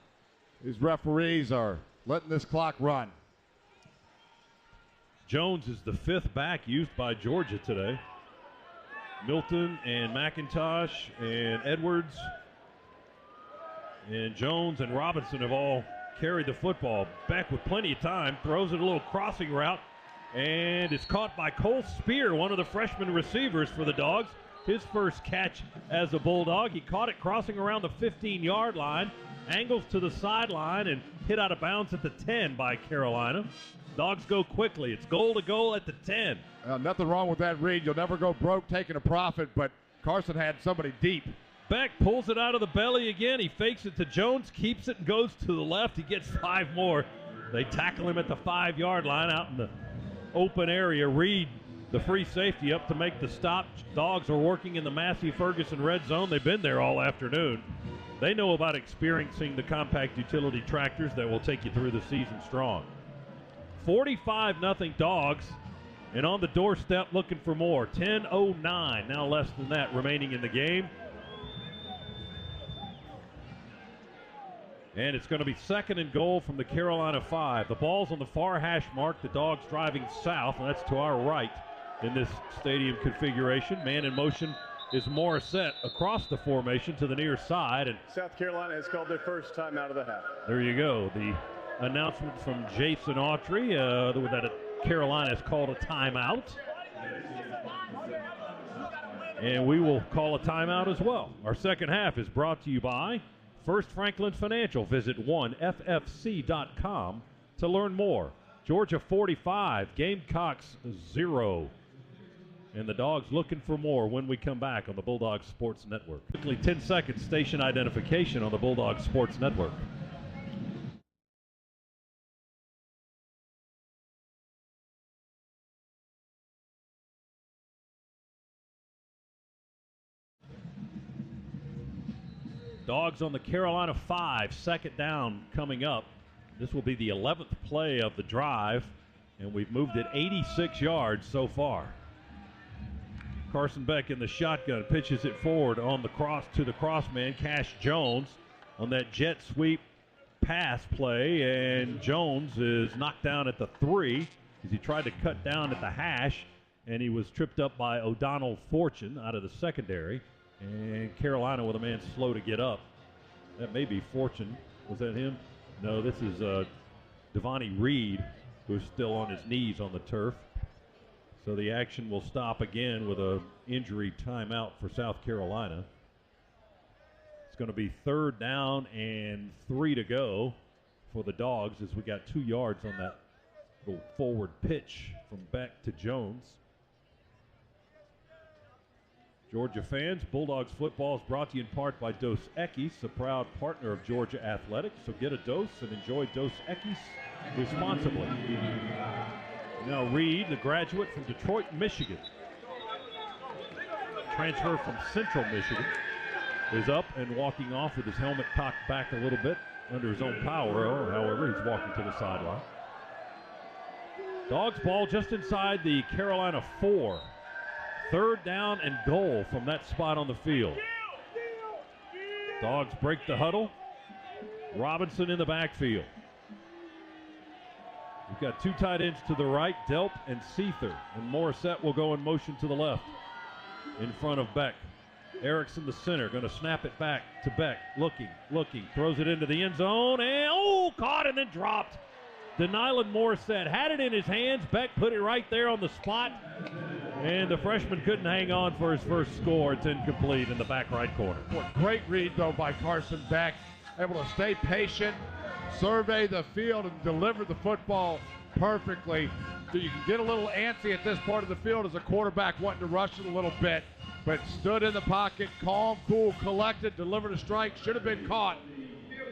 These referees are letting this clock run. Jones is the 5th back used by Georgia today. Milton and McIntosh and Edwards and Jones and Robinson have all carried the football. Beck with plenty of time, throws it a little crossing route, and is caught by Cole Spear, one of the freshman receivers for the Dogs. His first catch as a Bulldog. He caught it crossing around the 15-yard line, angles to the sideline, and hit out of bounds at the 10 by Carolina. Dogs go quickly. It's goal to goal at the 10. Nothing wrong with that read. You'll never go broke taking a profit, but Carson had somebody deep. Beck pulls it out of the belly again. He fakes it to Jones, keeps it, and goes to the left. He gets 5 more. They tackle him at the 5-yard line out in the open area. Reed, the free safety, up to make the stop. Dogs are working in the Massey Ferguson red zone. They've been there all afternoon. They know about experiencing the compact utility tractors that will take you through the season strong. 45-0 Dogs, and on the doorstep looking for more. 10:09, now less than that remaining in the game. And it's going to be 2nd and goal from the Carolina 5. The ball's on the far hash mark. The Dogs driving south, and that's to our right in this stadium configuration. Man in motion is Morissette across the formation to the near side. And South Carolina has called their first time out of the half. there you go. The announcement from Jason Autry that Carolina has called a timeout. And we will call a timeout as well. Our second half is brought to you by First Franklin Financial. Visit 1ffc.com to learn more. Georgia 45, Gamecocks 0. And the Dogs looking for more when we come back on the Bulldogs Sports Network. Quickly, 10 seconds station identification on the Bulldogs Sports Network. Dogs on the Carolina 5, 2nd down coming up. This will be the 11th play of the drive, and we've moved it 86 yards so far. Carson Beck in the shotgun pitches it forward on the cross to the cross man, Cash Jones, on that jet sweep pass play, and Jones is knocked down at the 3 as he tried to cut down at the hash, and he was tripped up by O'Donnell Fortune out of the secondary. And Carolina with a man slow to get up. That may be Fortune. Was that him? No, this is Devontae Reed, who's still on his knees on the turf. So the action will stop again with a injury timeout for South Carolina. It's going to be 3rd down and 3 to go for the Dogs as we got 2 yards on that little forward pitch from Beck to Jones. Georgia fans, Bulldogs football is brought to you in part by Dos Equis, a proud partner of Georgia Athletics. So get a dose and enjoy Dos Equis responsibly. Now Reed, the graduate from Detroit, Michigan, transfer from Central Michigan, is up and walking off with his helmet cocked back a little bit under his own power. However, he's walking to the sideline. Dogs ball just inside the Carolina 4. 3rd down and goal from that spot on the field. Dogs break the huddle. Robinson in the backfield. We've got 2 tight ends to the right, Delp and Seether. And Morissette will go in motion to the left in front of Beck. Erickson, the center, going to snap it back to Beck. Looking, throws it into the end zone, and caught and then dropped. Denylon Morissette had it in his hands. Beck put it right there on the spot, and the freshman couldn't hang on for his first score. It's incomplete in the back right corner. Great read, though, by Carson Beck. Able to stay patient, survey the field, and deliver the football perfectly. So you can get a little antsy at this part of the field as a quarterback wanting to rush it a little bit, but stood in the pocket, calm, cool, collected, delivered a strike. Should have been caught,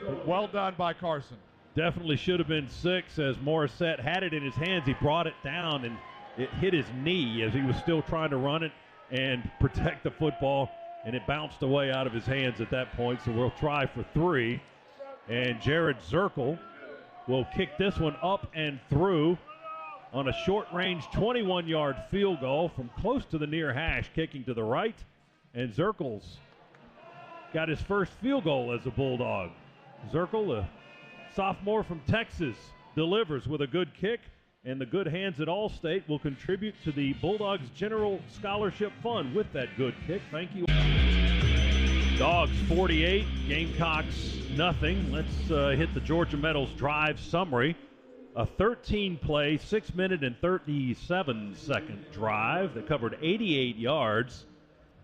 but well done by Carson. Definitely should have been 6 as Morissette had it in his hands. He brought it down, and it hit his knee as he was still trying to run it and protect the football, and it bounced away out of his hands at that point. So we'll try for 3, and Jared Zirkle will kick this one up and through on a short-range 21-yard field goal from close to the near hash, kicking to the right, and Zirkle's got his first field goal as a Bulldog. Zirkle, a sophomore from Texas, delivers with a good kick, and the good hands at Allstate will contribute to the Bulldogs General Scholarship Fund with that good kick. Thank you. Dogs 48, Gamecocks nothing. Let's hit the Georgia Metals drive summary. A 13-play, 6-minute and 37-second drive that covered 88 yards.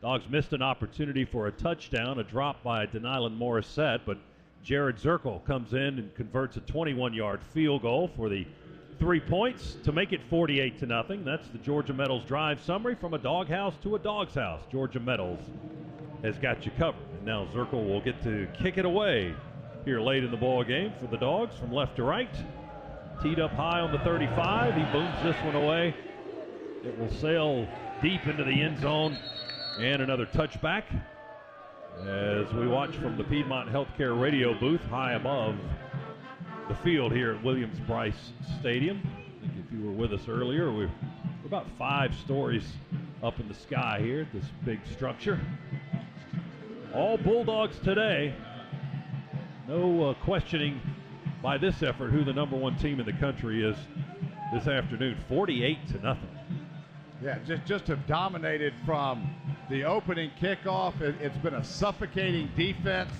Dogs missed an opportunity for a touchdown, a drop by Denylon Morissette, but Jared Zirkle comes in and converts a 21-yard field goal for the 3 points to make it 48-0. That's the Georgia Metals drive summary. From a doghouse to a dog's house, Georgia Metals has got you covered. And now Zirkle will get to kick it away here late in the ball game for the Dogs from left to right. Teed up high on the 35. He booms this one away. It will sail deep into the end zone, and another touchback as we watch from the Piedmont Healthcare radio booth high above the field here at Williams-Brice Stadium. I think if you were with us earlier, we're about 5 stories up in the sky here at this big structure. All Bulldogs today. No questioning by this effort who the #1 team in the country is this afternoon. 48-0. Yeah, just have dominated from the opening kickoff. It's been a suffocating defense.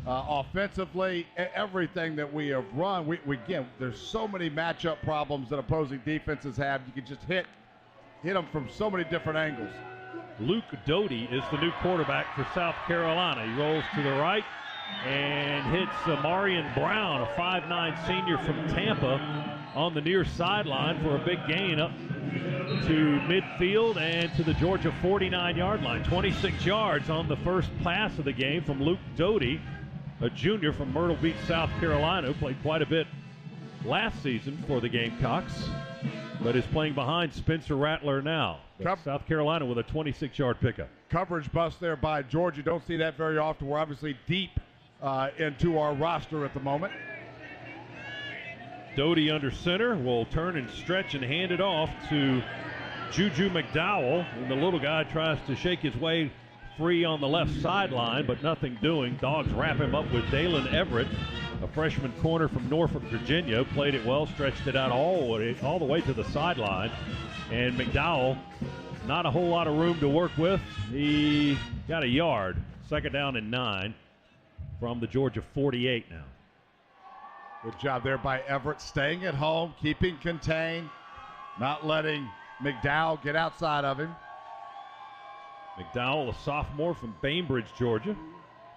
Offensively, everything that we have run, we again, there's so many matchup problems that opposing defenses have. You can just hit them from so many different angles. Luke Doty is the new quarterback for South Carolina. He rolls to the right and hits Marion Brown, a 5'9" senior from Tampa, on the near sideline for a big gain up to midfield and to the Georgia 49-yard line. 26 yards on the first pass of the game from Luke Doty, a junior from Myrtle Beach, South Carolina, who played quite a bit last season for the Gamecocks, but is playing behind Spencer Rattler now. South Carolina with a 26-yard pickup. Coverage bust there by Georgia. Don't see that very often. We're obviously deep into our roster at the moment. Doty under center will turn and stretch and hand it off to Juju McDowell. And the little guy tries to shake his way free on the left sideline, but nothing doing. Dogs wrap him up with Dalen Everett, a freshman corner from Norfolk, Virginia. Played it well, stretched it out all the way to the sideline. And McDowell, not a whole lot of room to work with. He got a yard. 2nd down and 9 from the Georgia 48 now. Good job there by Everett, staying at home, keeping contained, not letting McDowell get outside of him. McDowell, a sophomore from Bainbridge, Georgia.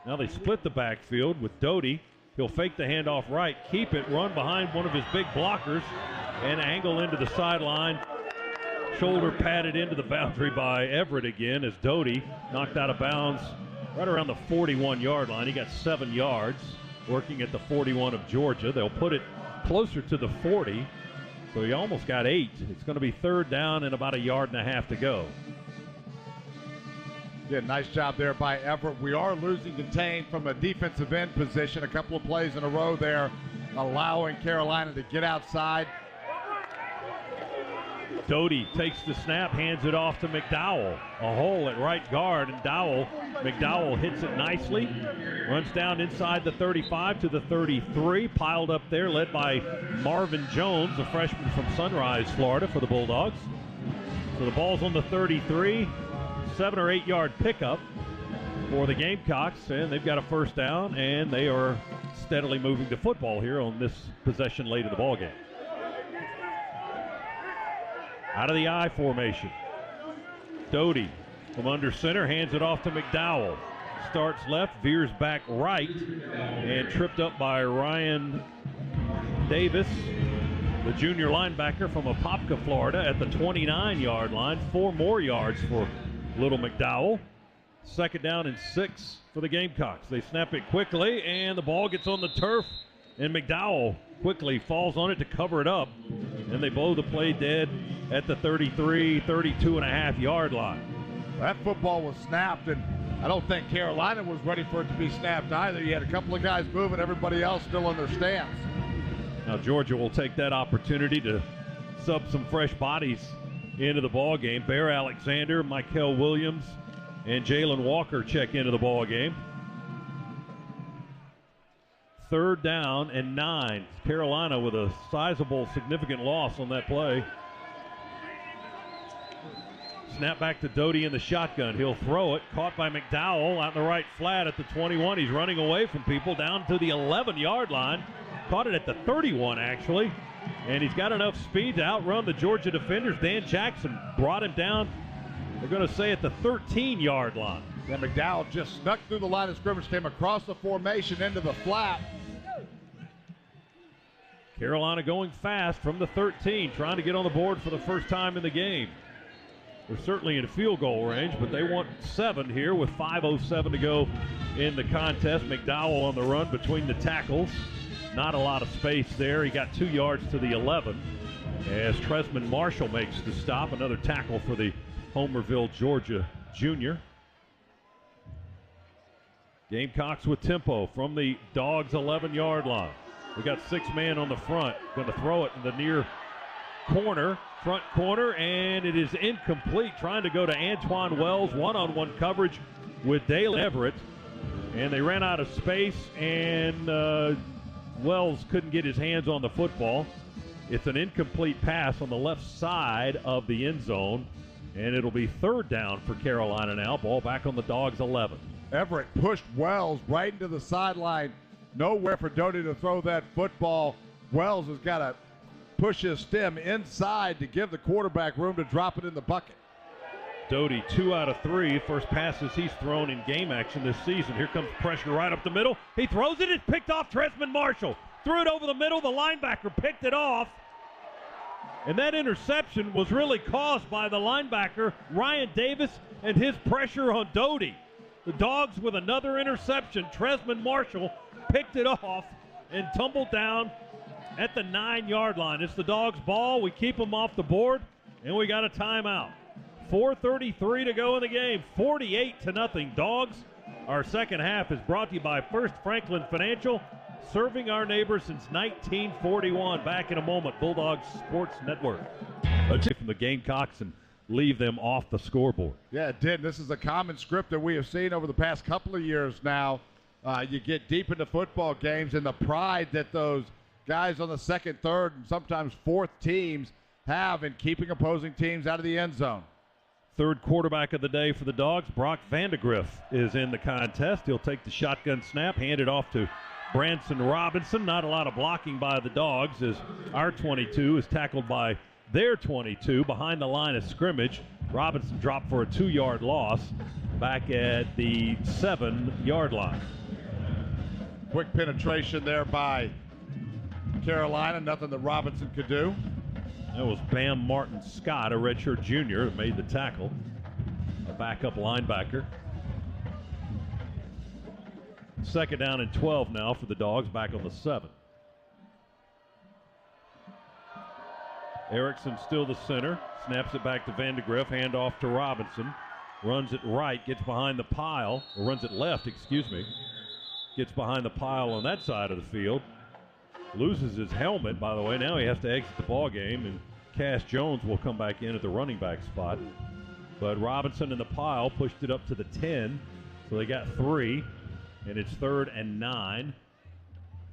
Now they split the backfield with Doty. He'll fake the handoff right, keep it, run behind one of his big blockers, and angle into the sideline Shoulder padded into the boundary by Everett again as Doty knocked out of bounds right around the 41-yard line. He got 7 yards working at the 41 of Georgia. They'll put it closer to the 40, so he almost got 8. It's going to be 3rd down and about 1.5 yards to go. Yeah, nice job there by Everett. We are losing contain from a defensive end position. A couple of plays in a row there, allowing Carolina to get outside. Doty takes the snap, hands it off to McDowell. A hole at right guard, and McDowell hits it nicely. Runs down inside the 35 to the 33. Piled up there, led by Marvin Jones, a freshman from Sunrise, Florida, for the Bulldogs. So the ball's on the 33. 7 or 8 yard pickup for the Gamecocks, and they've got a 1st down, and they are steadily moving to football here on this possession late in the ball game. Out of the I formation. Doty from under center, hands it off to McDowell. Starts left, veers back right, and tripped up by Ryan Davis, the junior linebacker from Apopka, Florida, at the 29-yard line. 4 more yards for little McDowell. 2nd down and 6 for the Gamecocks. They snap it quickly, and the ball gets on the turf, and McDowell quickly falls on it to cover it up, and they blow the play dead at the 33, 32.5-yard line. That football was snapped, and I don't think Carolina was ready for it to be snapped either. You had a couple of guys moving, everybody else still in their stance. Now Georgia will take that opportunity to sub some fresh bodies into the ball game. Bear Alexander, Michael Williams, and Jalen Walker check into the ball game. 3rd down and 9. Carolina with a sizable, significant loss on that play. Snap back to Doty in the shotgun. He'll throw it. Caught by McDowell out in the right flat at the 21. He's running away from people down to the 11-yard line. Caught it at the 31, actually. And he's got enough speed to outrun the Georgia defenders. Dan Jackson brought him down, we're going to say, at the 13-yard line. Then McDowell just snuck through the line of scrimmage, came across the formation into the flat. Carolina going fast from the 13, trying to get on the board for the first time in the game. They're certainly in field goal range, but they want 7 here with 5:07 to go in the contest. McDowell on the run between the tackles. Not a lot of space there. He got 2 yards to the 11 as Tresman Marshall makes the stop. Another tackle for the Homerville, Georgia junior. Gamecocks with tempo from the Dogs 11-yard line. We got 6 men on the front. Going to throw it in the near corner, front corner, and it is incomplete. Trying to go to Antoine Wells. One-on-one coverage with Dale Everett. And they ran out of space, and Wells couldn't get his hands on the football. It's an incomplete pass on the left side of the end zone, and it'll be 3rd down for Carolina now. Ball back on the Dogs 11. Everett pushed Wells right into the sideline. Nowhere for Doty to throw that football. Wells has got to push his stem inside to give the quarterback room to drop it in the bucket. Doty 2 out of 3. First passes he's thrown in game action this season. Here comes pressure right up the middle. He throws it. It's picked off. Tresman Marshall threw it over the middle. The linebacker picked it off. And that interception was really caused by the linebacker, Ryan Davis, and his pressure on Doty. The Dogs with another interception. Tresman Marshall picked it off and tumbled down at the 9-yard line. It's the Dogs' ball. We keep them off the board, and we got a timeout. 4:33 to go in the game. 48-0 Dogs. Our second half is brought to you by First Franklin Financial, serving our neighbors since 1941. Back in a moment. Bulldogs Sports Network. A tip from the Gamecocks and leave them off the scoreboard. Yeah, it did. This is a common script that we have seen over the past couple of years now. You get deep into football games, and the pride that those guys on the 2nd, 3rd, and sometimes 4th teams have in keeping opposing teams out of the end zone. 3rd quarterback of the day for the Dogs, Brock Vandegrift, is in the contest. He'll take the shotgun snap, hand it off to Branson Robinson. Not a lot of blocking by the Dogs as our 22 is tackled by their 22 behind the line of scrimmage. Robinson dropped for a 2-yard loss back at the 7-yard line. Quick penetration there by Carolina. Nothing that Robinson could do. That was Bam Martin Scott, a redshirt junior, that made the tackle. A backup linebacker. Second down and 12 now for the Dogs, back on the 7. Erickson still the center. Snaps it back to Vandegrift. Handoff to Robinson. Runs it right. Gets behind the pile. Or runs it left, excuse me. Gets behind the pile on that side of the field. Loses his helmet, by the way. Now he has to exit the ball game, and Cash Jones will come back in at the running back spot. But Robinson in the pile pushed it up to the 10. So they got 3. And it's 3rd and 9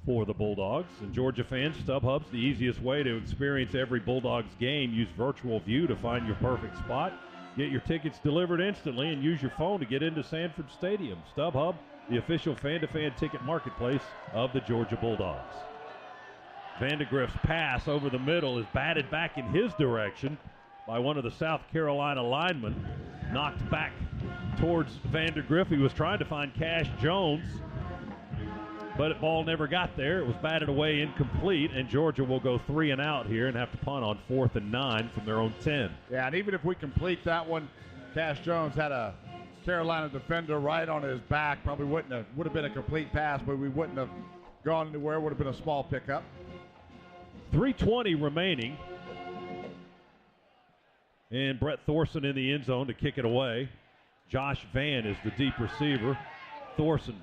for the Bulldogs. And Georgia fans, StubHub's the easiest way to experience every Bulldogs game. Use Virtual View to find your perfect spot. Get your tickets delivered instantly and use your phone to get into Sanford Stadium. StubHub, the official fan-to-fan ticket marketplace of the Georgia Bulldogs. Vandegrift's pass over the middle is batted back in his direction by one of the South Carolina linemen. Knocked back towards Vandegrift. He was trying to find Cash Jones, but the ball never got there. It was batted away incomplete, and Georgia will go 3 and out here and have to punt on 4th and 9 from their own 10. Yeah, and even if we complete that one, Cash Jones had a Carolina defender right on his back. Probably would have been a complete pass, but we wouldn't have gone anywhere. Would have been a small pickup. 3:20 remaining. And Brett Thorson in the end zone to kick it away. Josh Van is the deep receiver. Thorson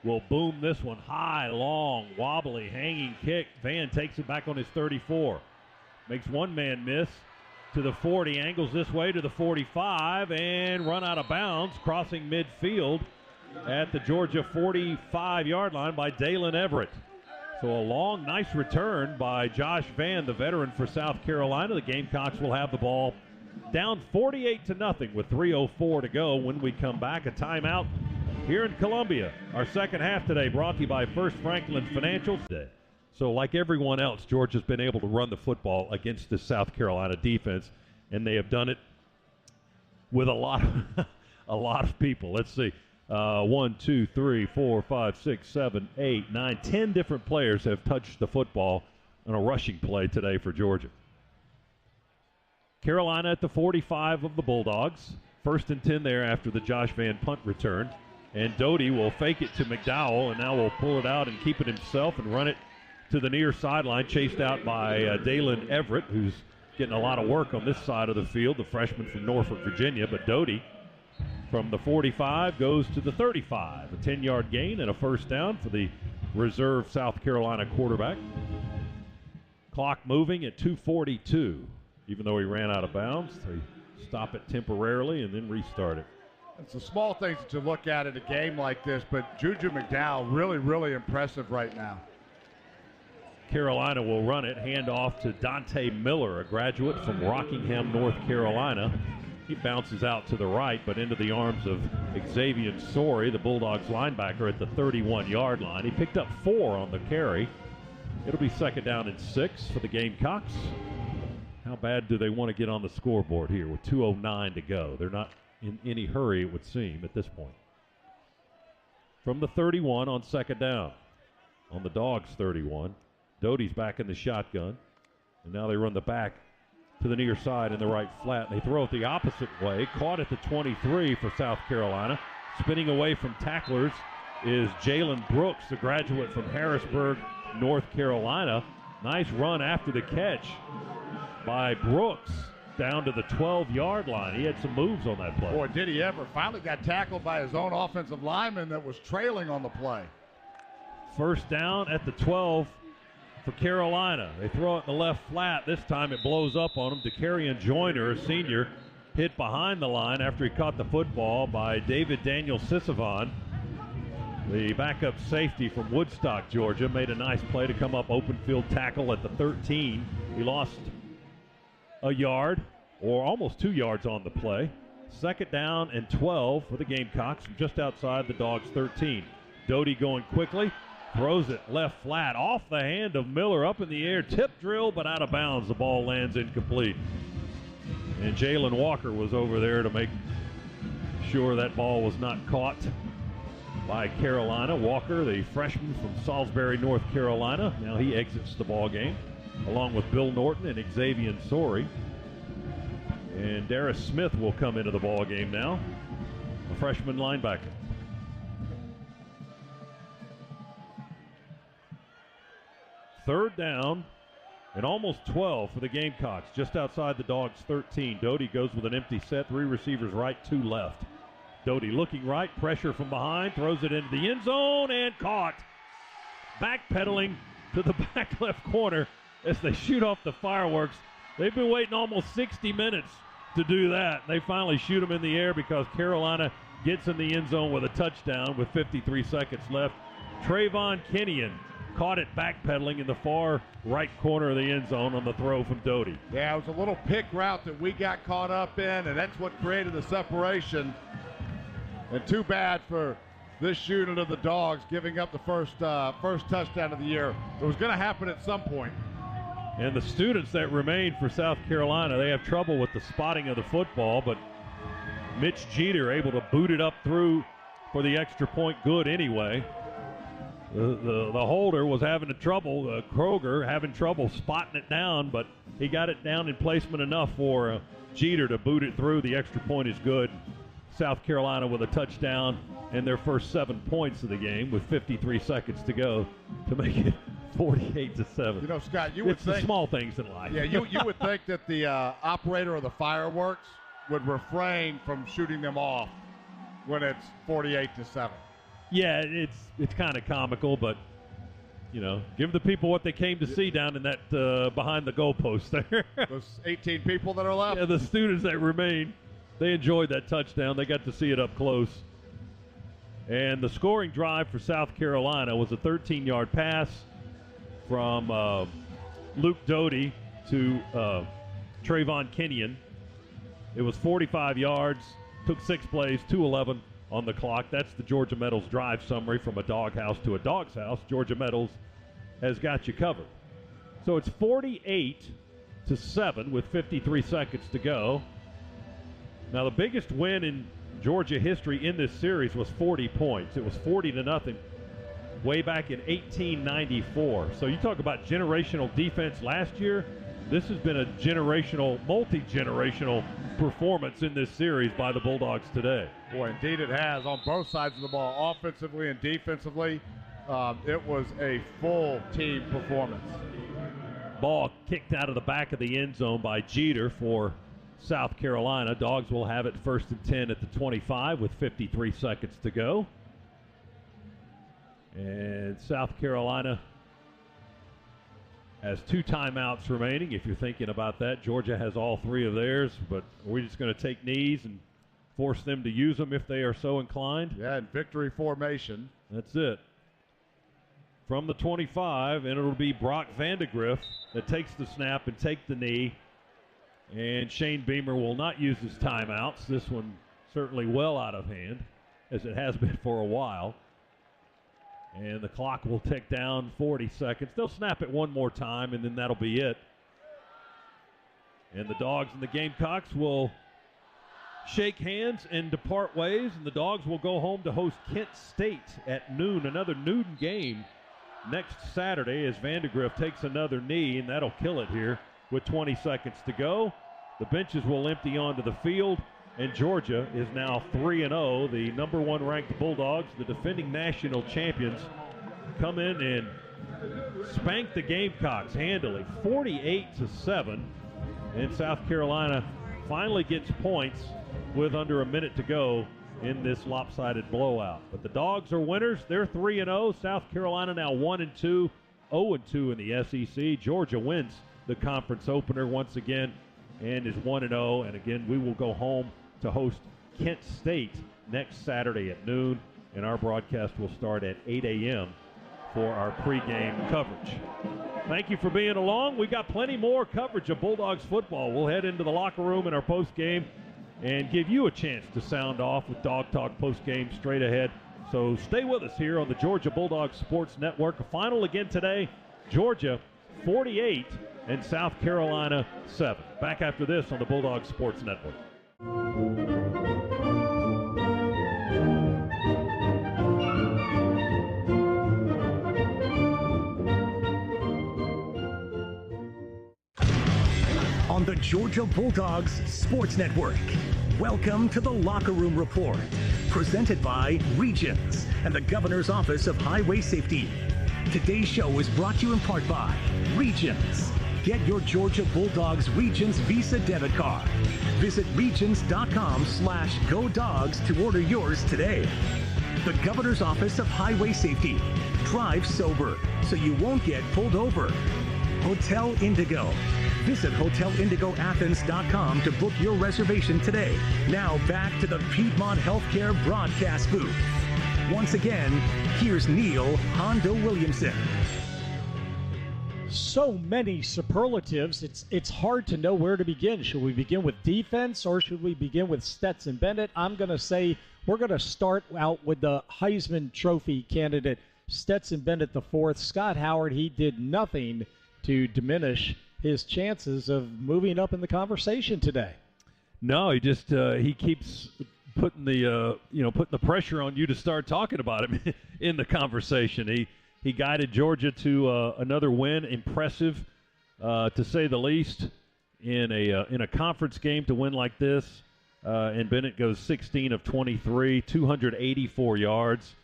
will boom this one high, long, wobbly, hanging kick. Van takes it back on his 34. Makes one man miss to the 40, angles this way to the 45, and run out of bounds, crossing midfield at the Georgia 45-yard line by Dalen Everett. So a long, nice return by Josh Van, the veteran for South Carolina. The Gamecocks will have the ball down 48-0 with 3:04 to go. When we come back, a timeout here in Columbia. Our second half today brought to you by First Franklin Financial. So like everyone else, Georgia's been able to run the football against the South Carolina defense, and they have done it with a lot of people. Let's see. 1, 2, 3, 4, 5, 6, 7, 8, 9, 10 different players have touched the football on a rushing play today for Georgia. Carolina at the 45 of the Bulldogs. 1st and 10 there after the Josh Van punt return. And Doty will fake it to McDowell, and now will pull it out and keep it himself and run it to the near sideline, chased out by Dalen Everett, who's getting a lot of work on this side of the field, the freshman from Norfolk, Virginia. But Doty from the 45 goes to the 35. A 10-yard gain and a 1st down for the reserve South Carolina quarterback. Clock moving at 2:42. Even though he ran out of bounds, they stop it temporarily and then restart it. It's the small things that you look at in a game like this, but Juju McDowell really, really impressive right now. Carolina will run it. Hand off to Dante Miller, a graduate from Rockingham, North Carolina. He bounces out to the right, but into the arms of Xavier Sorey, the Bulldogs linebacker, at the 31-yard line. He picked up 4 on the carry. It'll be 2nd down and 6 for the Gamecocks. How bad do they want to get on the scoreboard here with 2:09 to go? They're not in any hurry, it would seem, at this point. From the 31 on 2nd down. On the Dogs' 31. Doty's back in the shotgun. And now they run the back to the near side in the right flat. They throw it the opposite way. Caught at the 23 for South Carolina. Spinning away from tacklers is Jalen Brooks, the graduate from Harrisburg, North Carolina. Nice run after the catch by Brooks down to the 12-yard line. He had some moves on that play. Boy, did he ever. Finally got tackled by his own offensive lineman that was trailing on the play. 1st down at the 12 for Carolina. They throw it in the left flat. This time it blows up on him. DeCarrion Joyner, a senior, hit behind the line after he caught the football by David Daniel Sisavon. The backup safety from Woodstock, Georgia, made a nice play to come up open field tackle at the 13. He lost a yard, or almost 2 yards on the play. 2nd down and 12 for the Gamecocks from just outside the Dogs' 13. Doty going quickly, throws it left flat off the hand of Miller, up in the air, tip drill, but out of bounds. The ball lands incomplete. And Jalen Walker was over there to make sure that ball was not caught by Carolina. Walker, the freshman from Salisbury, North Carolina. Now he exits the ball game. along with Bill Norton and Xavier Sori. And Darius Smith will come into the ball game now, a freshman linebacker. Third down and almost 12 for the Gamecocks, just outside the Dogs' 13. Doty goes with an empty set, 3 receivers right, 2 left. Doty looking right, pressure from behind, throws it into the end zone and caught. Backpedaling to the back left corner as they shoot off the fireworks. They've been waiting almost 60 minutes to do that. They finally shoot him in the air because Carolina gets in the end zone with a touchdown with 53 seconds left. Trayvon Kenyon caught it backpedaling in the far right corner of the end zone on the throw from Doty. Yeah, it was a little pick route that we got caught up in, and that's what created the separation. And too bad for this unit of the Dogs giving up the first touchdown of the year. It was going to happen at some point. And the students that remain for South Carolina, they have trouble with the spotting of the football, but Mitch Jeter able to boot it up through for the extra point good anyway. The holder was having trouble, Kroger having trouble spotting it down, but he got it down in placement enough for Jeter to boot it through. The extra point is good. South Carolina with a touchdown and their first 7 points of the game with 53 seconds to go to make it 48-7. You know, Scott, you would it's think the small things in life. Yeah, you would think that the operator of the fireworks would refrain from shooting them off when it's 48-7. Yeah, it's kind of comical, but you know, give the people what they came to see down in that behind the goalpost there. Those 18 people that are left. Yeah, the students that remain, they enjoyed that touchdown. They got to see it up close. And the scoring drive for South Carolina was a 13-yard pass from Luke Doty to Trayvon Kenyon. It was 45 yards, took 6 plays, 2:11 on the clock. That's the Georgia Metals drive summary from a doghouse to a dog's house. Georgia Metals has got you covered. So it's 48-7 with 53 seconds to go. Now the biggest win in Georgia history in this series was 40 points. It was 40-0 way back in 1894. So you talk about generational defense last year. This has been a generational, multi-generational performance in this series by the Bulldogs today. Boy, indeed it has on both sides of the ball, offensively and defensively. It was a full team performance. Ball kicked out of the back of the end zone by Jeter for South Carolina. Dogs will have it 1st and 10 at the 25 with 53 seconds to go. And South Carolina has 2 timeouts remaining. If you're thinking about that, Georgia has all 3 of theirs, but we're just going to take knees and force them to use them if they are so inclined. Yeah, in victory formation. That's it. From the 25, and it'll be Brock Vandegrift that takes the snap and take the knee. And Shane Beamer will not use his timeouts. This one certainly well out of hand, as it has been for a while. And the clock will tick down 40 seconds. They'll snap it one more time, and then that'll be it. And the Dogs and the Gamecocks will shake hands and depart ways, and the Dogs will go home to host Kent State at noon, another noon game next Saturday as Vandegrift takes another knee, and that'll kill it here with 20 seconds to go. The benches will empty onto the field, and Georgia is now 3-0. The number 1 ranked Bulldogs, the defending national champions, come in and spank the Gamecocks handily, 48-7. And South Carolina finally gets points with under a minute to go in this lopsided blowout. But the Dogs are winners. They're 3-0. South Carolina now 1-2, 0-2 in the SEC. Georgia wins the conference opener once again and is 1-0. And again, we will go home to host Kent State next Saturday at noon, and our broadcast will start at 8 a.m. for our pregame coverage. Thank you for being along. We got plenty more coverage of Bulldogs football. We'll head into the locker room in our postgame and give you a chance to sound off with Dog Talk postgame straight ahead. So stay with us here on the Georgia Bulldogs Sports Network. A final again today, Georgia 48 and South Carolina 7. Back after this on the Bulldogs Sports Network. Georgia Bulldogs Sports Network. Welcome to the Locker Room Report, presented by Regions and the Governor's Office of Highway Safety. Today's show is brought to you in part by Regions. Get your Georgia Bulldogs Regions Visa debit card. Visit regions.com/GoDogs to order yours today. The Governor's Office of Highway Safety. Drive sober so you won't get pulled over. Hotel Indigo. Visit hotelindigoathens.com to book your reservation today. Now back to the Piedmont Healthcare broadcast booth. Once again, here's Neil Hondo Williamson. So many superlatives, it's hard to know where to begin. Should we begin with defense or should we begin with Stetson Bennett? I'm going to say we're going to start out with the Heisman Trophy candidate, Stetson Bennett IV. Scott Howard, he did nothing to diminish his chances of moving up in the conversation today. No, he just he keeps putting the putting the pressure on you to start talking about him in the conversation. He guided Georgia to another win, impressive to say the least, in a conference game to win like this. And Bennett goes 16 of 23, 284 yards,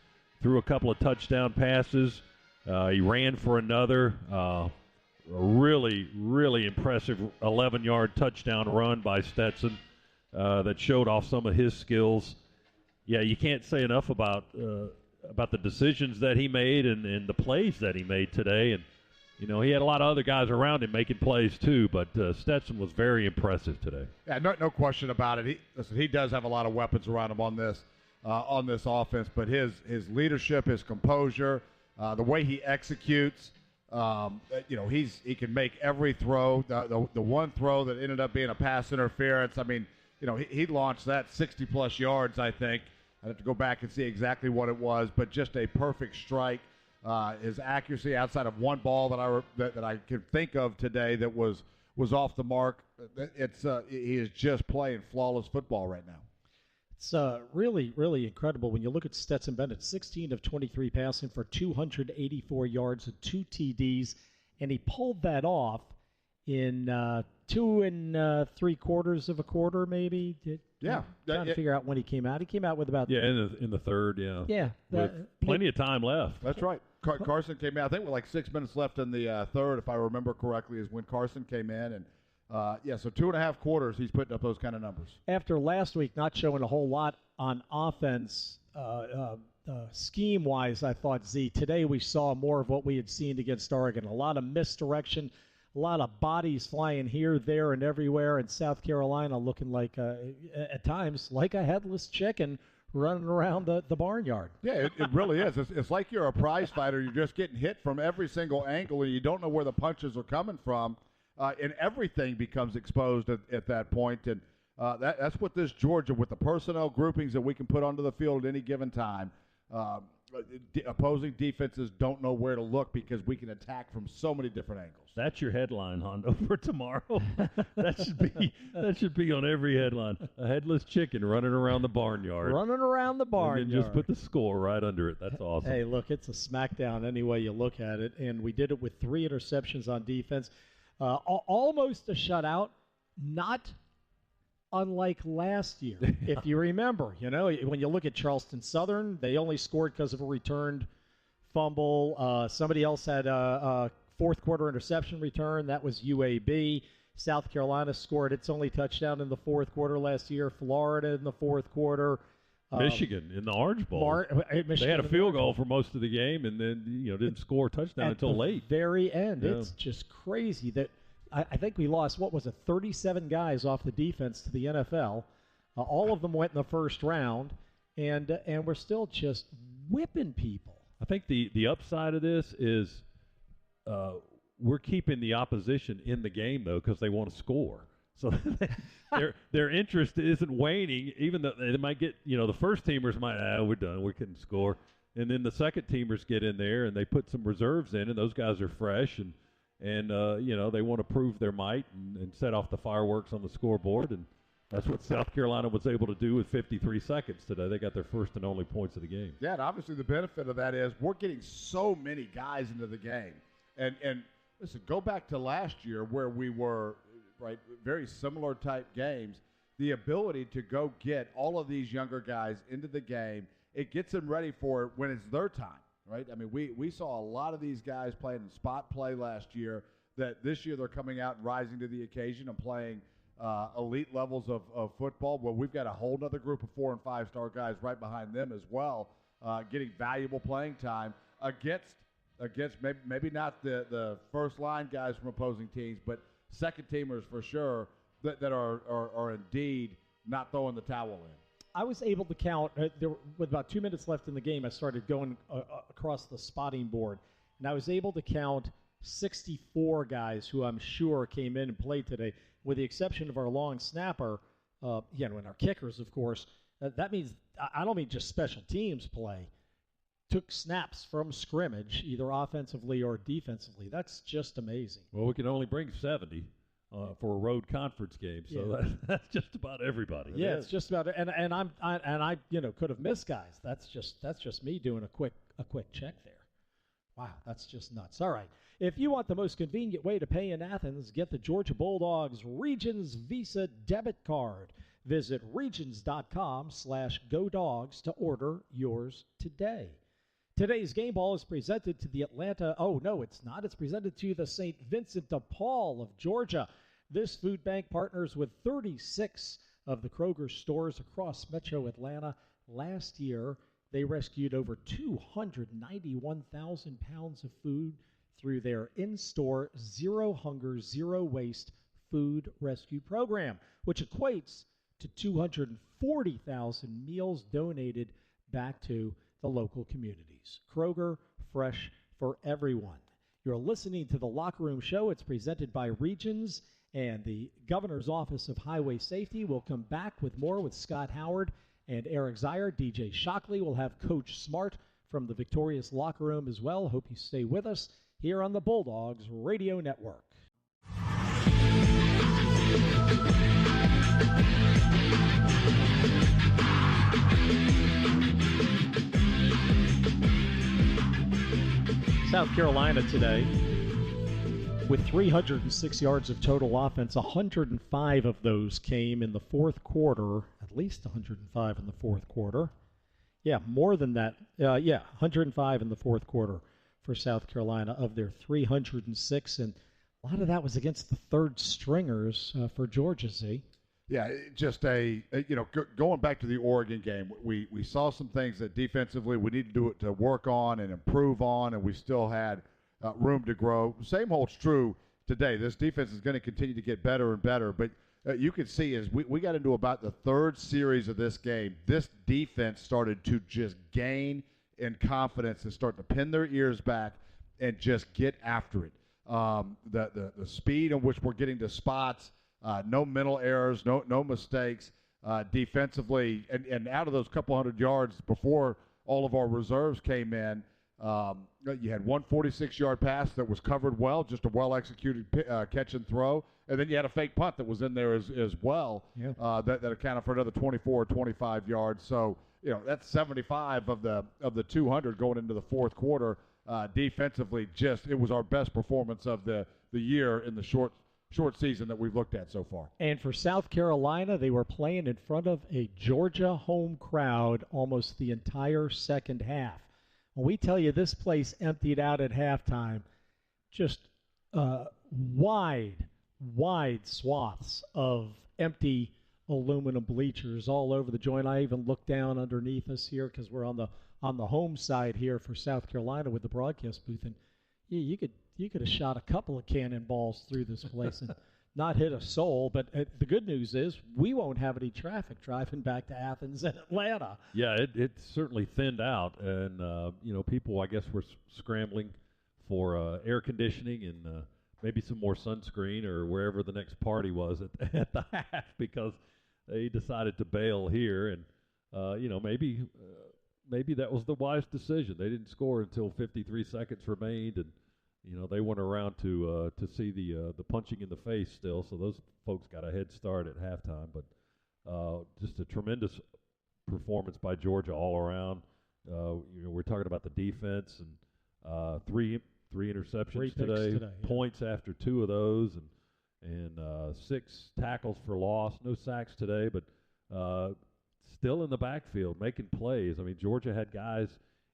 threw a couple of touchdown passes. He ran for another. A really, really impressive 11-yard touchdown run by Stetson that showed off some of his skills. Yeah, you can't say enough about the decisions that he made and the plays that he made today. And, he had a lot of other guys around him making plays too, but Stetson was very impressive today. Yeah, no question about it. He does have a lot of weapons around him on this offense, but his leadership, his composure, the way he executes, he can make every throw. The one throw that ended up being a pass interference, I mean, he launched that 60-plus yards, I think. I'd have to go back and see exactly what it was, but just a perfect strike. His accuracy outside of one ball that I could think of today that was off the mark. He is just playing flawless football right now. It's really, really incredible when you look at Stetson Bennett, 16 of 23 passing for 284 yards and 2 TDs, and he pulled that off in 2 3/4 of a quarter, maybe. Yeah. Trying to figure out when he came out. He came out with about... Yeah, in the third, yeah. Yeah. With plenty of time left. That's right. Carson came out, I think with like 6 minutes left in the third, if I remember correctly, is when Carson came in. And, so 2.5 quarters, he's putting up those kind of numbers. After last week not showing a whole lot on offense, scheme-wise, I thought, today we saw more of what we had seen against Oregon. A lot of misdirection, a lot of bodies flying here, there, and everywhere, and South Carolina looking like, at times, like a headless chicken running around the barnyard. Yeah, it really is. It's like you're a prize fighter. You're just getting hit from every single angle, and you don't know where the punches are coming from, and everything becomes exposed at that point. And that's what this Georgia, with the personnel groupings that we can put onto the field at any given time, opposing defenses don't know where to look because we can attack from so many different angles. That's your headline, Hondo, for tomorrow. that should be on every headline. A headless chicken running around the barnyard. Running around the barnyard. And then just put the score right under it. That's awesome. Hey, look, it's a smackdown any way you look at it, and we did it with 3 interceptions on defense. Almost a shutout, not unlike last year. If you remember, when you look at Charleston Southern, they only scored because of a returned fumble. Somebody else had a fourth quarter interception return. That was UAB. South Carolina scored its only touchdown in the fourth quarter last year. Florida in the fourth quarter. Michigan in the Orange Bowl. They had a field goal for most of the game and then didn't score a touchdown until late. Very end. Yeah. It's just crazy that I think we lost, 37 guys off the defense to the NFL. All of them went in the first round, and we're still just whipping people. I think the upside of this is we're keeping the opposition in the game, though, because they want to score. So their interest isn't waning, even though they might get, the first teamers might, we're done, we couldn't score. And then the second teamers get in there, and they put some reserves in, and those guys are fresh, and they want to prove their might and set off the fireworks on the scoreboard. And that's what South Carolina was able to do with 53 seconds today. They got their first and only points of the game. Yeah, and obviously the benefit of that is we're getting so many guys into the game. And listen, go back to last year where we were right? Very similar type games. The ability to go get all of these younger guys into the game, it gets them ready for it when it's their time, right? I mean, we saw a lot of these guys playing in spot play last year that this year they're coming out and rising to the occasion and playing elite levels of football. Well, we've got a whole other group of 4- and 5-star guys right behind them as well, getting valuable playing time against maybe not the first line guys from opposing teams, but second teamers for sure that are indeed not throwing the towel in. I was able to count, with about 2 minutes left in the game, I started going across the spotting board, and I was able to count 64 guys who I'm sure came in and played today, with the exception of our long snapper, and our kickers, of course. That means, I don't mean just special teams play, took snaps from scrimmage, either offensively or defensively. That's just amazing. Well, we can only bring 70 for a road conference game, so that's just about everybody. It's just about it. And I could have missed guys. That's just me doing a quick check there. Wow, that's just nuts. All right. If you want the most convenient way to pay in Athens, get the Georgia Bulldogs Regions Visa debit card. Visit regions.com/GoDogs to order yours today. Today's game ball is presented to the it's not. It's presented to the St. Vincent de Paul of Georgia. This food bank partners with 36 of the Kroger stores across Metro Atlanta. Last year, they rescued over 291,000 pounds of food through their in-store Zero Hunger, Zero Waste food rescue program, which equates to 240,000 meals donated back to the local communities. Kroger, fresh for everyone. You're listening to the Locker Room Show. It's presented by Regions and the Governor's Office of Highway Safety. We'll come back with more with Scott Howard and Eric Zier. DJ Shockley will have Coach Smart from the Victorious Locker Room as well. Hope you stay with us here on the Bulldogs Radio Network. South Carolina today with 306 yards of total offense. 105 of those came in the fourth quarter, at least 105 in the fourth quarter. Yeah, more than that. 105 in the fourth quarter for South Carolina of their 306, and a lot of that was against the third stringers for Georgia, Z. Yeah, just going back to the Oregon game, we saw some things that defensively we need to work on and improve on, and we still had room to grow. Same holds true today. This defense is going to continue to get better and better, but you can see as we got into about the third series of this game, this defense started to just gain in confidence and start to pin their ears back and just get after it. The speed in which we're getting to spots, no mental errors, no mistakes defensively, and out of those couple hundred yards before all of our reserves came in, you had one 46-yard pass that was covered well, just a well-executed catch and throw, and then you had a fake punt that was in there as well that accounted for another 24 or 25 yards. So that's 75 of the 200 going into the fourth quarter. Defensively, it was our best performance of the year in the short season that we've looked at so far. And for South Carolina, they were playing in front of a Georgia home crowd almost the entire second half. When we tell you this place emptied out at halftime, just wide swaths of empty aluminum bleachers all over the joint. I even looked down underneath us here because we're on the home side here for South Carolina with the broadcast booth, and you could have shot a couple of cannonballs through this place and not hit a soul. But the good news is we won't have any traffic driving back to Athens and Atlanta. Yeah, it certainly thinned out, and people, I guess, were scrambling for air conditioning and maybe some more sunscreen or wherever the next party was at the half, because they decided to bail here, and maybe that was the wise decision. They didn't score until 53 seconds remained, and they weren't around to see the punching in the face still, so those folks got a head start at halftime. But just a tremendous performance by Georgia all around. We're talking about the defense, and three interceptions today, points after two of those, and and 6 tackles for loss. No sacks today, but still in the backfield making plays. I mean, Georgia had guys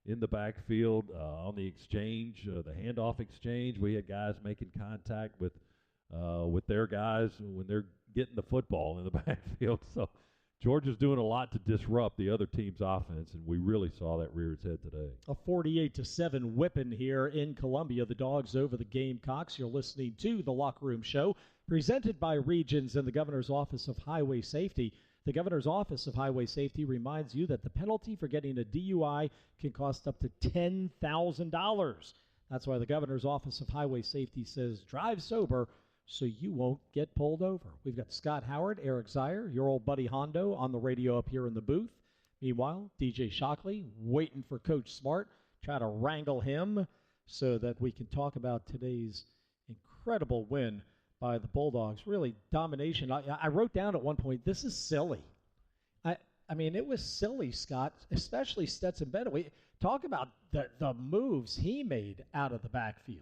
in the backfield on the exchange, the handoff exchange. We had guys making contact with their guys when they're getting the football in the backfield. So Georgia's doing a lot to disrupt the other team's offense, and we really saw that rear its head today. A 48-7 whipping here in Columbia. The Dogs over the Gamecocks. You're listening to The Locker Room Show, presented by Regions and the Governor's Office of Highway Safety. The Governor's Office of Highway Safety reminds you that the penalty for getting a DUI can cost up to $10,000. That's why the Governor's Office of Highway Safety says drive sober so you won't get pulled over. We've got Scott Howard, Eric Zier, your old buddy Hondo on the radio up here in the booth. Meanwhile, DJ Shockley waiting for Coach Smart, try to wrangle him so that we can talk about today's incredible win by the Bulldogs. Really, domination. I wrote down at one point, this is silly. I mean, it was silly, Scott, especially Stetson Bennett. Talk about the moves he made out of the backfield.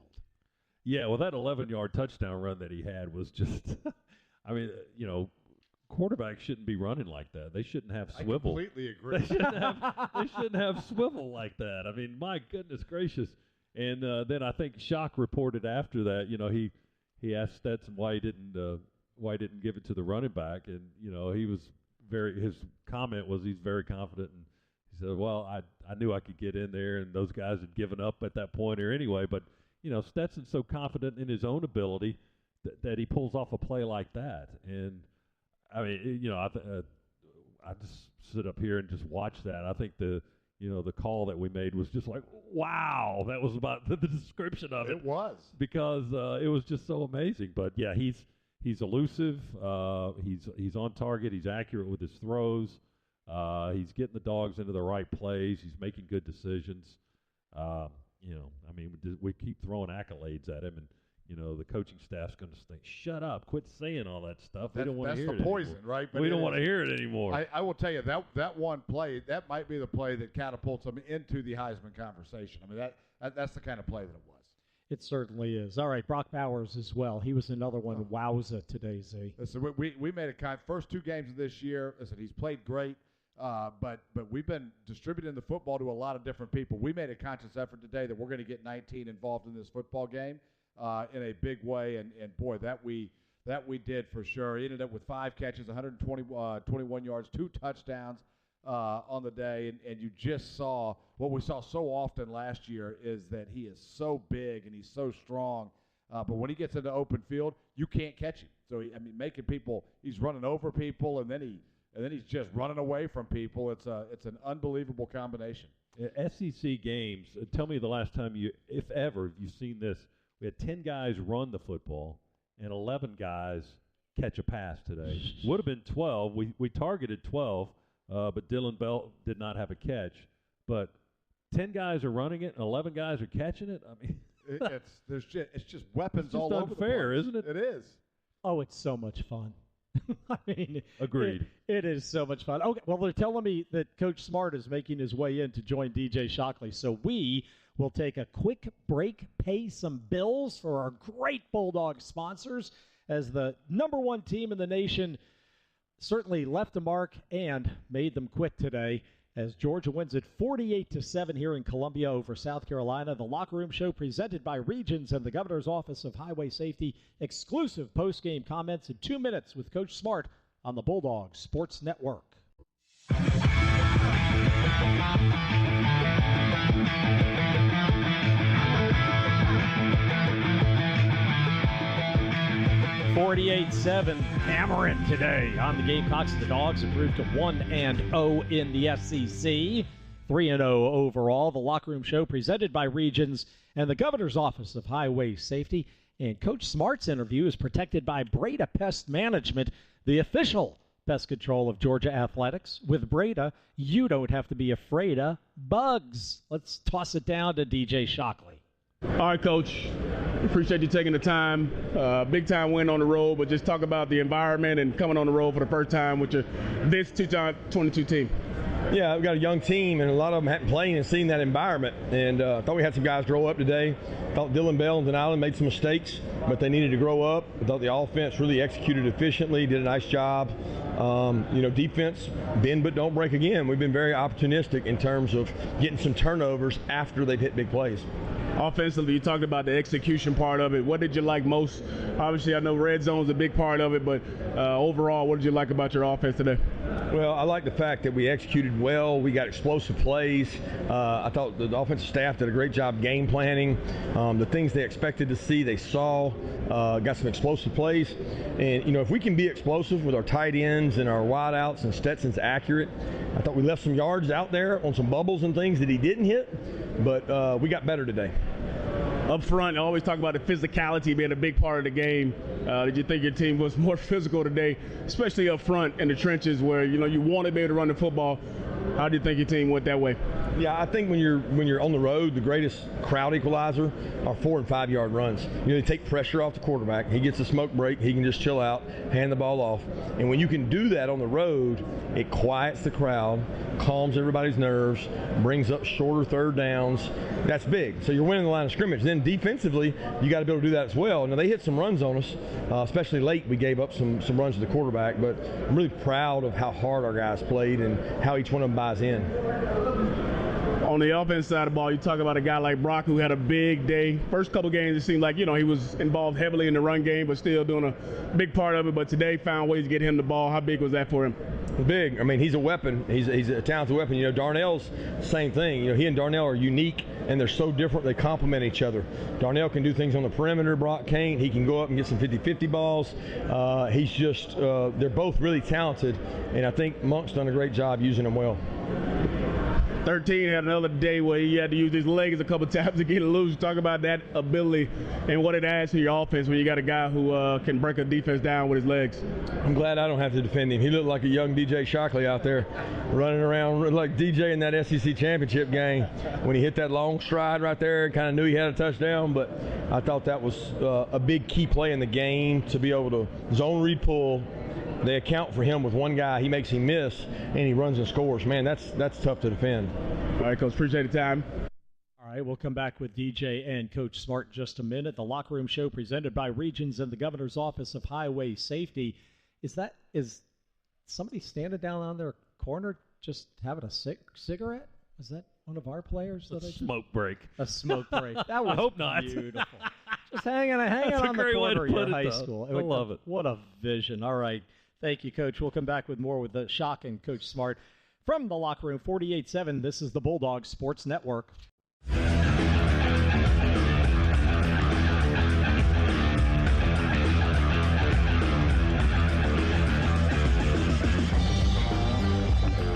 Yeah, well, that 11-yard touchdown run that he had was just, I mean, you know, quarterbacks shouldn't be running like that. They shouldn't have swivel. I completely agree. They shouldn't have swivel like that. I mean, my goodness gracious. And then I think Shock reported after that, you know, he asked Stetson why he didn't give it to the running back, and you know his comment was he's very confident, and he said, well, I knew I could get in there, and those guys had given up at that point or anyway, but you know Stetson's so confident in his own ability that he pulls off a play like that, and I mean you know I just sit up here and just watch that. I think the call that we made was just like, wow, that was about the description of it. It was. Because it was just so amazing. But, yeah, he's elusive. He's on target. He's accurate with his throws. He's getting the Dogs into the right plays. He's making good decisions. You know, I mean, we keep throwing accolades at him, and, you know, the coaching staff's going to think, shut up, quit saying all that stuff. We don't want to hear it That's the poison, anymore. right? But we don't want to hear it anymore. I will tell you, that one play, that might be the play that catapults him into the Heisman conversation. I mean, that's the kind of play that it was. It certainly is. All right, Brock Bowers as well. He was another one. Wowza today, Z. Listen, we made first 2 games of this year. Listen, he's played great. But we've been distributing the football to a lot of different people. We made a conscious effort today that we're going to get 19 involved in this football game in a big way, and boy, that we did for sure. He ended up with 5 catches, 121 yards, 2 touchdowns on the day, and you just saw what we saw so often last year is that he is so big and he's so strong, but when he gets into open field, you can't catch him. So making people, he's running over people, and then he's just running away from people. It's an unbelievable combination. SEC games, tell me the last time if ever, you've seen this. We had 10 guys run the football and 11 guys catch a pass today. Would have been 12. We targeted 12, but Dylan Belt did not have a catch. But 10 guys are running it and 11 guys are catching it. I mean, it's just weapons it's just all over the place. unfair, isn't it? It is. Oh, it's so much fun. I mean, agreed. It is so much fun. Okay, well, they're telling me that Coach Smart is making his way in to join DJ Shockley, so we will take a quick break, pay some bills for our great Bulldog sponsors, as the #1 team in the nation certainly left a mark and made them quit today, as Georgia wins it 48-7 here in Columbia over South Carolina. The Locker Room Show presented by Regions and the Governor's Office of Highway Safety. Exclusive post-game comments in 2 minutes with Coach Smart on the Bulldogs Sports Network. .48-7 hammering today on the Gamecocks. The Dogs improved to 1-0 in the SEC, 3-0 overall. The Locker Room Show presented by Regions and the Governor's Office of Highway Safety. And Coach Smart's interview is protected by Breda Pest Management, the official pest control of Georgia athletics. With Breda, you don't have to be afraid of bugs. Let's toss it down to DJ Shockley. All right, Coach. Appreciate you taking the time. Big time win on the road, but just talk about the environment and coming on the road for the first time with this 2022 team. Yeah, we've got a young team, and a lot of them hadn't played and seen that environment. And I thought we had some guys grow up today. I thought Dylan Bell and Denalen made some mistakes, but they needed to grow up. I thought the offense really executed efficiently, did a nice job. Defense, bend but don't break again. We've been very opportunistic in terms of getting some turnovers after they've hit big plays. Offensively, you talked about the execution part of it. What did you like most? Obviously, I know red zone is a big part of it, but overall, what did you like about your offense today? Well, I like the fact that we executed well. We got explosive plays. I thought the offensive staff did a great job game planning. The things they expected to see, they saw. Got some explosive plays. And, if we can be explosive with our tight ends and our wideouts and Stetson's accurate, I thought we left some yards out there on some bubbles and things that he didn't hit, but we got better today. Up front, I always talk about the physicality being a big part of the game. Did you think your team was more physical today, especially up front in the trenches where, you want to be able to run the football? How do you think your team went that way? Yeah, I think when you're on the road, the greatest crowd equalizer are 4 and 5 yard runs. They take pressure off the quarterback. He gets a smoke break. He can just chill out, hand the ball off. And when you can do that on the road, it quiets the crowd, calms everybody's nerves, brings up shorter third downs. That's big. So you're winning the line of scrimmage. Then defensively, you got to be able to do that as well. Now, they hit some runs on us, especially late. We gave up some runs to the quarterback, but I'm really proud of how hard our guys played and how each one of them buys in. On the offense side of the ball, you talk about a guy like Brock who had a big day. First couple games, it seemed like, he was involved heavily in the run game, but still doing a big part of it. But today found ways to get him the ball. How big was that for him? Big. I mean, he's a weapon. He's a talented weapon. Darnell's same thing. He and Darnell are unique, and they're so different. They complement each other. Darnell can do things on the perimeter. Brock can't. He can go up and get some 50-50 balls. He's just they're both really talented, and I think Monk's done a great job using them well. 13 had another day where he had to use his legs a couple times to get it loose. Talk about that ability and what it adds to your offense when you got a guy who can break a defense down with his legs. I'm glad I don't have to defend him. He looked like a young DJ Shockley out there running around like DJ in that SEC championship game when he hit that long stride right there and kind of knew he had a touchdown. But I thought that was a big key play in the game to be able to zone read pull. They account for him with one guy. He makes him miss, and he runs and scores. Man, that's tough to defend. All right, Coach, appreciate the time. All right, we'll come back with DJ and Coach Smart in just a minute. The Locker Room Show presented by Regions and the Governor's Office of Highway Safety. Is somebody standing down on their corner just having a cigarette? Is that one of our players? A smoke break. A smoke break. That was I hope not. Beautiful. Just hanging on the corner of your high school. I love it. What a vision. All right. Thank you, Coach. We'll come back with more with the Shock and Coach Smart. From the Locker Room 48-7, this is the Bulldogs Sports Network.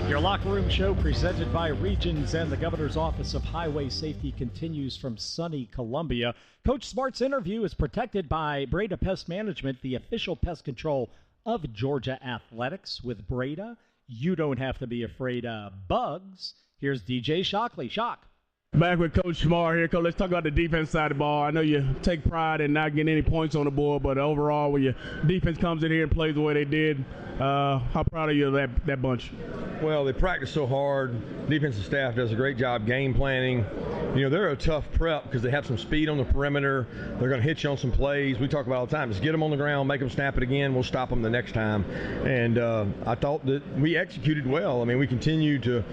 Your Locker Room Show presented by Regions and the Governor's Office of Highway Safety continues from sunny Columbia. Coach Smart's interview is protected by Breda Pest Management, the official pest control of Georgia Athletics. With Breda, you don't have to be afraid of bugs. Here's DJ Shockley. Shock. Back with Coach Smart here. Coach, let's talk about the defense side of the ball. I know you take pride in not getting any points on the board, but overall, when your defense comes in here and plays the way they did, how proud are you of that bunch? Well, they practice so hard. Defensive staff does a great job game planning. They're a tough prep because they have some speed on the perimeter. They're going to hit you on some plays. We talk about it all the time. Just get them on the ground, make them snap it again. We'll stop them the next time. And I thought that we executed well. I mean, we continue to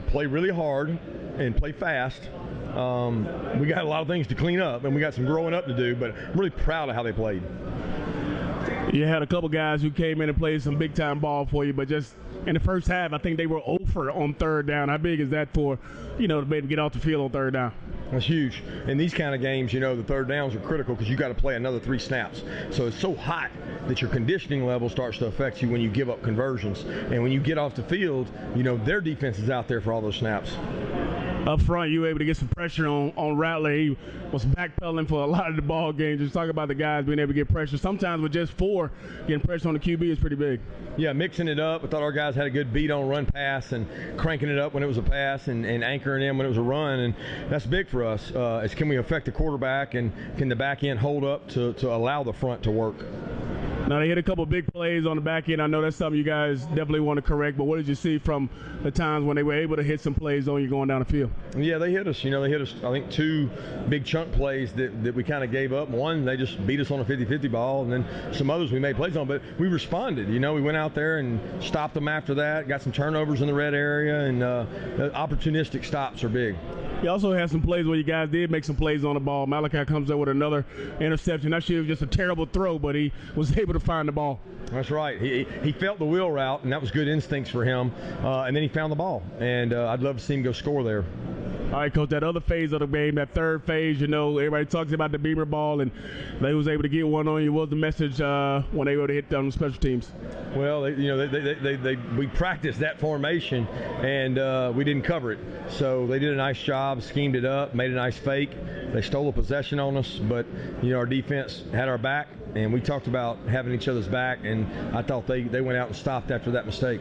play really hard and play fast. We got a lot of things to clean up, and we got some growing up to do, but I'm really proud of how they played. You had a couple guys who came in and played some big-time ball for you, but just in the first half, I think they were 0 on third down. How big is that for, to be able to get off the field on third down? That's huge. In these kind of games, the third downs are critical because you got to play another 3 snaps. So it's so hot that your conditioning level starts to affect you when you give up conversions. And when you get off the field, their defense is out there for all those snaps. Up front, you were able to get some pressure on Rattler. He was backpedaling for a lot of the ball games. Just talk about the guys being able to get pressure. Sometimes with just 4, getting pressure on the QB is pretty big. Yeah, mixing it up. I thought our guys had a good beat on run pass and cranking it up when it was a pass and anchoring in when it was a run. And that's big for us. Is can we affect the quarterback and can the back end hold up to allow the front to work? Now, they hit a couple big plays on the back end. I know that's something you guys definitely want to correct, but what did you see from the times when they were able to hit some plays on you going down the field? Yeah, they hit us. They hit us, I think, 2 big chunk plays that we kind of gave up. One, they just beat us on a 50-50 ball, and then some others we made plays on, but we responded. We went out there and stopped them after that, got some turnovers in the red area, and opportunistic stops are big. You also had some plays where you guys did make some plays on the ball. Malachi comes up with another interception. Actually, it was just a terrible throw, but he was able to find the ball. That's right. He felt the wheel route, and that was good instincts for him. And then he found the ball, and I'd love to see him go score there. All right, Coach, that other phase of the game, that third phase, everybody talks about the Beamer ball, and they was able to get one on you. What was the message when they were able to hit down the special teams? Well, we practiced that formation, and we didn't cover it. So they did a nice job, schemed it up, made a nice fake. They stole a possession on us, but, our defense had our back, and we talked about having each other's back, and I thought they went out and stopped after that mistake.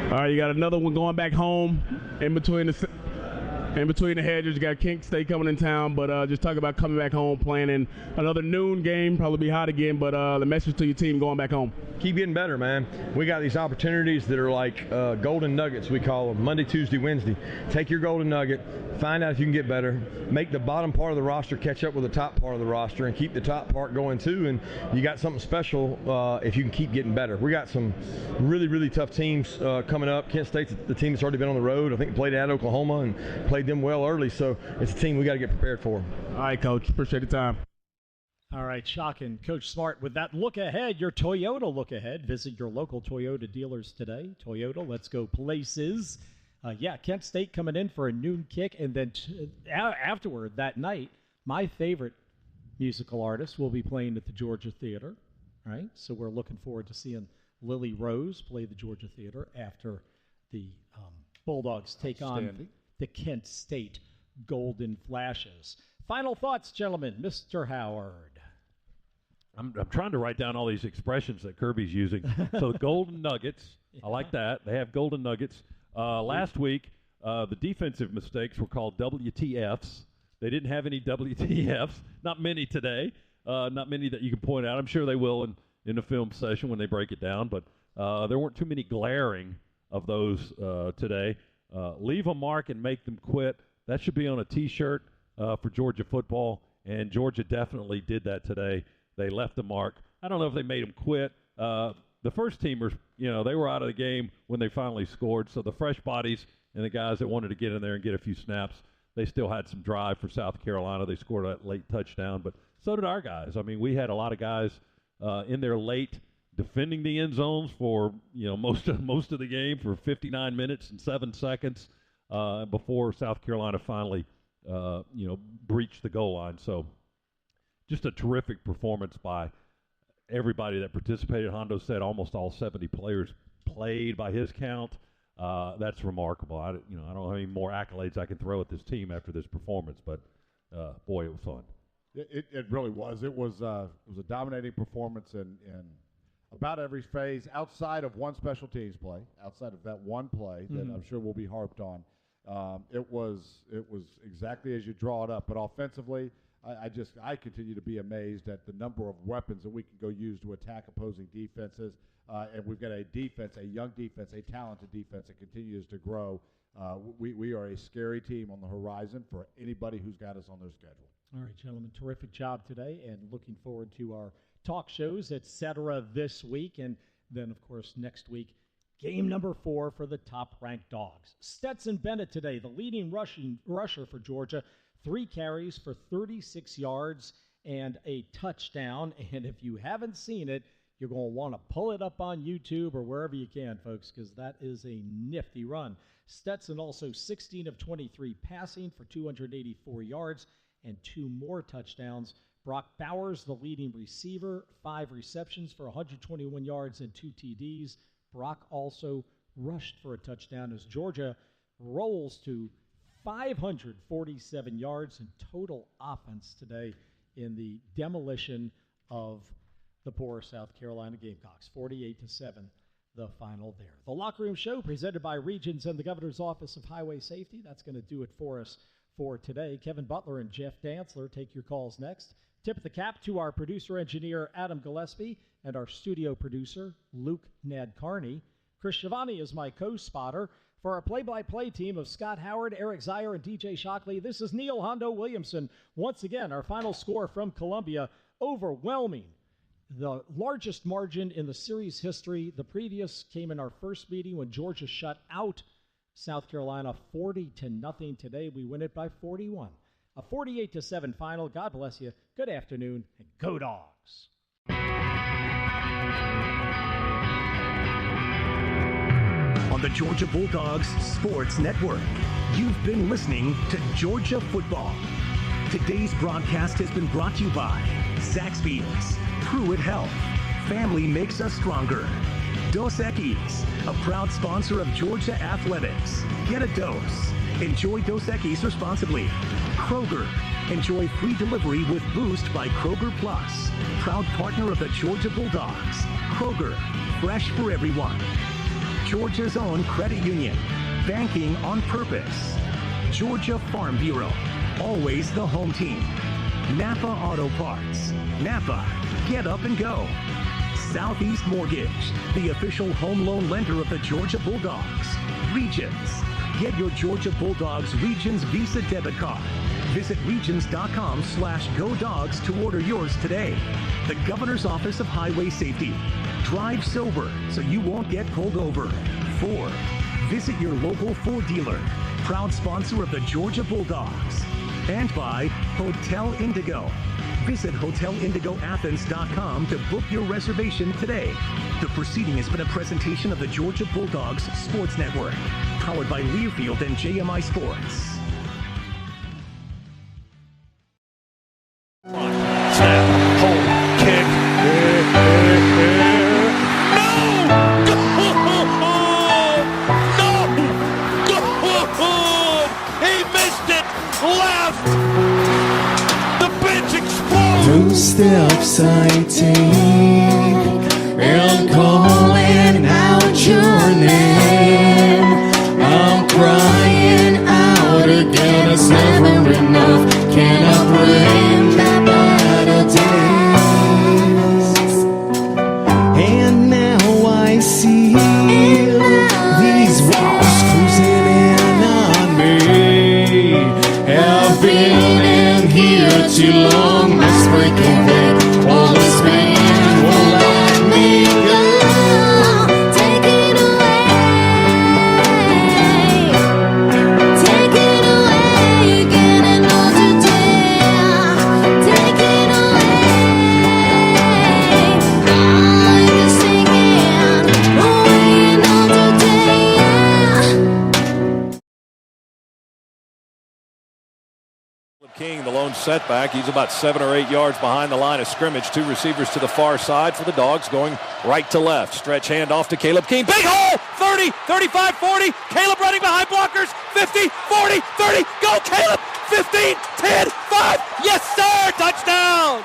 All right, you got another one going back home in between the hedges. You got Kent State coming in town, but just talk about coming back home, playing in another noon game, probably be hot again, but the message to your team going back home. Keep getting better, man. We got these opportunities that are like golden nuggets, we call them, Monday, Tuesday, Wednesday. Take your golden nugget, find out if you can get better, make the bottom part of the roster catch up with the top part of the roster, and keep the top part going too, and you got something special if you can keep getting better. We got some really, really tough teams coming up. Kent State's the team that's already been on the road. I think played at Oklahoma and played them well early, so it's a team we got to get prepared for. All right, Coach. Appreciate the time. All right, shocking. Coach Smart with that look ahead, your Toyota look ahead. Visit your local Toyota dealers today. Toyota, let's go places. Kent State coming in for a noon kick, and then afterward that night, my favorite musical artist will be playing at the Georgia Theater. Right, so we're looking forward to seeing Lily Rose play the Georgia Theater after the Bulldogs take on the Kent State Golden Flashes. Final thoughts, gentlemen. Mr. Howard. I'm trying to write down all these expressions that Kirby's using. So the Golden Nuggets, I like that. They have Golden Nuggets. Last week, the defensive mistakes were called WTFs. They didn't have any WTFs. Not many today. Not many that you can point out. I'm sure they will in the film session when they break it down. But there weren't too many glaring of those today. Leave a mark and make them quit. That should be on a T-shirt for Georgia football, and Georgia definitely did that today. They left the mark. I don't know if they made them quit. The first teamers, they were out of the game when they finally scored, so the fresh bodies and the guys that wanted to get in there and get a few snaps, they still had some drive for South Carolina. They scored a late touchdown, but so did our guys. I mean, we had a lot of guys in there late defending the end zones for most of the game for 59 minutes and 7 seconds before South Carolina finally breached the goal line. So just a terrific performance by everybody that participated. Hondo said almost all 70 players played by his count. That's remarkable. I don't have any more accolades I can throw at this team after this performance, but boy, it was fun. It really was. It was a dominating performance in about every phase, outside of one special teams play, outside of that one play that I'm sure will be harped on. It was exactly as you draw it up. But offensively, I continue to be amazed at the number of weapons that we can go use to attack opposing defenses. And we've got a young defense, a talented defense that continues to grow. We are a scary team on the horizon for anybody who's got us on their schedule. All right, gentlemen, terrific job today, and looking forward to our talk shows, etc. this week. And then, of course, next week, game number 4 for the top-ranked Dogs. Stetson Bennett today, the leading rusher for Georgia, 3 carries for 36 yards and a touchdown. And if you haven't seen it, you're going to want to pull it up on YouTube or wherever you can, folks, because that is a nifty run. Stetson also 16 of 23 passing for 284 yards and 2 more touchdowns. Brock Bowers, the leading receiver, 5 receptions for 121 yards and 2 TDs. Brock also rushed for a touchdown as Georgia rolls to 547 yards in total offense today in the demolition of the poor South Carolina Gamecocks. 48-7, the final there. The Locker Room Show presented by Regions and the Governor's Office of Highway Safety. That's going to do it for us for today. Kevin Butler and Jeff Dantzler take your calls next. Tip the cap to our producer-engineer, Adam Gillespie, and our studio producer, Luke Ned Carney. Chris Schiavone is my co-spotter. For our play-by-play team of Scott Howard, Eric Zier, and DJ Shockley, this is Neil Hondo Williamson. Once again, our final score from Columbia, overwhelming. The largest margin in the series history. The previous came in our first meeting when Georgia shut out South Carolina 40-0. Today, we win it by 41. A 48-7 final. God bless you. Good afternoon, and go Dogs. On the Georgia Bulldogs Sports Network, you've been listening to Georgia Football. Today's broadcast has been brought to you by Zaxby's, Pruitt Health, Family Makes Us Stronger, Dos Equis, a proud sponsor of Georgia Athletics. Get a dose. Enjoy Dos Equis responsibly. Kroger, enjoy free delivery with Boost by Kroger Plus. Proud partner of the Georgia Bulldogs. Kroger, fresh for everyone. Georgia's own credit union, banking on purpose. Georgia Farm Bureau, always the home team. Napa Auto Parts. Napa, get up and go. Southeast Mortgage, the official home loan lender of the Georgia Bulldogs. Regions, get your Georgia Bulldogs Regions Visa debit card. Visit regions.com/GoDogs to order yours today. The Governor's Office of Highway Safety. Drive sober so you won't get pulled over. Ford, visit your local Ford dealer. Proud sponsor of the Georgia Bulldogs. And by Hotel Indigo. Visit hotelindigoathens.com to book your reservation today. The proceeding has been a presentation of the Georgia Bulldogs Sports Network, powered by Learfield and JMI Sports. Snap, hold, kick. No! He missed it! Left! The bench explodes! 2 steps I take and calling out your name. I'm crying out again, it's never enough. Can I bring back better days? And now I see these walls closing in on me. Have been in here too long, must break and think. All this pain won't let me go. Take it away. Take it away. Getting older day. Take it away. I'm just singing away another day. King, the lone setback. He's about 7 or 8 yards behind the line of scrimmage. 2 receivers to the far side for the Dogs, going right to left. Stretch handoff to Caleb King. Big hole! 30, 35, 40. Caleb running behind blockers. 50, 40, 30. Go Caleb! 15, 10, 5. Yes, sir! Touchdown!